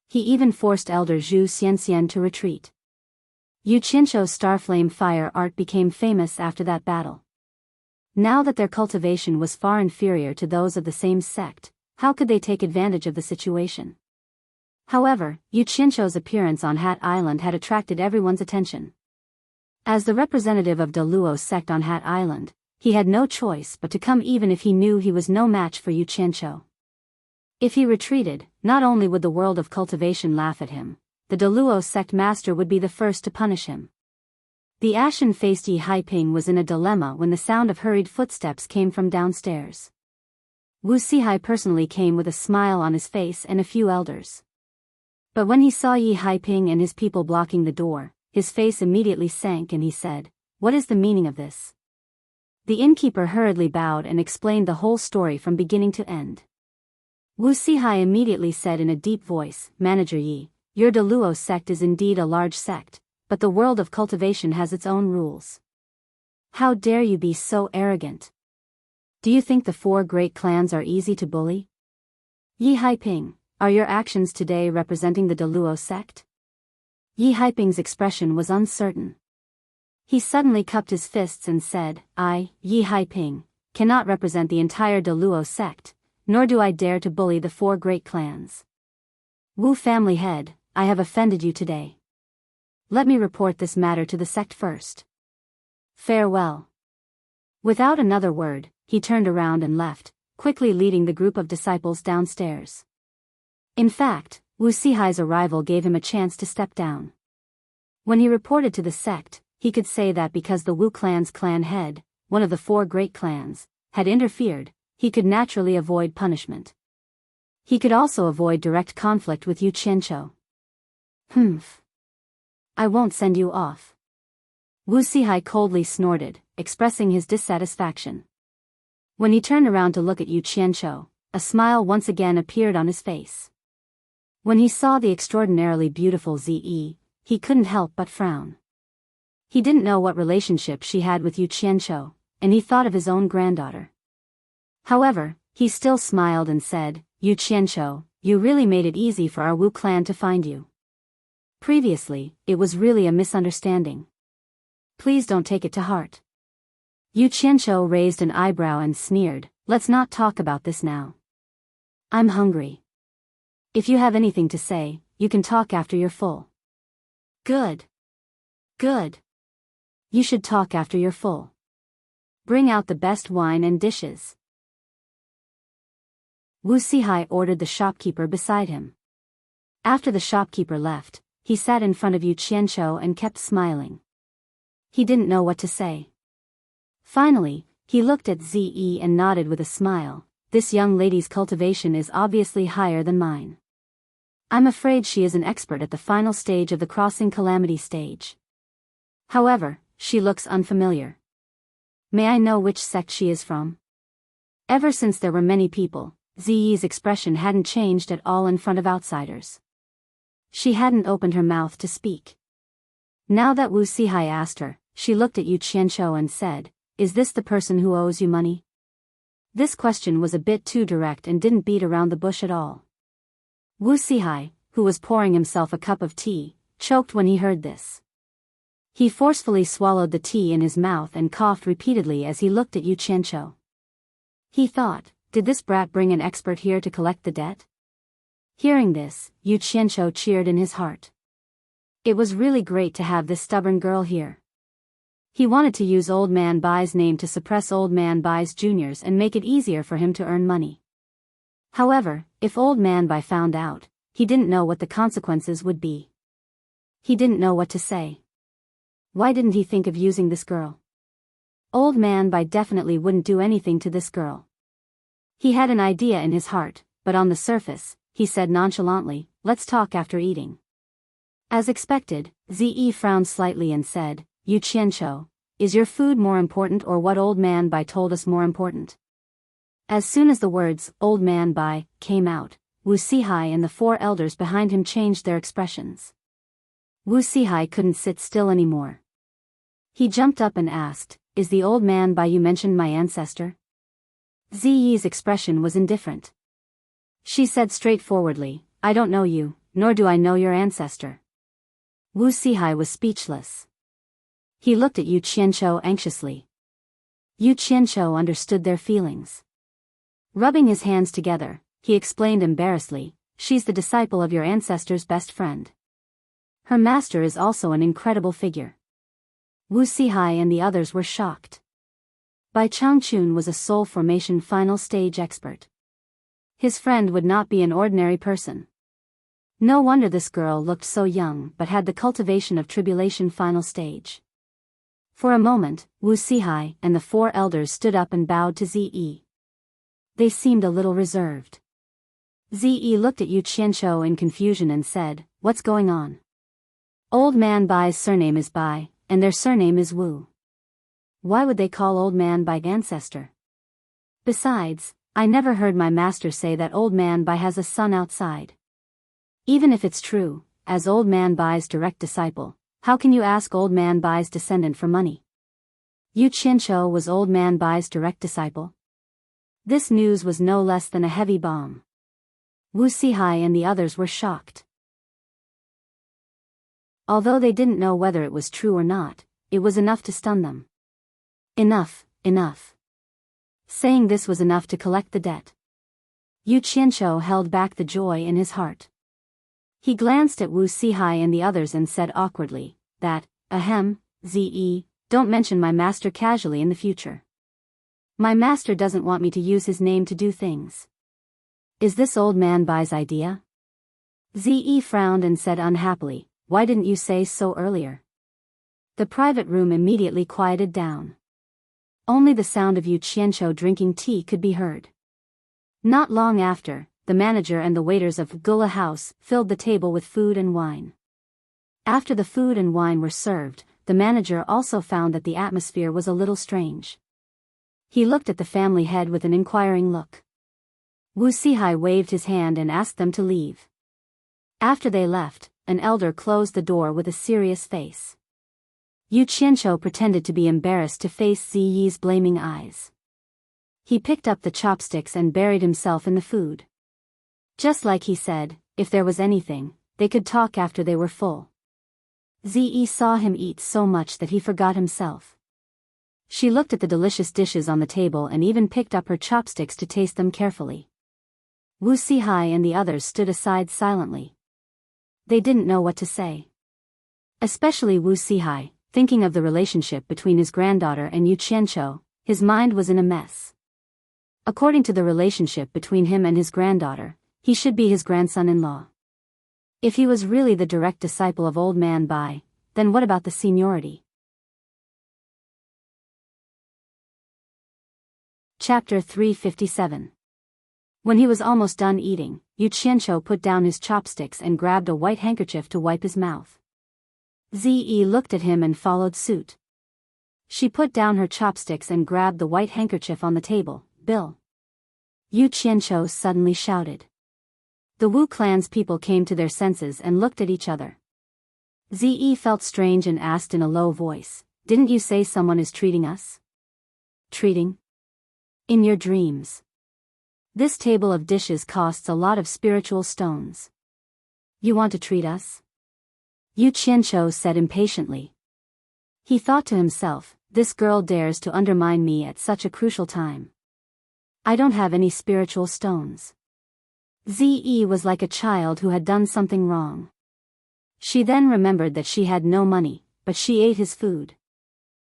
He even forced Elder Zhu Xianxian to retreat. Yu Qianqiu's Starflame fire art became famous after that battle. Now that their cultivation was far inferior to those of the same sect, how could they take advantage of the situation? However, Yu Qianqiu's appearance on Hat Island had attracted everyone's attention. As the representative of Daluo sect on Hat Island, he had no choice but to come even if he knew he was no match for Yu Qianqiu. If he retreated, not only would the world of cultivation laugh at him, the Daluo sect master would be the first to punish him. The ashen-faced Yi Haiping was in a dilemma when the sound of hurried footsteps came from downstairs. Wu Sihai personally came with a smile on his face and a few elders. But when he saw Yi Haiping and his people blocking the door, his face immediately sank and he said, "What is the meaning of this? The innkeeper hurriedly bowed and explained the whole story from beginning to end. Wu Sihai immediately said in a deep voice, Manager Yi, your Deluo sect is indeed a large sect, but the world of cultivation has its own rules. How dare you be so arrogant? Do you think the 4 great clans are easy to bully? Yi Haiping, are your actions today representing the Deluo sect? Yi Haiping's expression was uncertain. He suddenly cupped his fists and said, I, Yi Haiping, cannot represent the entire Deluo sect, nor do I dare to bully the 4 great clans. Wu family head, I have offended you today. Let me report this matter to the sect first. Farewell. Without another word, he turned around and left, quickly leading the group of disciples downstairs. In fact, Wu Sihai's arrival gave him a chance to step down. When he reported to the sect, he could say that because the Wu clan's clan head, one of the 4 great clans, had interfered, he could naturally avoid punishment. He could also avoid direct conflict with Yu Qianqiu. Humph. I won't send you off. Wu Sihai coldly snorted, expressing his dissatisfaction. When he turned around to look at Yu Qianqiu, a smile once again appeared on his face. When he saw the extraordinarily beautiful Zi, he couldn't help but frown. He didn't know what relationship she had with Yu Qianqiu, and he thought of his own granddaughter. However, he still smiled and said, Yu Qianqiu, you really made it easy for our Wu clan to find you. Previously, it was really a misunderstanding. Please don't take it to heart. Yu Qianqiu raised an eyebrow and sneered, let's not talk about this now. I'm hungry. If you have anything to say, you can talk after you're full. Good. Good. You should talk after you're full. Bring out the best wine and dishes. Wu Sihai ordered the shopkeeper beside him. After the shopkeeper left, he sat in front of Yu Qianqiu and kept smiling. He didn't know what to say. Finally, he looked at Zi and nodded with a smile. This young lady's cultivation is obviously higher than mine. I'm afraid she is an expert at the final stage of the crossing calamity stage. However, she looks unfamiliar. May I know which sect she is from? Ever since there were many people, Ziyi's expression hadn't changed at all in front of outsiders. She hadn't opened her mouth to speak. Now that Wu Sihai asked her, she looked at Yu Qianqiu and said, is this the person who owes you money? This question was a bit too direct and didn't beat around the bush at all. Wu Sihai, who was pouring himself a cup of tea, choked when he heard this. He forcefully swallowed the tea in his mouth and coughed repeatedly as he looked at Yu Qianqiu. He thought, did this brat bring an expert here to collect the debt? Hearing this, Yu Qianqiu cheered in his heart. It was really great to have this stubborn girl here. He wanted to use Old Man Bai's name to suppress Old Man Bai's juniors and make it easier for him to earn money. However, if Old Man Bai found out, he didn't know what the consequences would be. He didn't know what to say. Why didn't he think of using this girl? Old Man Bai definitely wouldn't do anything to this girl. He had an idea in his heart, but on the surface, he said nonchalantly, let's talk after eating. As expected, Zi frowned slightly and said, Yu Qianqiu, is your food more important or what Old Man Bai told us more important? As soon as the words, Old Man Bai, came out, Wu Sihai and the 4 elders behind him changed their expressions. Wu Sihai couldn't sit still anymore. He jumped up and asked, is the Old Man Bai you mentioned my ancestor? Ziyi's expression was indifferent. She said straightforwardly, I don't know you, nor do I know your ancestor. Wu Sihai was speechless. He looked at Yu Qianqiu anxiously. Yu Qianqiu understood their feelings. Rubbing his hands together, he explained embarrassedly, she's the disciple of your ancestor's best friend. Her master is also an incredible figure. Wu Sihai and the others were shocked. Bai Changchun was a soul formation final stage expert. His friend would not be an ordinary person. No wonder this girl looked so young but had the cultivation of tribulation final stage. For a moment, Wu Sihai and the 4 elders stood up and bowed to Zi. They seemed a little reserved. Zi looked at Yu Qianqiu in confusion and said, what's going on? Old Man Bai's surname is Bai, and their surname is Wu. Why would they call Old Man by ancestor? Besides, I never heard my master say that Old Man Bai has a son outside. Even if it's true, as Old Man Bai's direct disciple, how can you ask Old Man Bai's descendant for money? Yu Qianqiu was Old Man Bai's direct disciple? This news was no less than a heavy bomb. Wu Sihai and the others were shocked. Although they didn't know whether it was true or not, it was enough to stun them. Enough, enough. Saying this was enough to collect the debt. Yu Qianqiu held back the joy in his heart. He glanced at Wu Sihai and the others and said awkwardly, that, ahem, Ze, don't mention my master casually in the future. My master doesn't want me to use his name to do things. Is this Old Man Bai's idea? Ze frowned and said unhappily, why didn't you say so earlier? The private room immediately quieted down. Only the sound of Yu Qianqiu drinking tea could be heard. Not long after, the manager and the waiters of Gula House filled the table with food and wine. After the food and wine were served, the manager also found that the atmosphere was a little strange. He looked at the family head with an inquiring look. Wu Sihai waved his hand and asked them to leave. After they left, an elder closed the door with a serious face. Yu Qianqiu pretended to be embarrassed to face Ziyi's blaming eyes. He picked up the chopsticks and buried himself in the food. Just like he said, if there was anything, they could talk after they were full. Ziyi saw him eat so much that he forgot himself. She looked at the delicious dishes on the table and even picked up her chopsticks to taste them carefully. Wu Sihai and the others stood aside silently. They didn't know what to say. Especially Wu Sihai, thinking of the relationship between his granddaughter and Yu Qianqiu, his mind was in a mess. According to the relationship between him and his granddaughter, he should be his grandson-in-law. If he was really the direct disciple of Old Man Bai, then what about the seniority? Chapter 357. When he was almost done eating, Yu Qianqiu put down his chopsticks and grabbed a white handkerchief to wipe his mouth. Ze looked at him and followed suit. She put down her chopsticks and grabbed the white handkerchief on the table. Bill. Yu Qianqiu suddenly shouted. The Wu clan's people came to their senses and looked at each other. Ze felt strange and asked in a low voice, didn't you say someone is treating us? Treating? In your dreams. This table of dishes costs a lot of spiritual stones. You want to treat us? Yu Qianqiu said impatiently. He thought to himself, this girl dares to undermine me at such a crucial time. I don't have any spiritual stones. Ze was like a child who had done something wrong. She then remembered that she had no money, but she ate his food.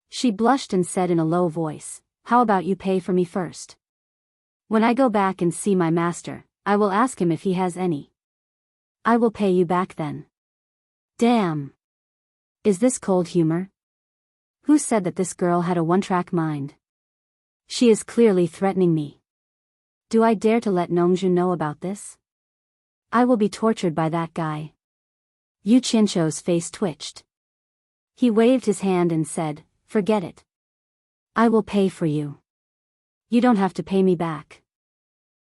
She blushed and said in a low voice, how about you pay for me first? When I go back and see my master, I will ask him if he has any. I will pay you back then. Damn! Is this cold humor? Who said that this girl had a one-track mind? She is clearly threatening me. Do I dare to let Nongzhu know about this? I will be tortured by that guy. Yu Qianqiu's face twitched. He waved his hand and said, forget it. I will pay for you. You don't have to pay me back.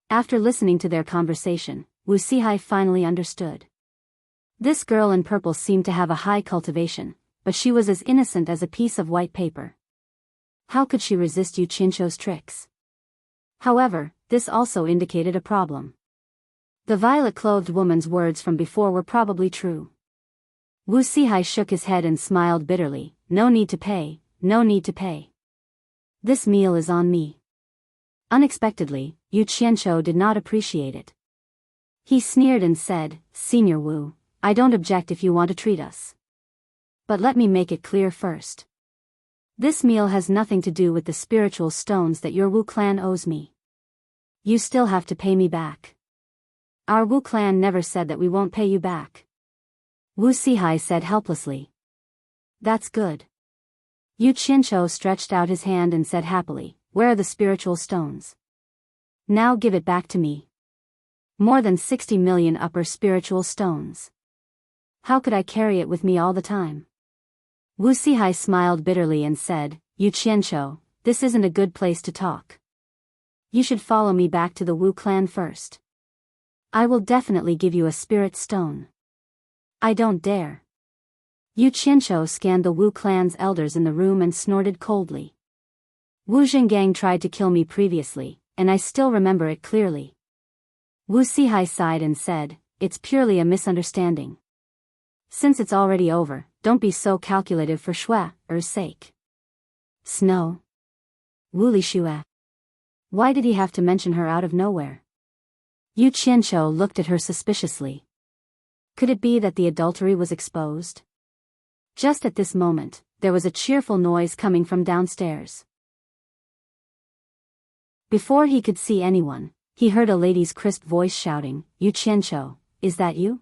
After listening to their conversation, Wu Sihai finally understood. This girl in purple seemed to have a high cultivation, but she was as innocent as a piece of white paper. How could she resist Yu Qianqiu's tricks? However, this also indicated a problem. The violet-clothed woman's words from before were probably true. Wu Sihai shook his head and smiled bitterly, no need to pay, no need to pay. This meal is on me. Unexpectedly, Yu Qianqiu did not appreciate it. He sneered and said, Senior Wu, I don't object if you want to treat us. But let me make it clear first. This meal has nothing to do with the spiritual stones that your Wu clan owes me. You still have to pay me back. Our Wu clan never said that we won't pay you back. Wu Sihai said helplessly. That's good. Yu Qianqiu stretched out his hand and said happily, where are the spiritual stones? Now give it back to me. More than 60 million upper spiritual stones. How could I carry it with me all the time? Wu Sihai smiled bitterly and said, Yu Qianqiu, this isn't a good place to talk. You should follow me back to the Wu clan first. I will definitely give you a spirit stone. I don't dare. Yu Qianqiu scanned the Wu clan's elders in the room and snorted coldly. Wu Zhengang tried to kill me previously, and I still remember it clearly. Wu Sihai sighed and said, it's purely a misunderstanding. Since it's already over, don't be so calculative for Shue's sake. Snow. Wu Lixue. Why did he have to mention her out of nowhere? Yu Qianqiu looked at her suspiciously. Could it be that the adultery was exposed? Just at this moment, there was a cheerful noise coming from downstairs. Before he could see anyone, he heard a lady's crisp voice shouting, Yu Qianqiu, is that you?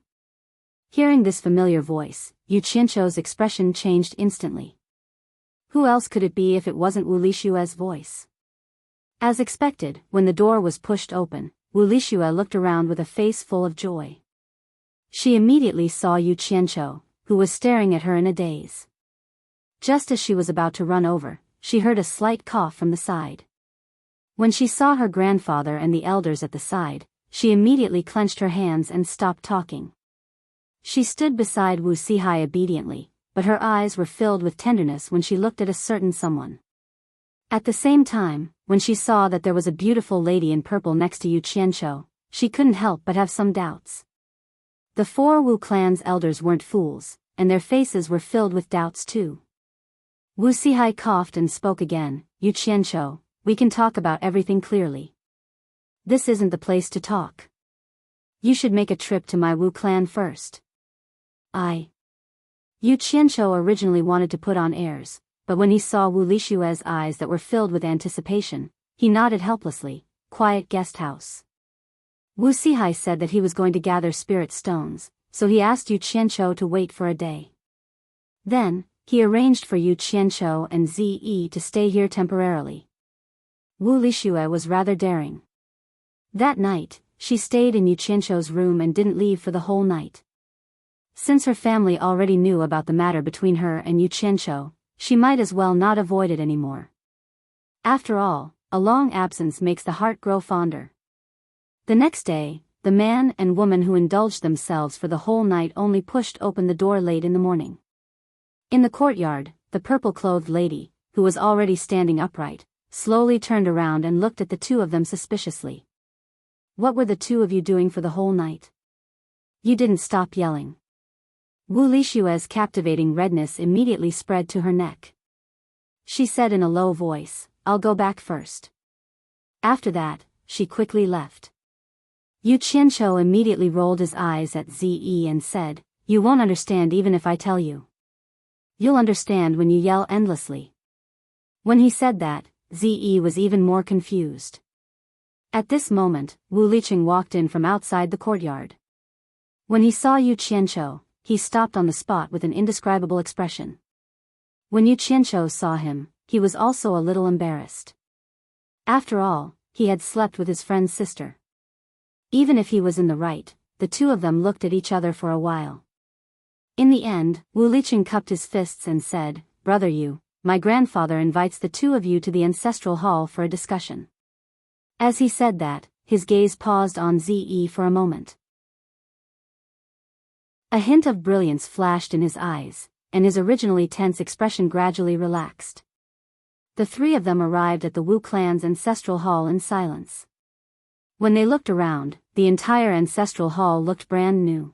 Hearing this familiar voice, Yu Qianqiu's expression changed instantly. Who else could it be if it wasn't Wu Lixue's voice? As expected, when the door was pushed open, Wu Lixue looked around with a face full of joy. She immediately saw Yu Qianqiu, who was staring at her in a daze. Just as she was about to run over, she heard a slight cough from the side. When she saw her grandfather and the elders at the side, she immediately clenched her hands and stopped talking. She stood beside Wu Sihai obediently, but her eyes were filled with tenderness when she looked at a certain someone. At the same time, when she saw that there was a beautiful lady in purple next to Yu Qianqiu, she couldn't help but have some doubts. The 4 Wu clan's elders weren't fools, and their faces were filled with doubts too. Wu Sihai coughed and spoke again, Yu Qianqiu, we can talk about everything clearly. This isn't the place to talk. You should make a trip to my Wu clan first. Yu Qianqiu originally wanted to put on airs, but when he saw Wu Lixue's eyes that were filled with anticipation, he nodded helplessly, quiet guest house. Wu Sihai said that he was going to gather spirit stones, so he asked Yu Qianqiu to wait for a day. Then, he arranged for Yu Qianqiu and Zi to stay here temporarily. Wu Lixue was rather daring. That night, she stayed in Yu Qianqiu's room and didn't leave for the whole night. Since her family already knew about the matter between her and Yu Qianqiu, she might as well not avoid it anymore. After all, a long absence makes the heart grow fonder. The next day, the man and woman who indulged themselves for the whole night only pushed open the door late in the morning. In the courtyard, the purple-clothed lady, who was already standing upright, slowly turned around and looked at the two of them suspiciously. What were the two of you doing for the whole night? You didn't stop yelling. Wu Lixue's captivating redness immediately spread to her neck. She said in a low voice, I'll go back first. After that, she quickly left. Yu Qianqiu immediately rolled his eyes at Zi and said, you won't understand even if I tell you. You'll understand when you yell endlessly. When he said that, Zi was even more confused. At this moment, Wu Liqing walked in from outside the courtyard. When he saw Yu Qianqiu, he stopped on the spot with an indescribable expression. When Yu Qianqiu saw him, he was also a little embarrassed. After all, he had slept with his friend's sister. Even if he was in the right, the two of them looked at each other for a while. In the end, Wu Liqing cupped his fists and said, Brother Yu, my grandfather invites the two of you to the ancestral hall for a discussion. As he said that, his gaze paused on Zi for a moment. A hint of brilliance flashed in his eyes, and his originally tense expression gradually relaxed. The three of them arrived at the Wu clan's ancestral hall in silence. When they looked around, the entire ancestral hall looked brand new.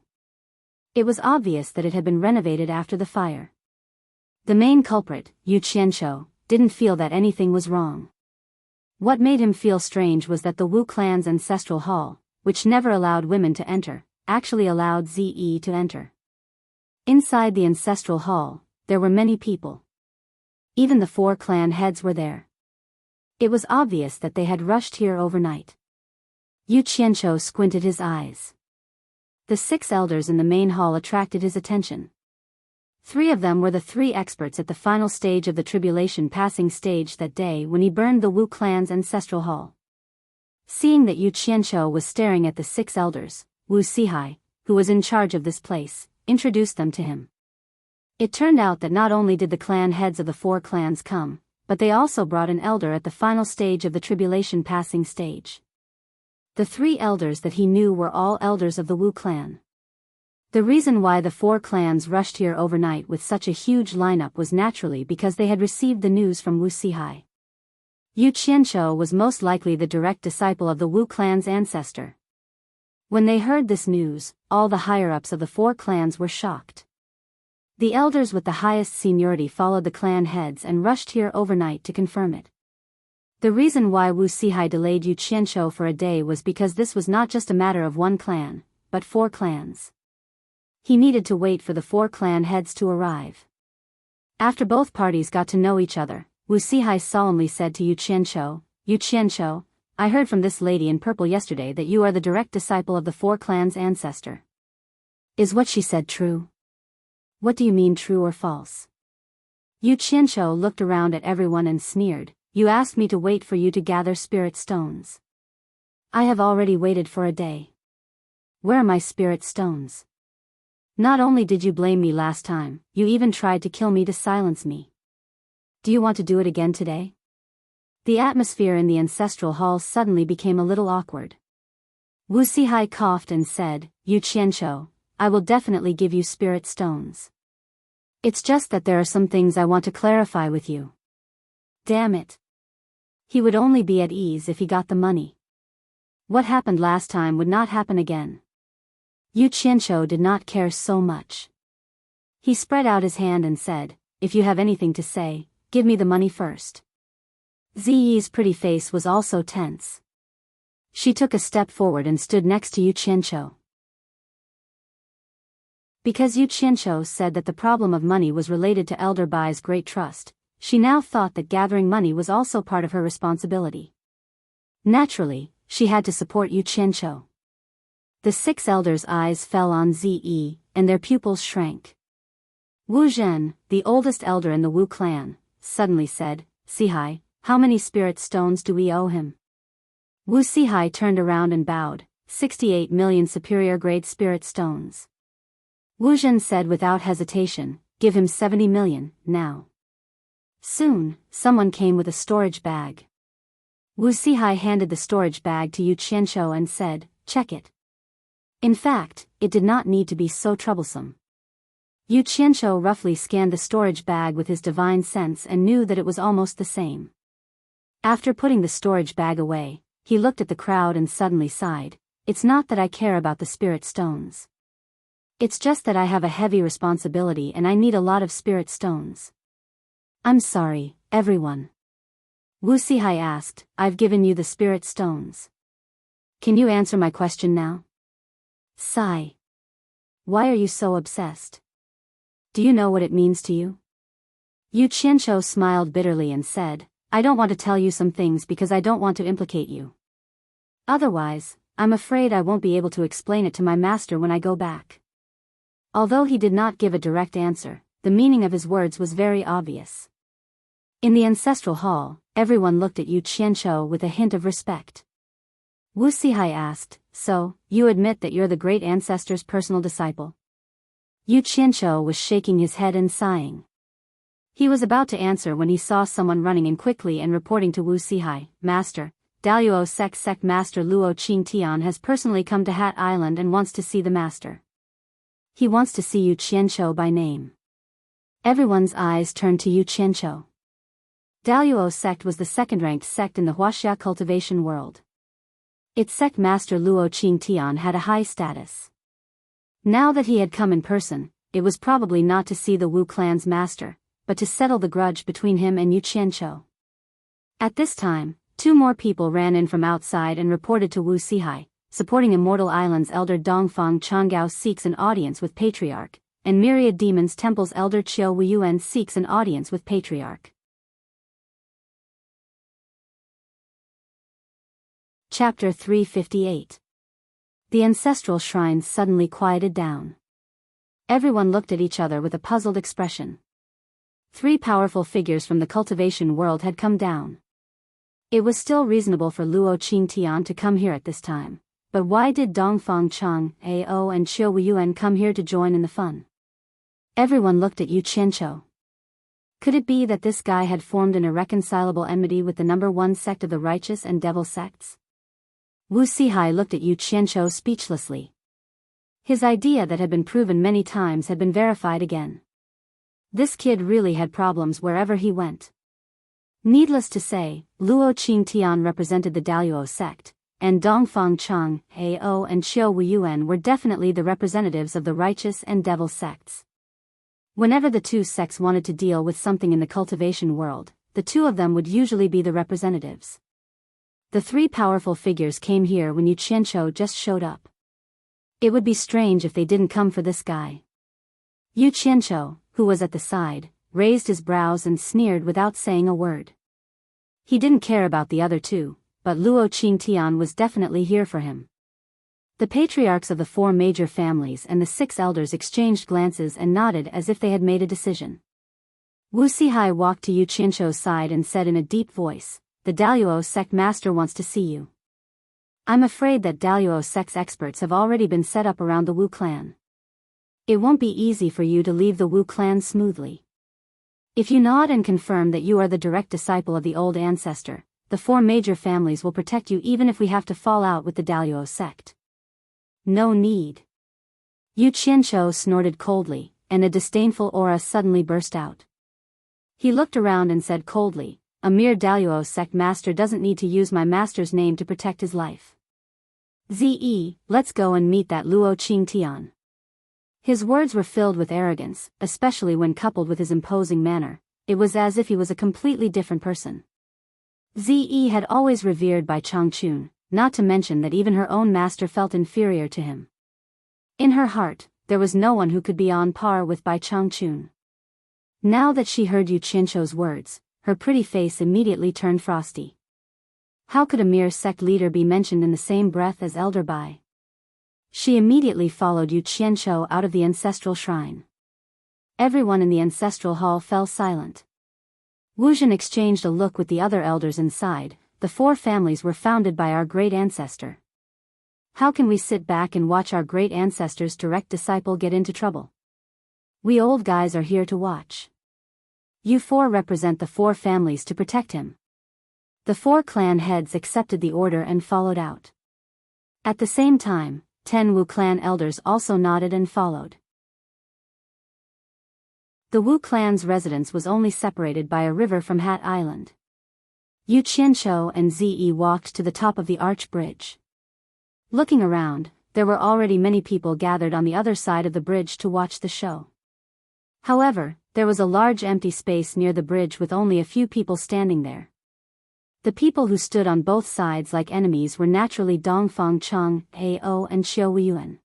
It was obvious that it had been renovated after the fire. The main culprit, Yu Qianqiu, didn't feel that anything was wrong. What made him feel strange was that the Wu clan's ancestral hall, which never allowed women to enter, actually allowed Zi to enter. Inside the ancestral hall, there were many people. Even the 4 clan heads were there. It was obvious that they had rushed here overnight. Yu Qianqiu squinted his eyes. The 6 elders in the main hall attracted his attention. 3 of them were the 3 experts at the final stage of the tribulation passing stage that day when he burned the Wu clan's ancestral hall. Seeing that Yu Qianqiu was staring at the 6 elders, Wu Sihai, who was in charge of this place, introduced them to him. It turned out that not only did the clan heads of the 4 clans come, but they also brought an elder at the final stage of the tribulation passing stage. The 3 elders that he knew were all elders of the Wu clan. The reason why the 4 clans rushed here overnight with such a huge lineup was naturally because they had received the news from Wu Sihai. Yu Qianqiu was most likely the direct disciple of the Wu clan's ancestor. When they heard this news, all the higher-ups of the 4 clans were shocked. The elders with the highest seniority followed the clan heads and rushed here overnight to confirm it. The reason why Wu Sihai delayed Yu Qianqiu for a day was because this was not just a matter of 1 clan, but 4 clans. He needed to wait for the 4 clan heads to arrive. After both parties got to know each other, Wu Sihai solemnly said to Yu Qianqiu, I heard from this lady in purple yesterday that you are the direct disciple of the 4 clans' ancestor. Is what she said true? What do you mean, true or false? Yu Qianqiu looked around at everyone and sneered, You asked me to wait for you to gather spirit stones. I have already waited for a day. Where are my spirit stones? Not only did you blame me last time, you even tried to kill me to silence me. Do you want to do it again today? The atmosphere in the ancestral hall suddenly became a little awkward. Wu Sihai coughed and said, Yu Qianqiu, I will definitely give you spirit stones. It's just that there are some things I want to clarify with you. Damn it. He would only be at ease if he got the money. What happened last time would not happen again. Yu Qianqiu did not care so much. He spread out his hand and said, If you have anything to say, give me the money first. Ziyi's pretty face was also tense. She took a step forward and stood next to Yu Qianqiu. Because Yu Qianqiu said that the problem of money was related to Elder Bai's great trust, she now thought that gathering money was also part of her responsibility. Naturally, she had to support Yu Qianqiu. The 6 elders' eyes fell on Ziyi, and their pupils shrank. Wu Zhen, the oldest elder in the Wu clan, suddenly said, Sihai, how many spirit stones do we owe him? Wu Sihai turned around and bowed, 68 million superior-grade spirit stones. Wu Zhen said without hesitation, Give him 70 million, now. Soon, someone came with a storage bag. Wu Sihai handed the storage bag to Yu Qianqiu and said, Check it. In fact, it did not need to be so troublesome. Yu Qianqiu roughly scanned the storage bag with his divine sense and knew that it was almost the same. After putting the storage bag away, he looked at the crowd and suddenly sighed, It's not that I care about the spirit stones. It's just that I have a heavy responsibility and I need a lot of spirit stones. I'm sorry, everyone. Wu Sihai asked, I've given you the spirit stones. Can you answer my question now? Sigh. Why are you so obsessed? Do you know what it means to you? Yu Qianqiu smiled bitterly and said, I don't want to tell you some things because I don't want to implicate you. Otherwise, I'm afraid I won't be able to explain it to my master when I go back. Although he did not give a direct answer, the meaning of his words was very obvious. In the ancestral hall, everyone looked at Yu Qianqiu with a hint of respect. Wu Sihai asked, So, you admit that you're the great ancestor's personal disciple? Yu Qianqiu was shaking his head and sighing. He was about to answer when he saw someone running in quickly and reporting to Wu Sihai, Master, Daluo Sect Master Luo Qingtian has personally come to Hat Island and wants to see the master. He wants to see Yu Qianqiu by name. Everyone's eyes turned to Yu Qianqiu. Daluo Sect was the second-ranked sect in the Huaxia cultivation world. Its sect master Luo Qingtian had a high status. Now that he had come in person, it was probably not to see the Wu clan's master, but to settle the grudge between him and Yu Qianqiu. At this time, 2 more people ran in from outside and reported to Wu Sihai, supporting Immortal Island's elder Dongfang Changgao seeks an audience with Patriarch, and Myriad Demons Temple's elder Qiu Wuyuan seeks an audience with Patriarch. Chapter 358. The ancestral shrine suddenly quieted down. Everyone looked at each other with a puzzled expression. 3 powerful figures from the cultivation world had come down. It was still reasonable for Luo Qingtian to come here at this time, but why did Dongfang Chang, Ao and Qiu Wuyuan come here to join in the fun? Everyone looked at Yu Qianqiu. Could it be that this guy had formed an irreconcilable enmity with the number one sect of the righteous and devil sects? Wu Sihai looked at Yu Qianzhou speechlessly. His idea that had been proven many times had been verified again. This kid really had problems wherever he went. Needless to say, Luo Qingtian represented the Daluo sect, and Dongfang Chang, Ao and Qiu Wuyuan were definitely the representatives of the righteous and devil sects. Whenever the two sects wanted to deal with something in the cultivation world, the two of them would usually be the representatives. The three powerful figures came here when Yu Qianzhou just showed up. It would be strange if they didn't come for this guy. Yu Qianzhou, who was at the side, raised his brows and sneered without saying a word. He didn't care about the other two, but Luo Qingtian was definitely here for him. The patriarchs of the four major families and the 6 elders exchanged glances and nodded as if they had made a decision. Wu Sihai walked to Yu Qianzhou's side and said in a deep voice, "The Daluo sect master wants to see you." I'm afraid that Daluo sect's experts have already been set up around the Wu clan. It won't be easy for you to leave the Wu clan smoothly. If you nod and confirm that you are the direct disciple of the old ancestor, the 4 major families will protect you even if we have to fall out with the Daluo sect. No need. Yu Qianzhou snorted coldly, and a disdainful aura suddenly burst out. He looked around and said coldly, "A mere Daluo sect master doesn't need to use my master's name to protect his life. Ze, let's go and meet that Luo Qingtian." His words were filled with arrogance, especially when coupled with his imposing manner. It was as if he was a completely different person. Ze had always revered Bai Changchun, not to mention that even her own master felt inferior to him. In her heart, there was no one who could be on par with Bai Changchun. Now that she heard Yu Qianzhou's words, her pretty face immediately turned frosty. How could a mere sect leader be mentioned in the same breath as Elder Bai? She immediately followed Yu Qianzhou out of the ancestral shrine. Everyone in the ancestral hall fell silent. Wu Zhen exchanged a look with the other elders inside. The 4 families were founded by our great ancestor. How can we sit back and watch our great ancestor's direct disciple get into trouble? We old guys are here to watch. You 4 represent the 4 families to protect him. The 4 clan heads accepted the order and followed out. At the same time, 10 Wu clan elders also nodded and followed. The Wu clan's residence was only separated by a river from Hat Island. Yu Qianzhou and Ze walked to the top of the arch bridge. Looking around, there were already many people gathered on the other side of the bridge to watch the show. However, there was a large empty space near the bridge with only a few people standing there. The people who stood on both sides like enemies were naturally Dongfang Chang, Ao and Qiu Wuyuan.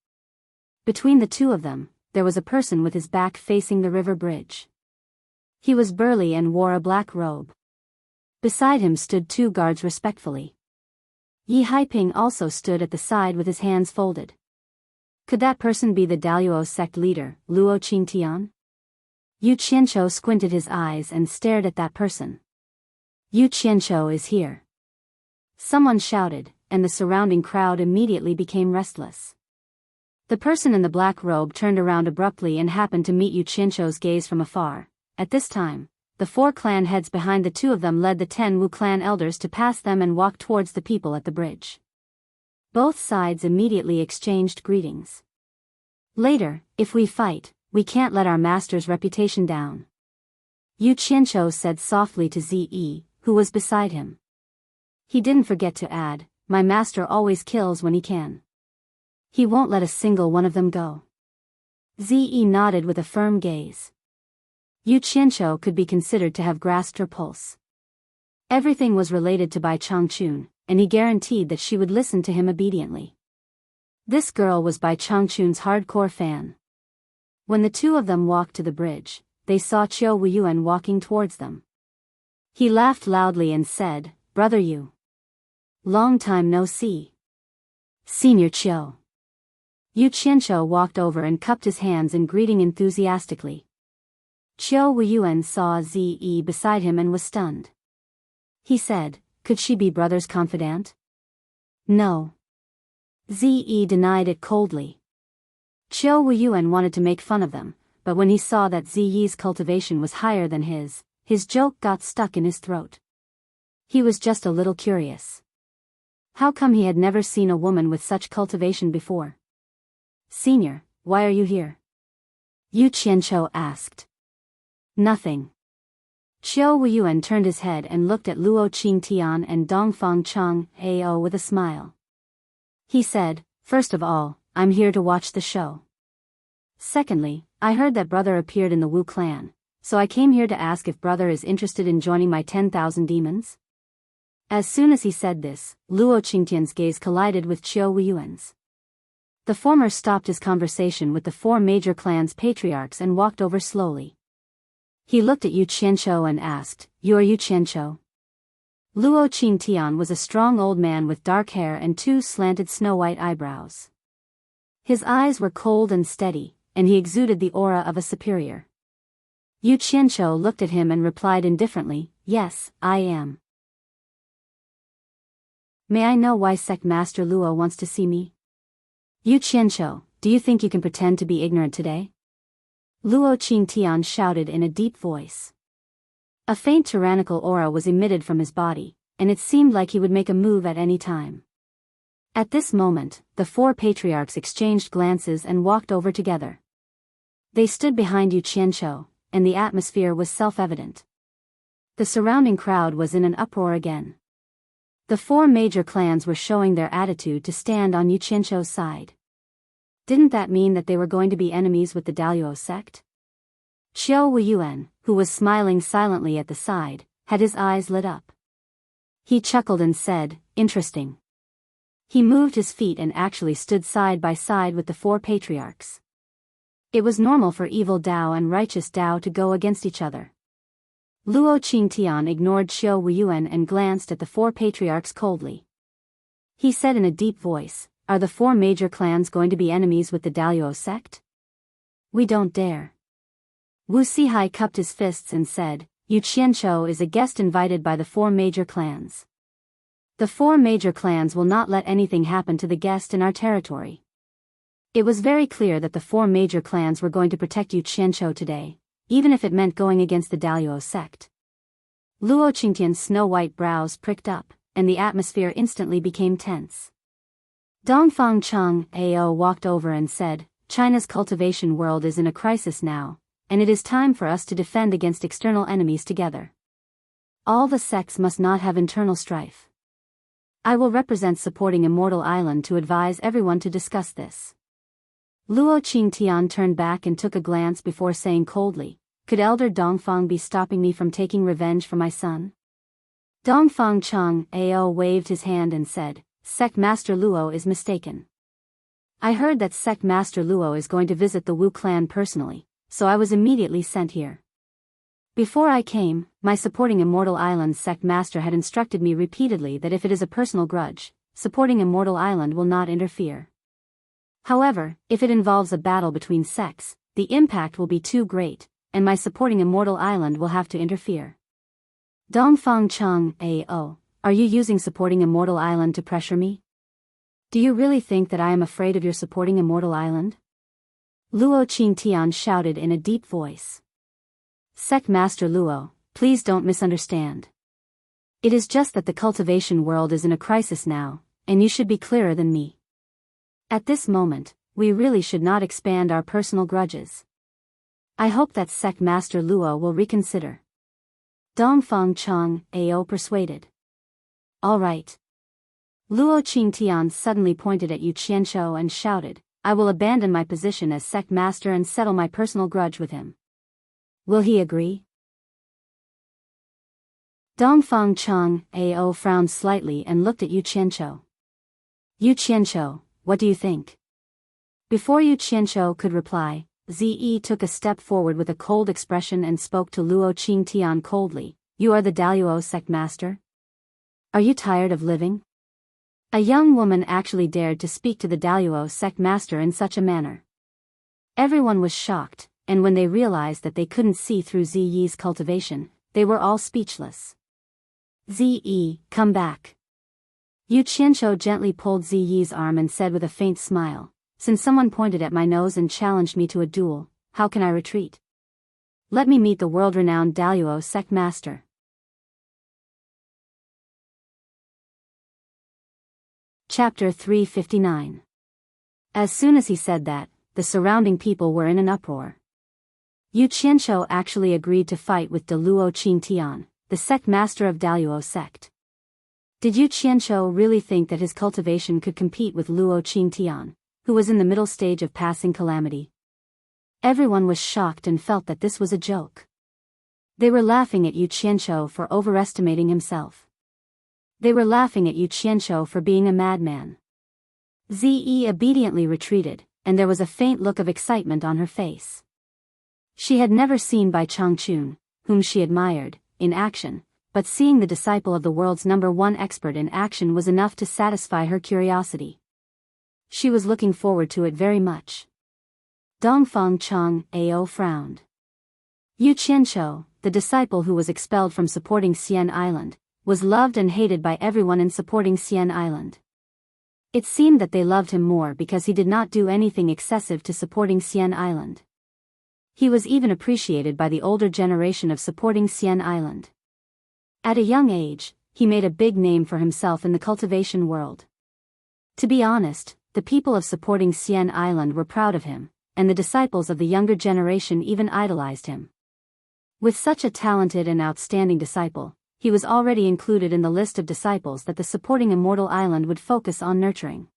Between the two of them, there was a person with his back facing the river bridge. He was burly and wore a black robe. Beside him stood 2 guards respectfully. Yi Haiping also stood at the side with his hands folded. Could that person be the Daluo sect leader, Luo Qingtian? Yu Qianzhou squinted his eyes and stared at that person. Yu Qianzhou is here. Someone shouted, and the surrounding crowd immediately became restless. The person in the black robe turned around abruptly and happened to meet Yu Qianzhou's gaze from afar. At this time, the 4 clan heads behind the 2 of them led the 10 Wu clan elders to pass them and walk towards the people at the bridge. Both sides immediately exchanged greetings. Later, if we fight, we can't let our master's reputation down. Yu Qianzhou said softly to Ze, who was beside him. He didn't forget to add, "My master always kills when he can. He won't let a single one of them go." Ze nodded with a firm gaze. Yu Qianzhou could be considered to have grasped her pulse. Everything was related to Bai Changchun, and he guaranteed that she would listen to him obediently. This girl was Bai Changchun's hardcore fan. When the 2 of them walked to the bridge, they saw Qiu Wuyuan walking towards them. He laughed loudly and said, "Brother Yu. Long time no see. Senior Qiu." Yu Qianzhou walked over and cupped his hands in greeting enthusiastically. Qiu Wuyuan saw Ze beside him and was stunned. He said, "Could she be brother's confidant?" "No." Ze denied it coldly. Qiu Wuyuan wanted to make fun of them, but when he saw that Ziyi's cultivation was higher than his joke got stuck in his throat. He was just a little curious. How come he had never seen a woman with such cultivation before? "Senior, why are you here?" Yu Qianqiu asked. "Nothing." Qiu Wuyuan turned his head and looked at Luo Qingtian and Dongfang Cheng Ao with a smile. He said, "First of all, I'm here to watch the show. Secondly, I heard that brother appeared in the Wu clan, so I came here to ask if brother is interested in joining my 10,000 demons." As soon as he said this, Luo Qingtian's gaze collided with Qiu Wuyuan's. The former stopped his conversation with the four major clans' patriarchs and walked over slowly. He looked at Yu Qianqiu and asked, "You are Yu Qianqiu?" Luo Qingtian was a strong old man with dark hair and two slanted snow-white eyebrows. His eyes were cold and steady, and he exuded the aura of a superior. Yu Qianqiu looked at him and replied indifferently, "Yes, I am." "May I know why Sect Master Luo wants to see me?" "Yu Qianqiu, do you think you can pretend to be ignorant today?" Luo Qingtian shouted in a deep voice. A faint tyrannical aura was emitted from his body, and it seemed like he would make a move at any time. At this moment, the four patriarchs exchanged glances and walked over together. They stood behind Yu Qianqiu, and the atmosphere was self-evident. The surrounding crowd was in an uproar again. The four major clans were showing their attitude to stand on Yu Qianqiu's side. Didn't that mean that they were going to be enemies with the Daluo sect? Qiu Wuyuan, who was smiling silently at the side, had his eyes lit up. He chuckled and said, "Interesting." He moved his feet and actually stood side by side with the four patriarchs. It was normal for evil Dao and righteous Dao to go against each other. Luo Qingtian ignored Qiu Wuyuan and glanced at the four patriarchs coldly. He said in a deep voice, "Are the four major clans going to be enemies with the Daluo sect?" "We don't dare." Wu Sihai cupped his fists and said, "Yu Qianqiu is a guest invited by the four major clans. The four major clans will not let anything happen to the guest in our territory." It was very clear that the four major clans were going to protect Yu Qianqiu today, even if it meant going against the Daluo sect. Luo Qingtian's snow-white brows pricked up, and the atmosphere instantly became tense. Dongfang Cheng Ao walked over and said, "China's cultivation world is in a crisis now, and it is time for us to defend against external enemies together. All the sects must not have internal strife. I will represent supporting Immortal Island to advise everyone to discuss this." Luo Qingtian turned back and took a glance before saying coldly, "Could Elder Dongfang be stopping me from taking revenge for my son?" Dongfang Cheng Ao waved his hand and said, "Sect Master Luo is mistaken. I heard that Sect Master Luo is going to visit the Wu clan personally, so I was immediately sent here. Before I came, my supporting Immortal Island Sect Master had instructed me repeatedly that if it is a personal grudge, supporting Immortal Island will not interfere. However, if it involves a battle between sects, the impact will be too great, and my supporting Immortal Island will have to interfere." Dongfang Cheng Ao, are you using supporting Immortal Island to pressure me? Do you really think that I am afraid of your supporting Immortal Island? Luo Qingtian shouted in a deep voice. "Sect Master Luo, please don't misunderstand. It is just that the cultivation world is in a crisis now, and you should be clearer than me. At this moment, we really should not expand our personal grudges. I hope that Sect Master Luo will reconsider." Dongfang Cheng Ao persuaded. "All right." Luo Qingtian suddenly pointed at Yu Qianqiu and shouted, "I will abandon my position as Sect Master and settle my personal grudge with him. Will he agree?" Dongfang Cheng Ao frowned slightly and looked at Yu Qianqiu. "Yu Qianqiu, what do you think?" Before Yu Qianqiu could reply, Zi took a step forward with a cold expression and spoke to Luo Qingtian coldly, "You are the Daluo Sect Master? Are you tired of living?" A young woman actually dared to speak to the Daluo Sect Master in such a manner. Everyone was shocked, and when they realized that they couldn't see through Ziyi's cultivation, they were all speechless. "Ziyi, come back." Yu Qianqiu gently pulled Ziyi's arm and said with a faint smile, "Since someone pointed at my nose and challenged me to a duel, how can I retreat? Let me meet the world-renowned Daluo sect master. Chapter 359. As soon as he said that, the surrounding people were in an uproar. Yu Qianshou actually agreed to fight with Daluo Qingtian, the sect master of Daluo sect. Did Yu Qianshou really think that his cultivation could compete with Luo Qingtian, who was in the middle stage of passing calamity? Everyone was shocked and felt that this was a joke. They were laughing at Yu Qianshou for overestimating himself. They were laughing at Yu Qianshou for being a madman. Zi obediently retreated, and there was a faint look of excitement on her face. She had never seen Bai Changchun, whom she admired, in action, but seeing the disciple of the world's #1 expert in action was enough to satisfy her curiosity. She was looking forward to it very much. Dongfang Chang Ao frowned. Yu Qianshou, the disciple who was expelled from supporting Xian Island, was loved and hated by everyone in supporting Xian Island. It seemed that they loved him more because he did not do anything excessive to supporting Xian Island. He was even appreciated by the older generation of supporting Xian Island. At a young age, he made a big name for himself in the cultivation world. To be honest, the people of supporting Xian Island were proud of him, and the disciples of the younger generation even idolized him. With such a talented and outstanding disciple, he was already included in the list of disciples that the supporting Immortal Island would focus on nurturing.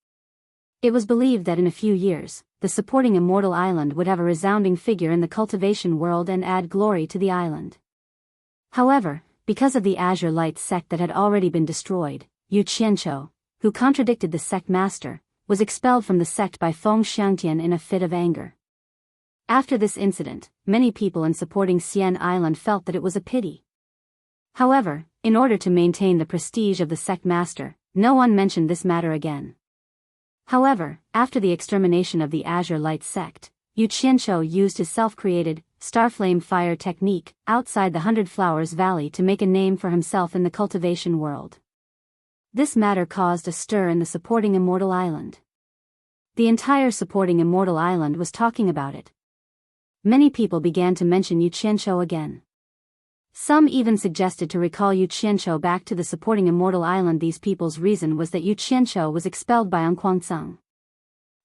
It was believed that in a few years, the supporting Immortal Island would have a resounding figure in the cultivation world and add glory to the island. However, because of the Azure Light sect that had already been destroyed, Yu Qianshou, who contradicted the sect master, was expelled from the sect by Feng Xiangtian in a fit of anger. After this incident, many people in supporting Xian Island felt that it was a pity. However, in order to maintain the prestige of the sect master, no one mentioned this matter again. However, after the extermination of the Azure Light sect, Yu Qianshou used his self-created, Starflame Fire technique, outside the 100 Flowers Valley to make a name for himself in the cultivation world. This matter caused a stir in the supporting Immortal Island. The entire supporting Immortal Island was talking about it. Many people began to mention Yu Qianshou again. Some even suggested to recall Yu Qianshou back to the supporting Immortal Island. These people's reason was that Yu Qianshou was expelled by An Kuangsung.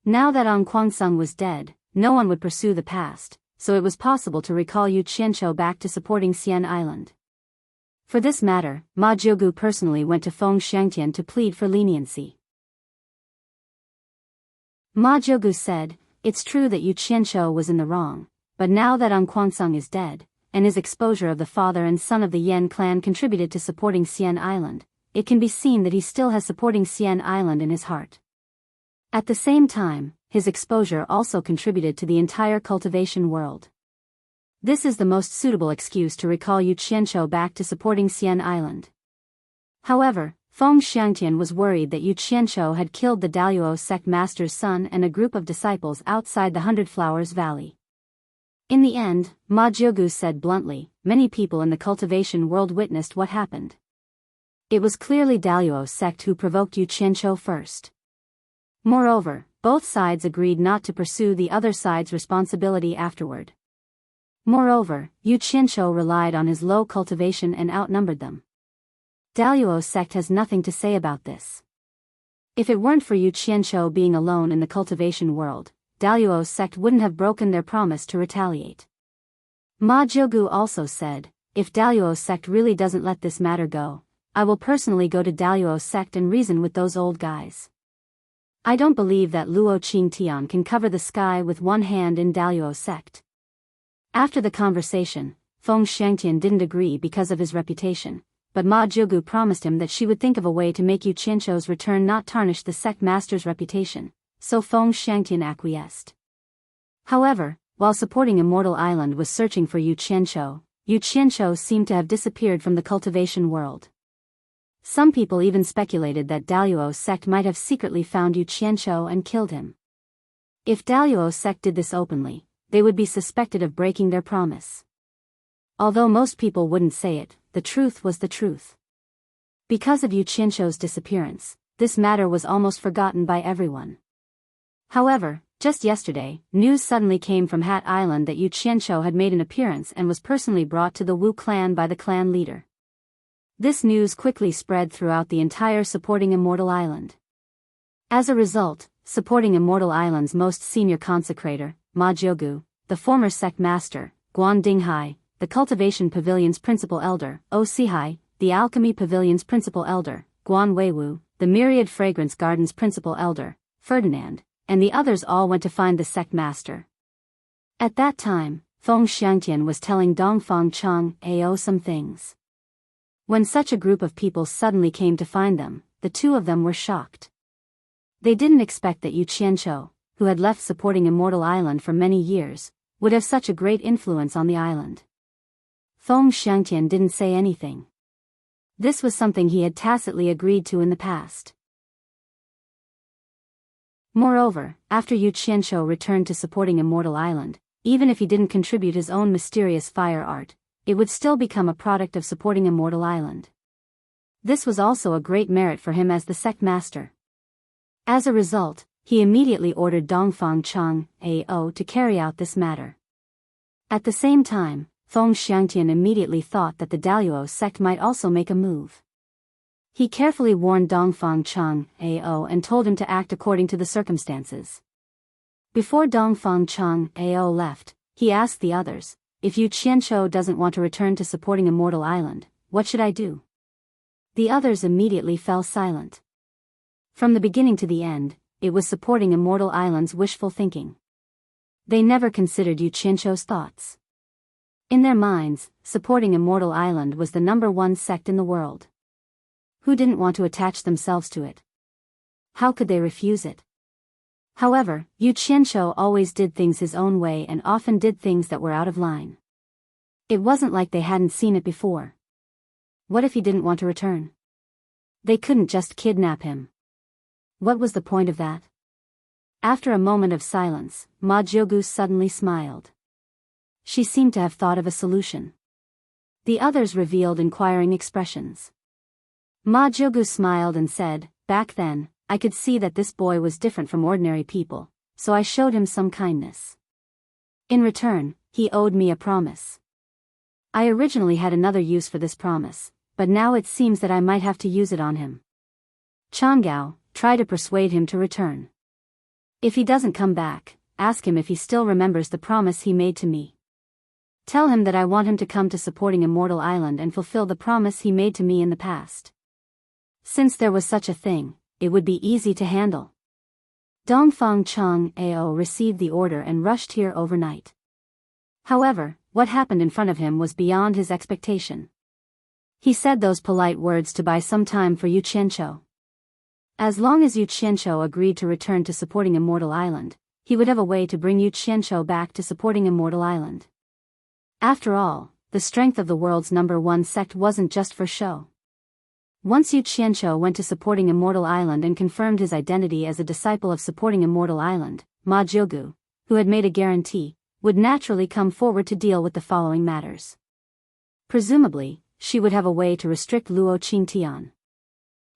Now that An Kuangsung was dead, no one would pursue the past, so it was possible to recall Yu Qianshou back to supporting Xian Island. For this matter, Ma Jiugu personally went to Feng Xiangtian to plead for leniency. Ma Jiugu said, "It's true that Yu Qianshou was in the wrong, but now that An Kuangsung is dead, and his exposure of the father and son of the Yan clan contributed to supporting Xian Island, it can be seen that he still has supporting Xian Island in his heart. At the same time, his exposure also contributed to the entire cultivation world. This is the most suitable excuse to recall Yu Qianshou back to supporting Xian Island." However, Feng Xiangtian was worried that Yu Qianshou had killed the Daluo sect master's son and a group of disciples outside the 100 Flowers Valley. In the end, Ma Jiugu said bluntly, many people in the cultivation world witnessed what happened. It was clearly Daluo sect who provoked Yu Qianshou first. Moreover, both sides agreed not to pursue the other side's responsibility afterward. Moreover, Yu Qianshou relied on his low cultivation and outnumbered them. Daluo sect has nothing to say about this. If it weren't for Yu Qianshou being alone in the cultivation world, Daluo sect wouldn't have broken their promise to retaliate. Ma Jiugu also said, "If Daluo sect really doesn't let this matter go, I will personally go to Daluo sect and reason with those old guys. I don't believe that Luo Qingtian can cover the sky with one hand in Daluo sect." After the conversation, Feng Xiangtian didn't agree because of his reputation, but Ma Jiugu promised him that she would think of a way to make Yu Qianshou's return not tarnish the sect master's reputation, so Feng Xiangtian acquiesced. However, while supporting Immortal Island was searching for Yu Qianshou seemed to have disappeared from the cultivation world. Some people even speculated that Daluo sect might have secretly found Yu Qianshou and killed him. If Daluo sect did this openly, they would be suspected of breaking their promise. Although most people wouldn't say it, the truth was the truth. Because of Yu Qianshou's disappearance, this matter was almost forgotten by everyone. However, Just yesterday, news suddenly came from Hat Island that Yu Qianqiu had made an appearance and was personally brought to the Wu clan by the clan leader. This news quickly spread throughout the entire supporting Immortal Island. As a result, supporting Immortal Island's most senior consecrator, Ma Jiugu, the former sect master, Guan Dinghai, the Cultivation Pavilion's principal elder, O Sihai, the Alchemy Pavilion's principal elder, Guan Weiwu, the Myriad Fragrance Garden's principal elder, Ferdinand, and the others all went to find the sect master. At that time, Feng Xiangtian was telling Dongfang Chang Ao some things. When such a group of people suddenly came to find them, the two of them were shocked. They didn't expect that Yu Qianqiu, who had left supporting Immortal Island for many years, would have such a great influence on the island. Feng Xiangtian didn't say anything. This was something he had tacitly agreed to in the past. Moreover, after Yu Qianqiu returned to supporting Immortal Island, even if he didn't contribute his own mysterious fire art, it would still become a product of supporting Immortal Island. This was also a great merit for him as the sect master. As a result, he immediately ordered Dongfang Chang Ao to carry out this matter. At the same time, Feng Xiangtian immediately thought that the Daluo sect might also make a move. He carefully warned Dongfang Chang Ao and told him to act according to the circumstances. Before Dongfang Chang Ao left, he asked the others, "If Yu Qianqiu doesn't want to return to supporting Immortal Island, what should I do?" The others immediately fell silent. From the beginning to the end, it was supporting Immortal Island's wishful thinking. They never considered Yu Qianqiu's thoughts. In their minds, supporting Immortal Island was the #1 sect in the world. Who didn't want to attach themselves to it? How could they refuse it? However, Yu Qianqiu always did things his own way and often did things that were out of line. It wasn't like they hadn't seen it before. What if he didn't want to return? They couldn't just kidnap him. What was the point of that? After a moment of silence, Ma Jiugu suddenly smiled. She seemed to have thought of a solution. The others revealed inquiring expressions. Ma Jiugu smiled and said, "Back then, I could see that this boy was different from ordinary people, so I showed him some kindness. In return, he owed me a promise. I originally had another use for this promise, but now it seems that I might have to use it on him. Changgao, try to persuade him to return. If he doesn't come back, ask him if he still remembers the promise he made to me. Tell him that I want him to come to supporting Immortal Island and fulfill the promise he made to me in the past. Since there was such a thing, it would be easy to handle." Dongfang Chang Ao received the order and rushed here overnight. However, what happened in front of him was beyond his expectation. He said those polite words to buy some time for Yu Qianqiu. As long as Yu Qianqiu agreed to return to supporting Immortal Island, he would have a way to bring Yu Qianqiu back to supporting Immortal Island. After all, the strength of the world's #1 sect wasn't just for show. Once Yu Qianqiu went to supporting Immortal Island and confirmed his identity as a disciple of supporting Immortal Island, Ma Jiugu, who had made a guarantee, would naturally come forward to deal with the following matters. Presumably, she would have a way to restrict Luo Qingtian.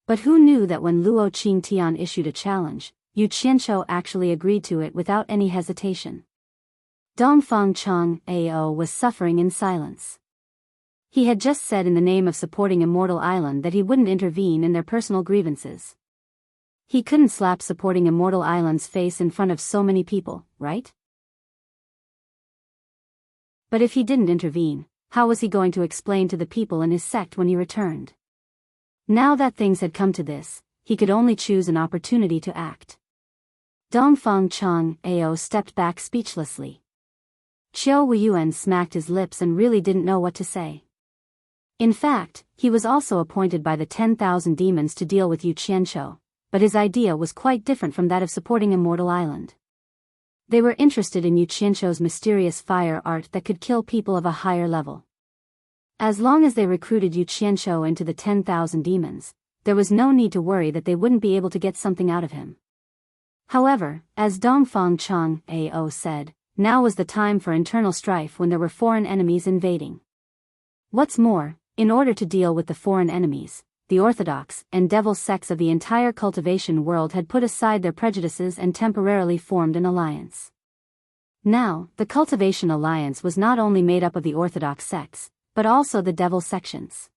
But who knew that when Luo Qingtian issued a challenge, Yu Qianqiu actually agreed to it without any hesitation? Dongfang Chang Ao was suffering in silence. He had just said in the name of supporting Immortal Island that he wouldn't intervene in their personal grievances. He couldn't slap supporting Immortal Island's face in front of so many people, right? But if he didn't intervene, how was he going to explain to the people in his sect when he returned? Now that things had come to this, he could only choose an opportunity to act. Dongfang Chang Ao stepped back speechlessly. Qiu Weiyuan smacked his lips and really didn't know what to say. In fact, he was also appointed by the 10,000 demons to deal with Yu Qianqiu, but his idea was quite different from that of supporting Immortal Island. They were interested in Yu Qianqiu's mysterious fire art that could kill people of a higher level. As long as they recruited Yu Qianqiu into the 10,000 demons, there was no need to worry that they wouldn't be able to get something out of him. However, as Dongfang Chang Ao said, now was the time for internal strife when there were foreign enemies invading. What's more, in order to deal with the foreign enemies, the orthodox, and devil sects of the entire cultivation world had put aside their prejudices and temporarily formed an alliance. Now, the cultivation alliance was not only made up of the orthodox sects, but also the devil sections.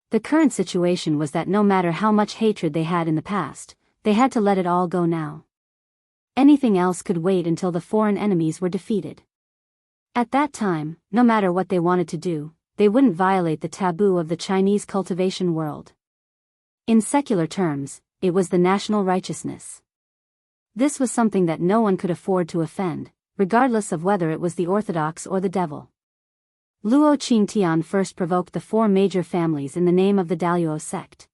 The current situation was that no matter how much hatred they had in the past, they had to let it all go now. Anything else could wait until the foreign enemies were defeated. At that time, no matter what they wanted to do, they wouldn't violate the taboo of the Chinese cultivation world. In secular terms, it was the national righteousness. This was something that no one could afford to offend, regardless of whether it was the orthodox or the devil. Luo Qingtian first provoked the four major families in the name of the Daluo sect.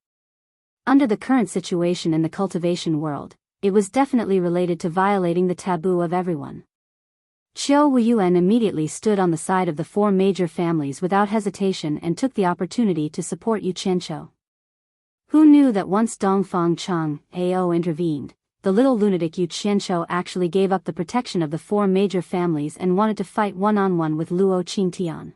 Under the current situation in the cultivation world, it was definitely related to violating the taboo of everyone. Qiu Wuyuan immediately stood on the side of the four major families without hesitation and took the opportunity to support Yu Qianqiu. Who knew that once Dongfang Chang Ao intervened, the little lunatic Yu Qianqiu actually gave up the protection of the four major families and wanted to fight one-on-one with Luo Qingtian?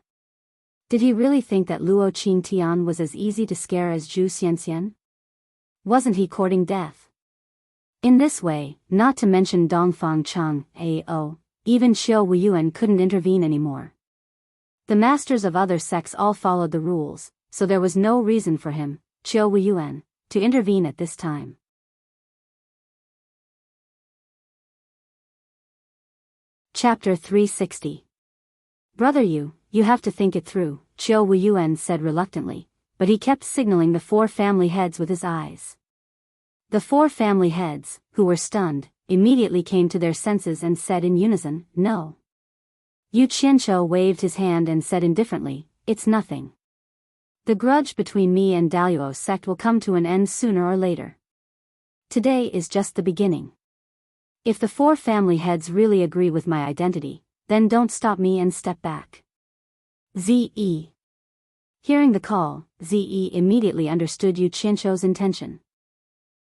Did he really think that Luo Qingtian was as easy to scare as Zhu Xianxian? Wasn't he courting death? In this way, not to mention Dongfang Chang Ao, even Qiu Wuyuan couldn't intervene anymore. The masters of other sects all followed the rules, so there was no reason for him, Qiu Wuyuan, to intervene at this time. Chapter 360. Brother you have to think it through, Qiu Wuyuan said reluctantly, but he kept signaling the four family heads with his eyes. The four family heads, who were stunned, immediately came to their senses and said in unison, "No." Yu Qianqiu waved his hand and said indifferently, "It's nothing. The grudge between me and Daluo sect will come to an end sooner or later. Today is just the beginning. If the four family heads really agree with my identity, then don't stop me and step back." Ze. Hearing the call, Ze immediately understood Yu Qianqiu's intention.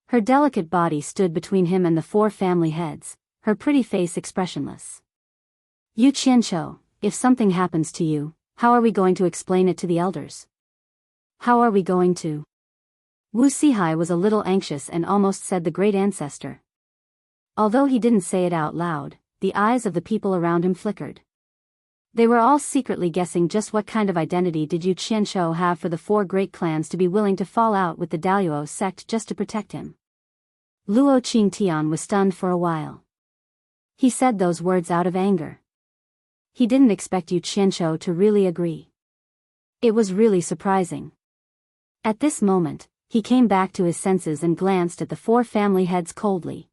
Her delicate body stood between him and the four family heads, her pretty face expressionless. "Yu Qianqiu, if something happens to you, how are we going to explain it to the elders? How are we going to?" Wu Sihai was a little anxious and almost said the great ancestor. Although he didn't say it out loud, the eyes of the people around him flickered. They were all secretly guessing just what kind of identity did Yu Qianqiu have for the four great clans to be willing to fall out with the Daluo sect just to protect him. Luo Qingtian was stunned for a while. He said those words out of anger. He didn't expect Yu Qianqiu to really agree. It was really surprising. At this moment, he came back to his senses and glanced at the four family heads coldly.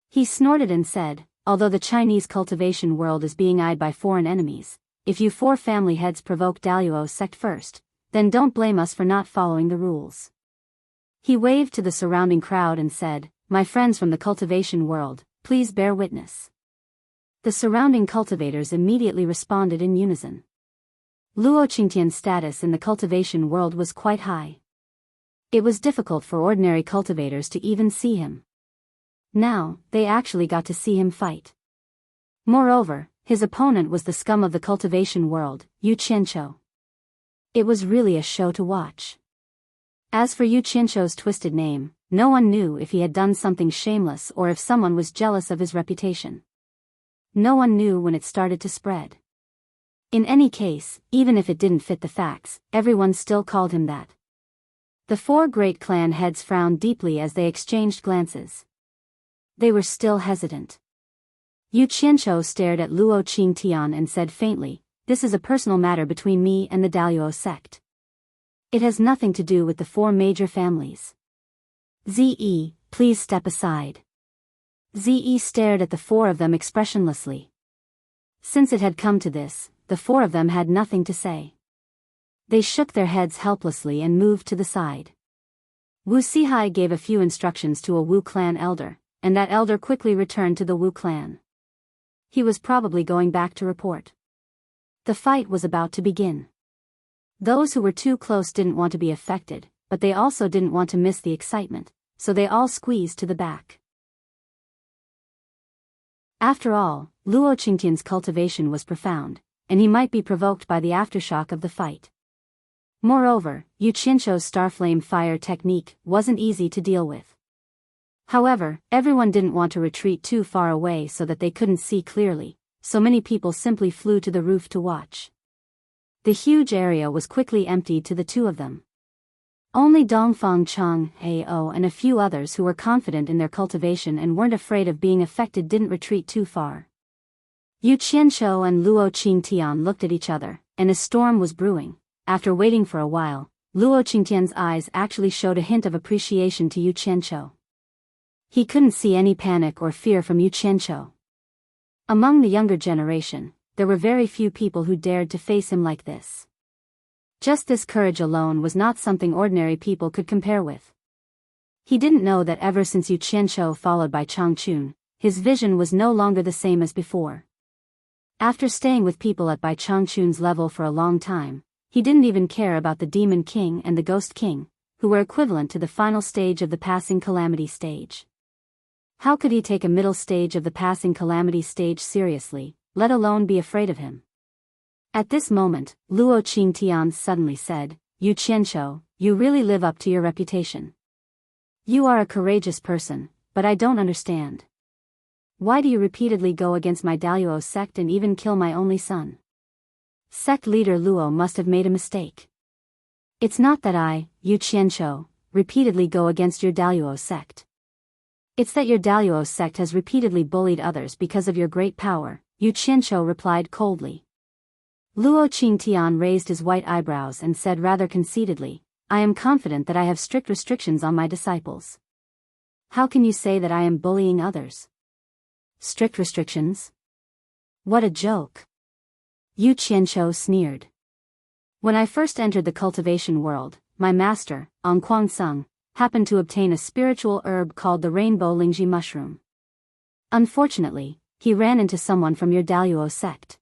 He snorted and said, "Although the Chinese cultivation world is being eyed by foreign enemies, if you four family heads provoke Daluo sect first, then don't blame us for not following the rules." He waved to the surrounding crowd and said, "My friends from the cultivation world, please bear witness." The surrounding cultivators immediately responded in unison. Luo Qingtian's status in the cultivation world was quite high. It was difficult for ordinary cultivators to even see him. Now, they actually got to see him fight. Moreover, his opponent was the scum of the cultivation world, Yu Qianqiu. It was really a show to watch. As for Yu Qianqiu's twisted name, no one knew if he had done something shameless or if someone was jealous of his reputation. No one knew when it started to spread. In any case, even if it didn't fit the facts, everyone still called him that. The four great clan heads frowned deeply as they exchanged glances. They were still hesitant. Yu Qianqiu stared at Luo Qingtian and said faintly, "This is a personal matter between me and the Daluo sect. It has nothing to do with the four major families. Ze, please step aside." Ze stared at the four of them expressionlessly. Since it had come to this, the four of them had nothing to say. They shook their heads helplessly and moved to the side. Wu Sihai gave a few instructions to a Wu clan elder, and that elder quickly returned to the Wu clan. He was probably going back to report. The fight was about to begin. Those who were too close didn't want to be affected, but they also didn't want to miss the excitement, so they all squeezed to the back. After all, Luo Qingtian's cultivation was profound, and he might be provoked by the aftershock of the fight. Moreover, Yu Qianshou's starflame fire technique wasn't easy to deal with. However, everyone didn't want to retreat too far away so that they couldn't see clearly, so many people simply flew to the roof to watch. The huge area was quickly emptied to the two of them. Only Dongfang Chang, Ao and a few others who were confident in their cultivation and weren't afraid of being affected didn't retreat too far. Yu Qianshou and Luo Qingtian looked at each other, and a storm was brewing. After waiting for a while, Luo Qingtian's eyes actually showed a hint of appreciation to Yu Qianshou. He couldn't see any panic or fear from Yu Qianshou. Among the younger generation, there were very few people who dared to face him like this. Just this courage alone was not something ordinary people could compare with. He didn't know that ever since Yu Qianshou followed by Changchun, his vision was no longer the same as before. After staying with people at Bai Changchun's level for a long time, he didn't even care about the Demon King and the Ghost King, who were equivalent to the final stage of the passing calamity stage. How could he take a middle stage of the passing calamity stage seriously, let alone be afraid of him? At this moment, Luo Qingtian suddenly said, "Yu Qianshou, you really live up to your reputation. You are a courageous person, but I don't understand. Why do you repeatedly go against my Daluo sect and even kill my only son?" Sect leader Luo must have made a mistake. It's not that I, Yu Qianshou, repeatedly go against your Daluo sect. It's that your Daluo sect has repeatedly bullied others because of your great power, Yu Qianshou replied coldly. Luo Qingtian raised his white eyebrows and said rather conceitedly, "I am confident that I have strict restrictions on my disciples. How can you say that I am bullying others? Strict restrictions? What a joke." Yu Qianshou sneered. "When I first entered the cultivation world, my master, Ang Kuangsung, happened to obtain a spiritual herb called the rainbow lingji mushroom. Unfortunately, he ran into someone from your Daluo sect.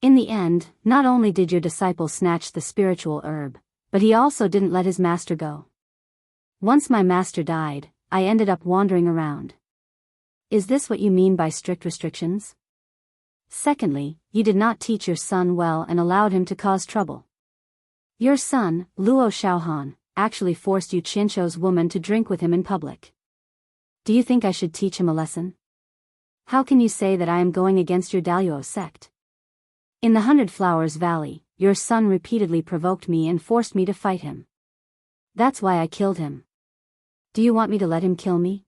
In the end, not only did your disciple snatch the spiritual herb, but he also didn't let his master go. Once my master died, I ended up wandering around. Is this what you mean by strict restrictions? Secondly, you did not teach your son well and allowed him to cause trouble. Your son, Luo Xiaohan, actually forced Yu Qianshou's woman to drink with him in public. Do you think I should teach him a lesson? How can you say that I am going against your Daluo sect? In the 100 Flowers Valley, your son repeatedly provoked me and forced me to fight him. That's why I killed him. Do you want me to let him kill me?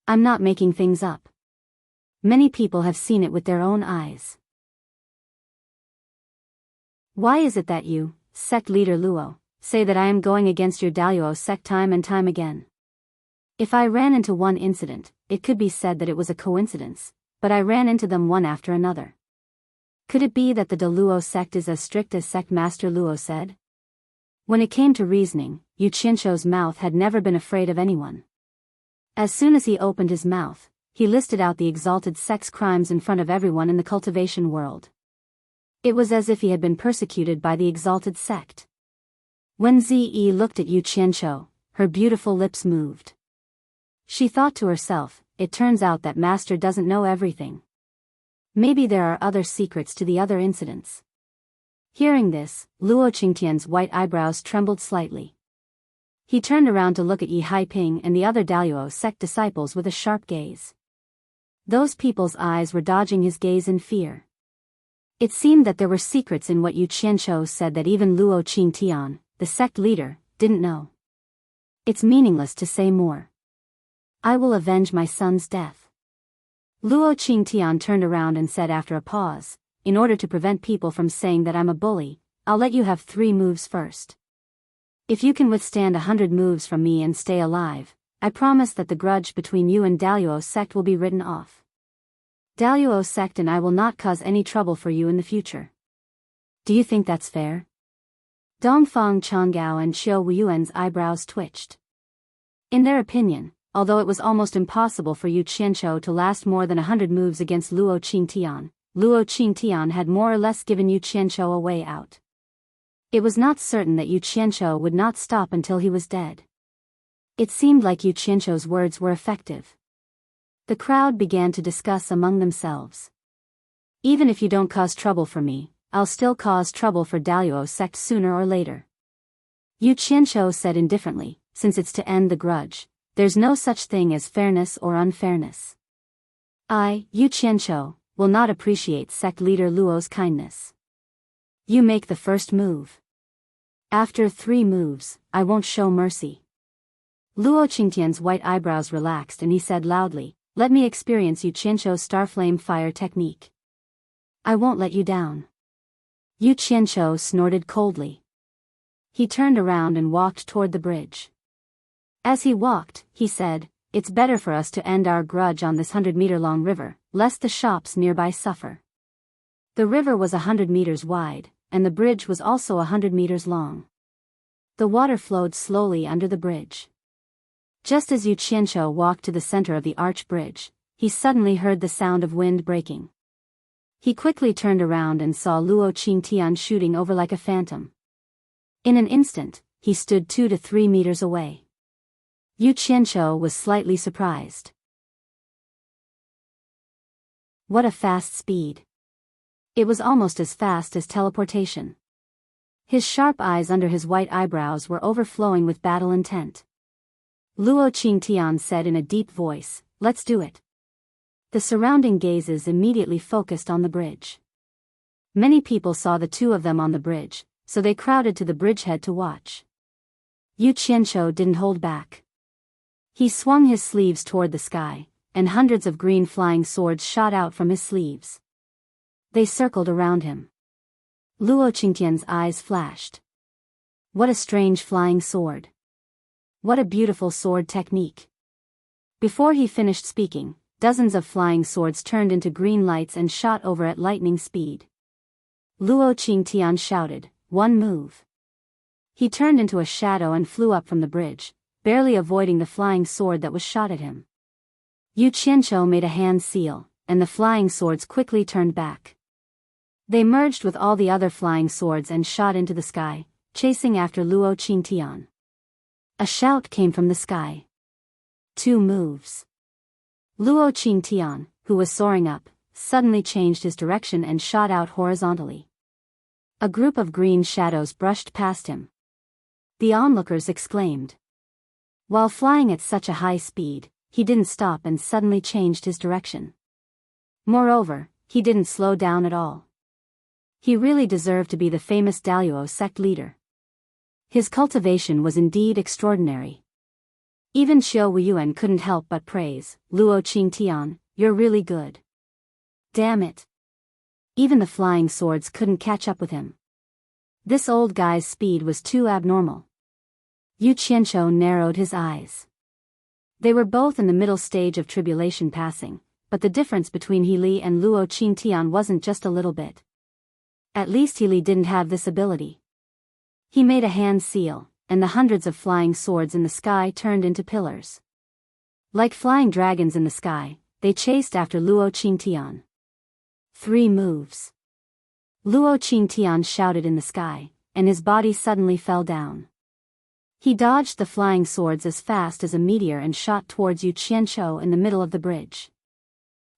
I'm not making things up. Many people have seen it with their own eyes. Why is it that you, sect leader Luo, say that I am going against your Daluo sect time and time again? If I ran into one incident, it could be said that it was a coincidence, but I ran into them one after another. Could it be that the Daluo sect is as strict as sect master Luo said? When it came to reasoning, Yu Qianshou's mouth had never been afraid of anyone. As soon as he opened his mouth, he listed out the exalted sect's crimes in front of everyone in the cultivation world. It was as if he had been persecuted by the exalted sect. When Zi looked at Yu Qianshou, her beautiful lips moved. She thought to herself, it turns out that master doesn't know everything. Maybe there are other secrets to the other incidents. Hearing this, Luo Qingtian's white eyebrows trembled slightly. He turned around to look at Yi Haiping and the other Daluo sect disciples with a sharp gaze. Those people's eyes were dodging his gaze in fear. It seemed that there were secrets in what Yu Qianshou said that even Luo Qingtian, the sect leader, didn't know. It's meaningless to say more. I will avenge my son's death. Luo Qingtian turned around and said after a pause, in order to prevent people from saying that I'm a bully, I'll let you have 3 moves first. If you can withstand 100 moves from me and stay alive, I promise that the grudge between you and Daluo sect will be written off. Daluo sect and I will not cause any trouble for you in the future. Do you think that's fair? Dongfang Changgao and Xiao Wuyuan's eyebrows twitched. In their opinion, although it was almost impossible for Yu Qianshou to last more than 100 moves against Luo Qingtian had more or less given Yu Qianshou a way out. It was not certain that Yu Qianshou would not stop until he was dead. It seemed like Yu Qianshou's words were effective. The crowd began to discuss among themselves. Even if you don't cause trouble for me, I'll still cause trouble for Daluo sect sooner or later. Yu Qianqiu said indifferently, since it's to end the grudge, there's no such thing as fairness or unfairness. I, Yu Qianqiu, will not appreciate sect leader Luo's kindness. You make the first move. After 3 moves, I won't show mercy. Luo Qingtian's white eyebrows relaxed and he said loudly, let me experience Yu Qianqiu's Starflame fire technique. I won't let you down. Yu Qianqiu snorted coldly. He turned around and walked toward the bridge. As he walked, he said, it's better for us to end our grudge on this 100-meter-long river, lest the shops nearby suffer. The river was 100 meters wide, and the bridge was also 100 meters long. The water flowed slowly under the bridge. Just as Yu Qianqiu walked to the center of the arch bridge, he suddenly heard the sound of wind breaking. He quickly turned around and saw Luo Qingtian shooting over like a phantom. In an instant, he stood 2 to 3 meters away. Yu Qianqiu was slightly surprised. What a fast speed! It was almost as fast as teleportation. His sharp eyes under his white eyebrows were overflowing with battle intent. Luo Qingtian said in a deep voice, let's do it. The surrounding gazes immediately focused on the bridge. Many people saw the two of them on the bridge, so they crowded to the bridgehead to watch. Yu Qianqiu didn't hold back. He swung his sleeves toward the sky, and hundreds of green flying swords shot out from his sleeves. They circled around him. Luo Qingtian's eyes flashed. What a strange flying sword. What a beautiful sword technique. Before he finished speaking, dozens of flying swords turned into green lights and shot over at lightning speed. Luo Qingtian shouted, one move. He turned into a shadow and flew up from the bridge, barely avoiding the flying sword that was shot at him. Yu Qianqiu made a hand seal, and the flying swords quickly turned back. They merged with all the other flying swords and shot into the sky, chasing after Luo Qingtian. A shout came from the sky. 2 moves. Luo Qingtian, who was soaring up, suddenly changed his direction and shot out horizontally. A group of green shadows brushed past him. The onlookers exclaimed. While flying at such a high speed, he didn't stop and suddenly changed his direction. Moreover, he didn't slow down at all. He really deserved to be the famous Daluo sect leader. His cultivation was indeed extraordinary. Even Xiao Weiyuan couldn't help but praise, Luo Qingtian, you're really good. Damn it. Even the flying swords couldn't catch up with him. This old guy's speed was too abnormal. Yu Qianqiu narrowed his eyes. They were both in the middle stage of tribulation passing, but the difference between He Li and Luo Qingtian wasn't just a little bit. At least He Li didn't have this ability. He made a hand seal, and the hundreds of flying swords in the sky turned into pillars. Like flying dragons in the sky, they chased after Luo Qingtian. 3 moves. Luo Qingtian shouted in the sky, and his body suddenly fell down. He dodged the flying swords as fast as a meteor and shot towards Yu Qianqiu in the middle of the bridge.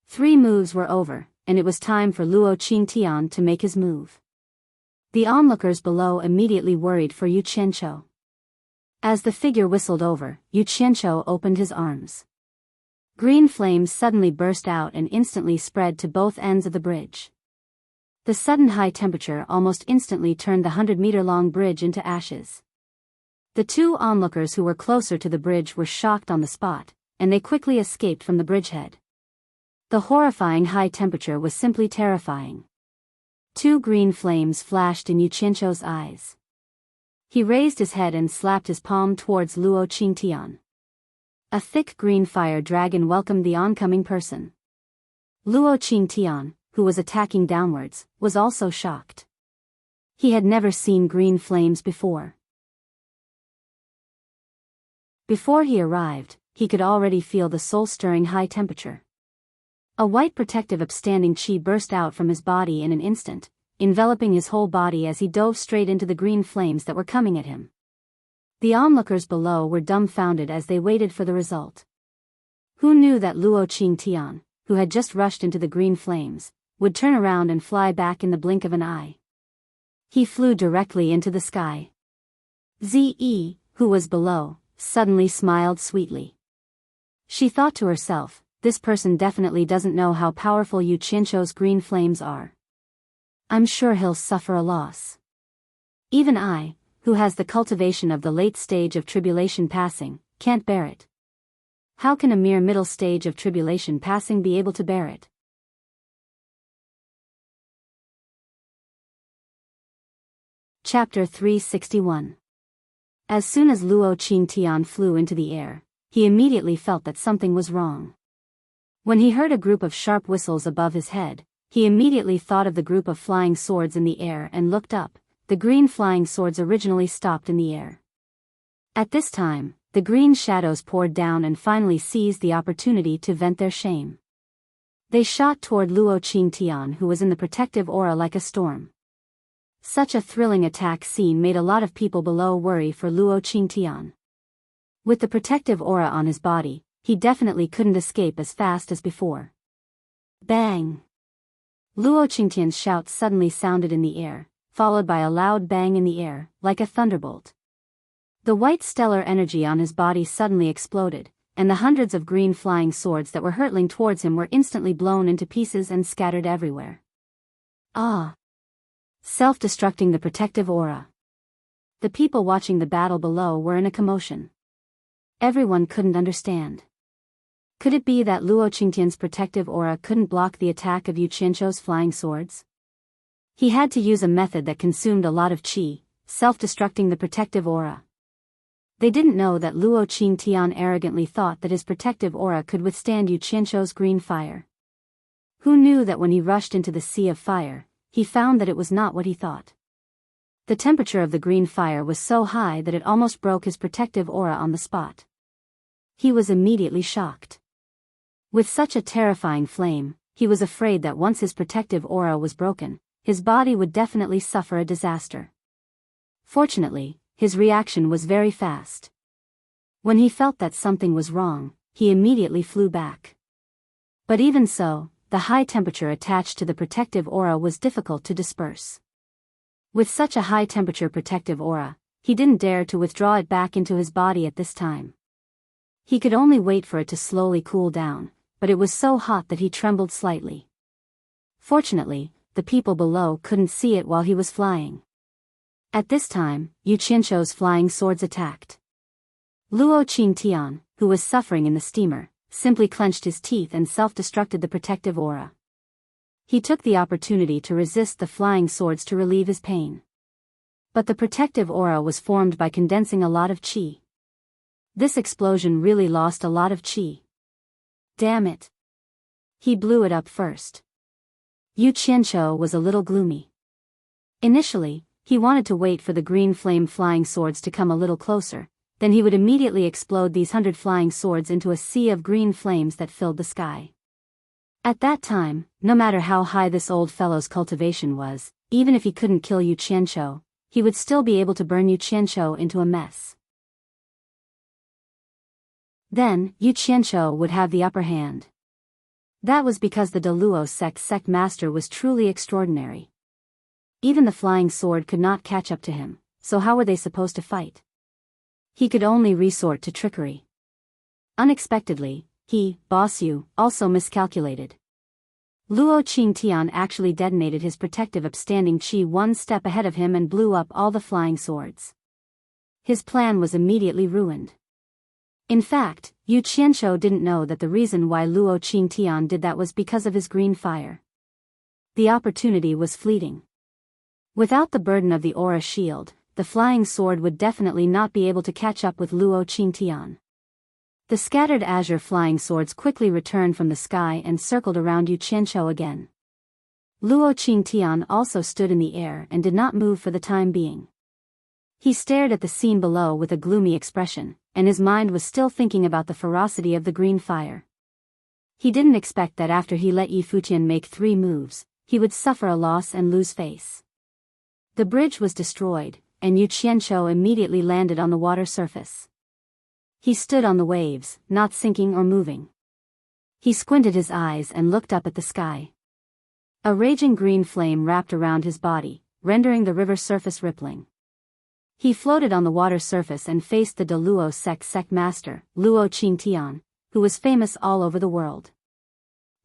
3 moves were over, and it was time for Luo Qingtian to make his move. The onlookers below immediately worried for Yu Qianqiu. As the figure whistled over, Yu Qianqiu opened his arms. Green flames suddenly burst out and instantly spread to both ends of the bridge. The sudden high temperature almost instantly turned the 100-meter-long bridge into ashes. The 2 onlookers who were closer to the bridge were shocked on the spot, and they quickly escaped from the bridgehead. The horrifying high temperature was simply terrifying. 2 green flames flashed in Yu Qianqiu's eyes. He raised his head and slapped his palm towards Luo Qingtian. A thick green fire dragon welcomed the oncoming person. Luo Qingtian, who was attacking downwards, was also shocked. He had never seen green flames before. Before he arrived, he could already feel the soul-stirring high temperature. A white protective upstanding chi burst out from his body in an instant, enveloping his whole body as he dove straight into the green flames that were coming at him. The onlookers below were dumbfounded as they waited for the result. Who knew that Luo Qingtian, who had just rushed into the green flames, would turn around and fly back in the blink of an eye? He flew directly into the sky. Ze, who was below, suddenly smiled sweetly. She thought to herself, this person definitely doesn't know how powerful Yu Qianqiu's green flames are. I'm sure he'll suffer a loss. Even I, who has the cultivation of the late stage of tribulation passing, can't bear it. How can a mere middle stage of tribulation passing be able to bear it? Chapter 361. As soon as Luo Qingtian flew into the air, he immediately felt that something was wrong. When he heard a group of sharp whistles above his head, he immediately thought of the group of flying swords in the air and looked up. The green flying swords originally stopped in the air. At this time, the green shadows poured down and finally seized the opportunity to vent their shame. They shot toward Luo Qingtian, who was in the protective aura like a storm. Such a thrilling attack scene made a lot of people below worry for Luo Qingtian. With the protective aura on his body, he definitely couldn't escape as fast as before. Bang! Luo Qingtian's shout suddenly sounded in the air, followed by a loud bang in the air, like a thunderbolt. The white stellar energy on his body suddenly exploded, and the hundreds of green flying swords that were hurtling towards him were instantly blown into pieces and scattered everywhere. Ah! Self-destructing the protective aura. The people watching the battle below were in a commotion. Everyone couldn't understand. Could it be that Luo Qingtian's protective aura couldn't block the attack of Yu Qianqiu's flying swords? He had to use a method that consumed a lot of qi, self-destructing the protective aura. They didn't know that Luo Qingtian arrogantly thought that his protective aura could withstand Yu Qianqiu's green fire. Who knew that when he rushed into the sea of fire, he found that it was not what he thought. The temperature of the green fire was so high that it almost broke his protective aura on the spot. He was immediately shocked. With such a terrifying flame, he was afraid that once his protective aura was broken, his body would definitely suffer a disaster. Fortunately, his reaction was very fast. When he felt that something was wrong, he immediately flew back. But even so, the high temperature attached to the protective aura was difficult to disperse. With such a high temperature protective aura, he didn't dare to withdraw it back into his body at this time. He could only wait for it to slowly cool down, but it was so hot that he trembled slightly. Fortunately, the people below couldn't see it while he was flying. At this time, Yu Qianqiu's flying swords attacked. Luo Qingtian, who was suffering in the steamer, simply clenched his teeth and self-destructed the protective aura. He took the opportunity to resist the flying swords to relieve his pain. But the protective aura was formed by condensing a lot of qi. This explosion really lost a lot of qi. Damn it! He blew it up first. Yu Qianqiu was a little gloomy. Initially, he wanted to wait for the green flame flying swords to come a little closer, then he would immediately explode these 100 flying swords into a sea of green flames that filled the sky. At that time, no matter how high this old fellow's cultivation was, even if he couldn't kill Yu Qianqiu, he would still be able to burn Yu Qianqiu into a mess. Then, Yu Qianqiu would have the upper hand. That was because the Deluo sect master was truly extraordinary. Even the flying sword could not catch up to him, so how were they supposed to fight? He could only resort to trickery. Unexpectedly, he, Boss Yu, also miscalculated. Luo Qingtian actually detonated his protective upstanding qi one step ahead of him and blew up all the flying swords. His plan was immediately ruined. In fact, Yu Qianqiu didn't know that the reason why Luo Qingtian did that was because of his green fire. The opportunity was fleeting. Without the burden of the aura shield, the flying sword would definitely not be able to catch up with Luo Qingtian. The scattered azure flying swords quickly returned from the sky and circled around Yu Qianqiu again. Luo Qingtian also stood in the air and did not move for the time being. He stared at the scene below with a gloomy expression, and his mind was still thinking about the ferocity of the green fire. He didn't expect that after he let Yi Futian make 3 moves, he would suffer a loss and lose face. The bridge was destroyed, and Yu Qianqiu immediately landed on the water surface. He stood on the waves, not sinking or moving. He squinted his eyes and looked up at the sky. A raging green flame wrapped around his body, rendering the river surface rippling. He floated on the water surface and faced the Luo Sec master, Luo Qingtian, who was famous all over the world.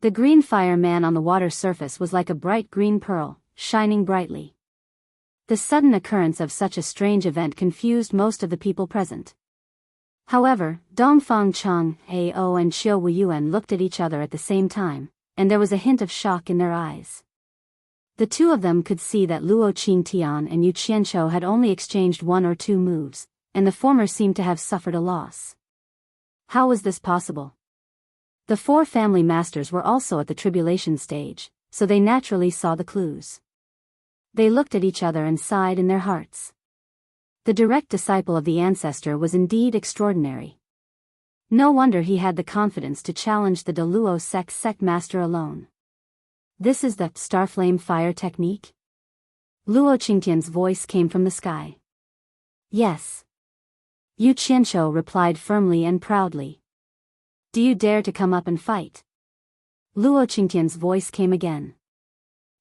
The green fire man on the water surface was like a bright green pearl, shining brightly. The sudden occurrence of such a strange event confused most of the people present. However, Dongfang Cheng, Ao and Xiao Wuyuan looked at each other at the same time, and there was a hint of shock in their eyes. The two of them could see that Luo Qingtian and Yu Qianzhou had only exchanged one or two moves, and the former seemed to have suffered a loss. How was this possible? The four family masters were also at the tribulation stage, so they naturally saw the clues. They looked at each other and sighed in their hearts. The direct disciple of the ancestor was indeed extraordinary. No wonder he had the confidence to challenge the Luo Sec master alone. This is the Starflame fire technique? Luo Qingtian's voice came from the sky. Yes. Yu Qianzhou replied firmly and proudly. Do you dare to come up and fight? Luo Qingtian's voice came again.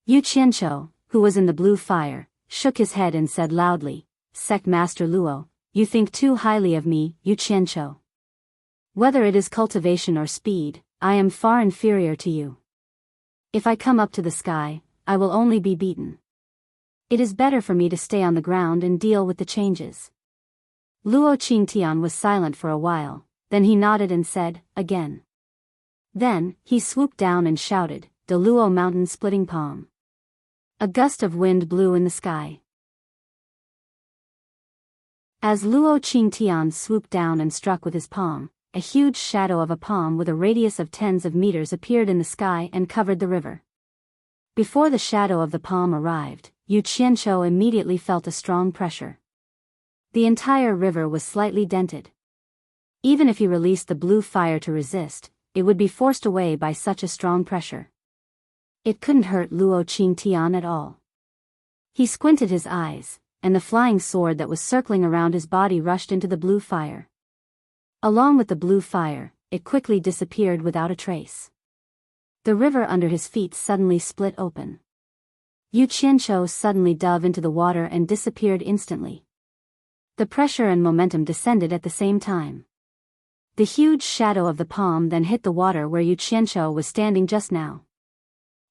Yu Qianzhou, who was in the blue fire, shook his head and said loudly, Sec Master Luo, you think too highly of me, Yu Qianzhou. Whether it is cultivation or speed, I am far inferior to you. If I come up to the sky, I will only be beaten. It is better for me to stay on the ground and deal with the changes. Luo Qingtian was silent for a while, then he nodded and said, again. Then, he swooped down and shouted, De Luo Mountain Splitting Palm. A gust of wind blew in the sky. As Luo Qingtian swooped down and struck with his palm, a huge shadow of a palm with a radius of tens of meters appeared in the sky and covered the river. Before the shadow of the palm arrived, Yu Qianzhou immediately felt a strong pressure. The entire river was slightly dented. Even if he released the blue fire to resist, it would be forced away by such a strong pressure. It couldn't hurt Luo Qingtian at all. He squinted his eyes, and the flying sword that was circling around his body rushed into the blue fire. Along with the blue fire, it quickly disappeared without a trace. The river under his feet suddenly split open. Yu Qianzhou suddenly dove into the water and disappeared instantly. The pressure and momentum descended at the same time. The huge shadow of the palm then hit the water where Yu Qianzhou was standing just now.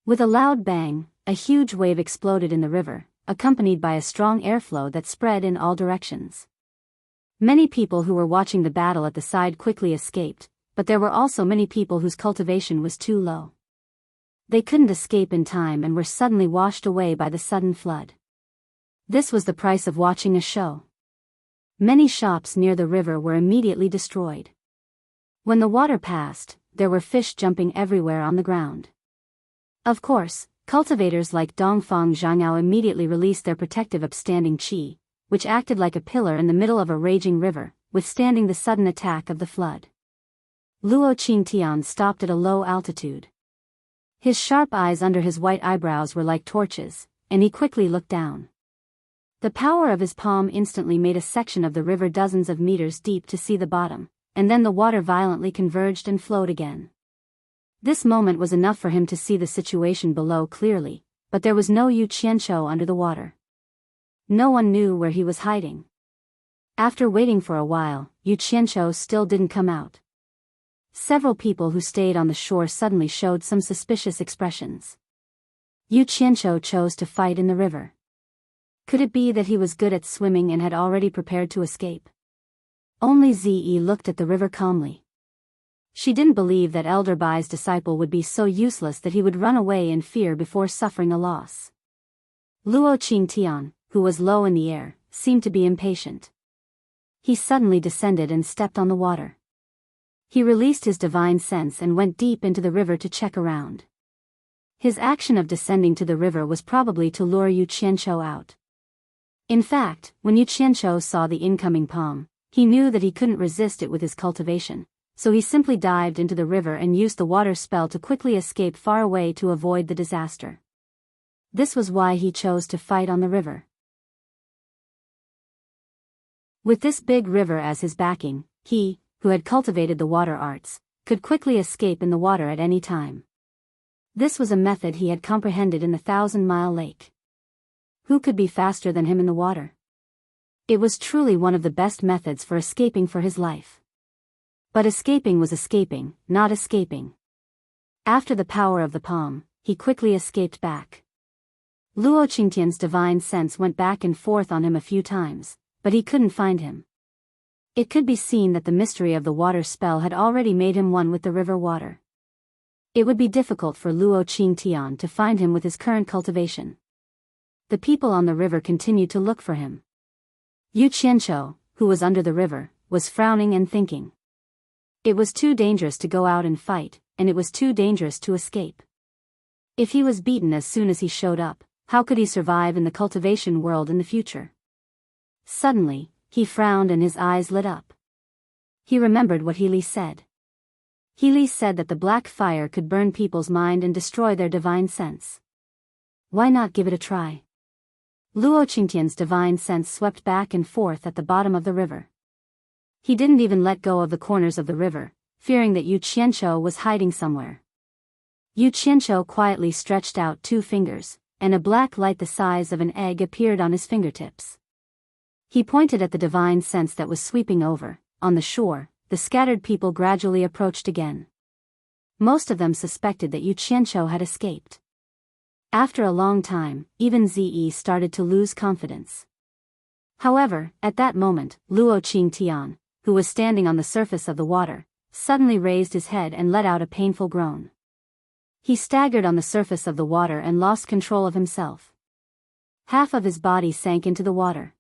With a loud bang, a huge wave exploded in the river, accompanied by a strong airflow that spread in all directions. Many people who were watching the battle at the side quickly escaped, but there were also many people whose cultivation was too low. They couldn't escape in time and were suddenly washed away by the sudden flood. This was the price of watching a show. Many shops near the river were immediately destroyed. When the water passed, there were fish jumping everywhere on the ground. Of course, cultivators like Dongfang Zhangao immediately released their protective upstanding qi, which acted like a pillar in the middle of a raging river, withstanding the sudden attack of the flood. Luo Qingtian stopped at a low altitude. His sharp eyes under his white eyebrows were like torches, and he quickly looked down. The power of his palm instantly made a section of the river dozens of meters deep to see the bottom, and then the water violently converged and flowed again. This moment was enough for him to see the situation below clearly, but there was no Yu Qianzhou under the water. No one knew where he was hiding. After waiting for a while, Yu Qianzhou still didn't come out. Several people who stayed on the shore suddenly showed some suspicious expressions. Yu Qianzhou chose to fight in the river. Could it be that he was good at swimming and had already prepared to escape? Only Zi looked at the river calmly. She didn't believe that Elder Bai's disciple would be so useless that he would run away in fear before suffering a loss. Luo Qingtian, who was low in the air, seemed to be impatient. He suddenly descended and stepped on the water. He released his divine sense and went deep into the river to check around. His action of descending to the river was probably to lure Yu Qianzhou out. In fact, when Yu Qianzhou saw the incoming palm, he knew that he couldn't resist it with his cultivation, so he simply dived into the river and used the water spell to quickly escape far away to avoid the disaster. This was why he chose to fight on the river. With this big river as his backing, he, who had cultivated the water arts, could quickly escape in the water at any time. This was a method he had comprehended in the 1,000-mile lake. Who could be faster than him in the water? It was truly one of the best methods for escaping for his life. But escaping was escaping, not escaping. After the power of the palm, he quickly escaped back. Luo Qingtian's divine sense went back and forth on him a few times, but he couldn't find him. It could be seen that the mystery of the water spell had already made him one with the river water. It would be difficult for Luo Qingtian to find him with his current cultivation. The people on the river continued to look for him. Yu Qianqiu, who was under the river, was frowning and thinking. It was too dangerous to go out and fight, and it was too dangerous to escape. If he was beaten as soon as he showed up, how could he survive in the cultivation world in the future? Suddenly, he frowned and his eyes lit up. He remembered what Healy said. Healy said that the black fire could burn people's mind and destroy their divine sense. Why not give it a try? Luo Qingtian's divine sense swept back and forth at the bottom of the river. He didn't even let go of the corners of the river, fearing that Yu Qianqiu was hiding somewhere. Yu Qianqiu quietly stretched out 2 fingers, and a black light the size of an egg appeared on his fingertips. He pointed at the divine sense that was sweeping over. On the shore, the scattered people gradually approached again. Most of them suspected that Yu Qianqiu had escaped. After a long time, even Ze started to lose confidence. However, at that moment, Luo Qingtian, who was standing on the surface of the water, suddenly raised his head and let out a painful groan. He staggered on the surface of the water and lost control of himself. Half of his body sank into the water.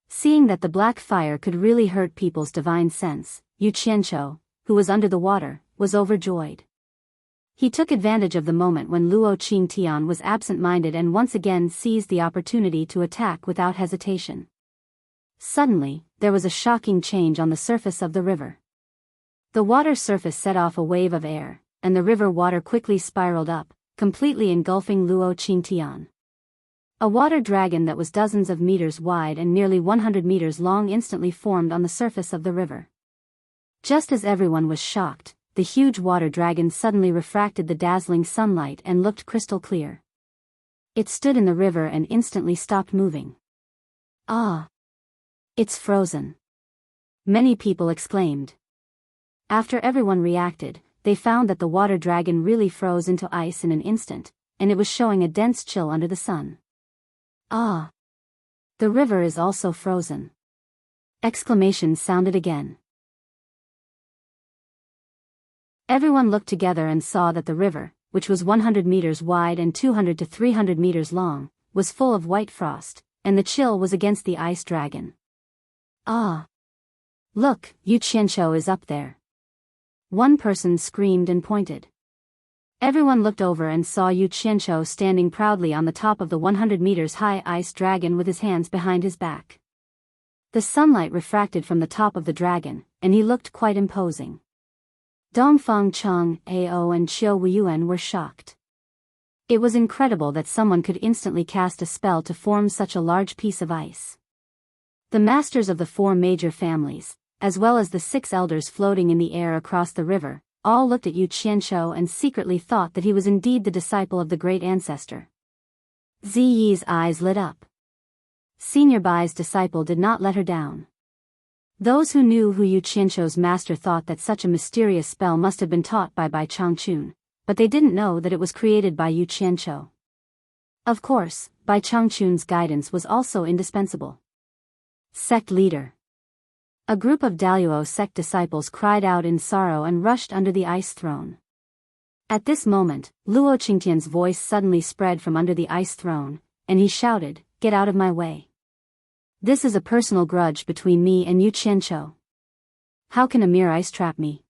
Seeing that the black fire could really hurt people's divine sense, Yu Qianqiu, who was under the water, was overjoyed. He took advantage of the moment when Luo Qingtian was absent-minded and once again seized the opportunity to attack without hesitation. Suddenly, there was a shocking change on the surface of the river. The water surface set off a wave of air, and the river water quickly spiraled up, completely engulfing Luo Qingtian. A water dragon that was dozens of meters wide and nearly 100 meters long instantly formed on the surface of the river. Just as everyone was shocked, the huge water dragon suddenly refracted the dazzling sunlight and looked crystal clear. It stood in the river and instantly stopped moving. Ah! It's frozen! Many people exclaimed. After everyone reacted, they found that the water dragon really froze into ice in an instant, and it was showing a dense chill under the sun. Ah! The river is also frozen! Exclamations sounded again. Everyone looked together and saw that the river, which was 100 meters wide and 200 to 300 meters long, was full of white frost, and the chill was against the ice dragon. Ah! Look, Yu Qianqiu is up there! One person screamed and pointed. Everyone looked over and saw Yu Qianqiu standing proudly on the top of the 100 meters high ice dragon with his hands behind his back. The sunlight refracted from the top of the dragon, and he looked quite imposing. Dongfang Cheng, Ao and Qiu Wuyuan were shocked. It was incredible that someone could instantly cast a spell to form such a large piece of ice. The masters of the 4 major families, as well as the 6 elders floating in the air across the river, all looked at Yu Qianqiu and secretly thought that he was indeed the disciple of the great ancestor. Ziyi's eyes lit up. Senior Bai's disciple did not let her down. Those who knew who Yu Qianqiu's master thought that such a mysterious spell must have been taught by Bai Changchun, but they didn't know that it was created by Yu Qianqiu. Of course, Bai Changchun's guidance was also indispensable. Sect leader. A group of Daluo sect disciples cried out in sorrow and rushed under the ice throne. At this moment, Luo Qingtian's voice suddenly spread from under the ice throne, and he shouted, "Get out of my way. This is a personal grudge between me and Yu Qianqiu. How can a mere ice trap me?"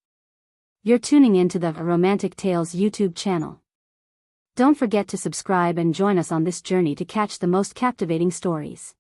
You're tuning into the Romantic Tales YouTube channel. Don't forget to subscribe and join us on this journey to catch the most captivating stories.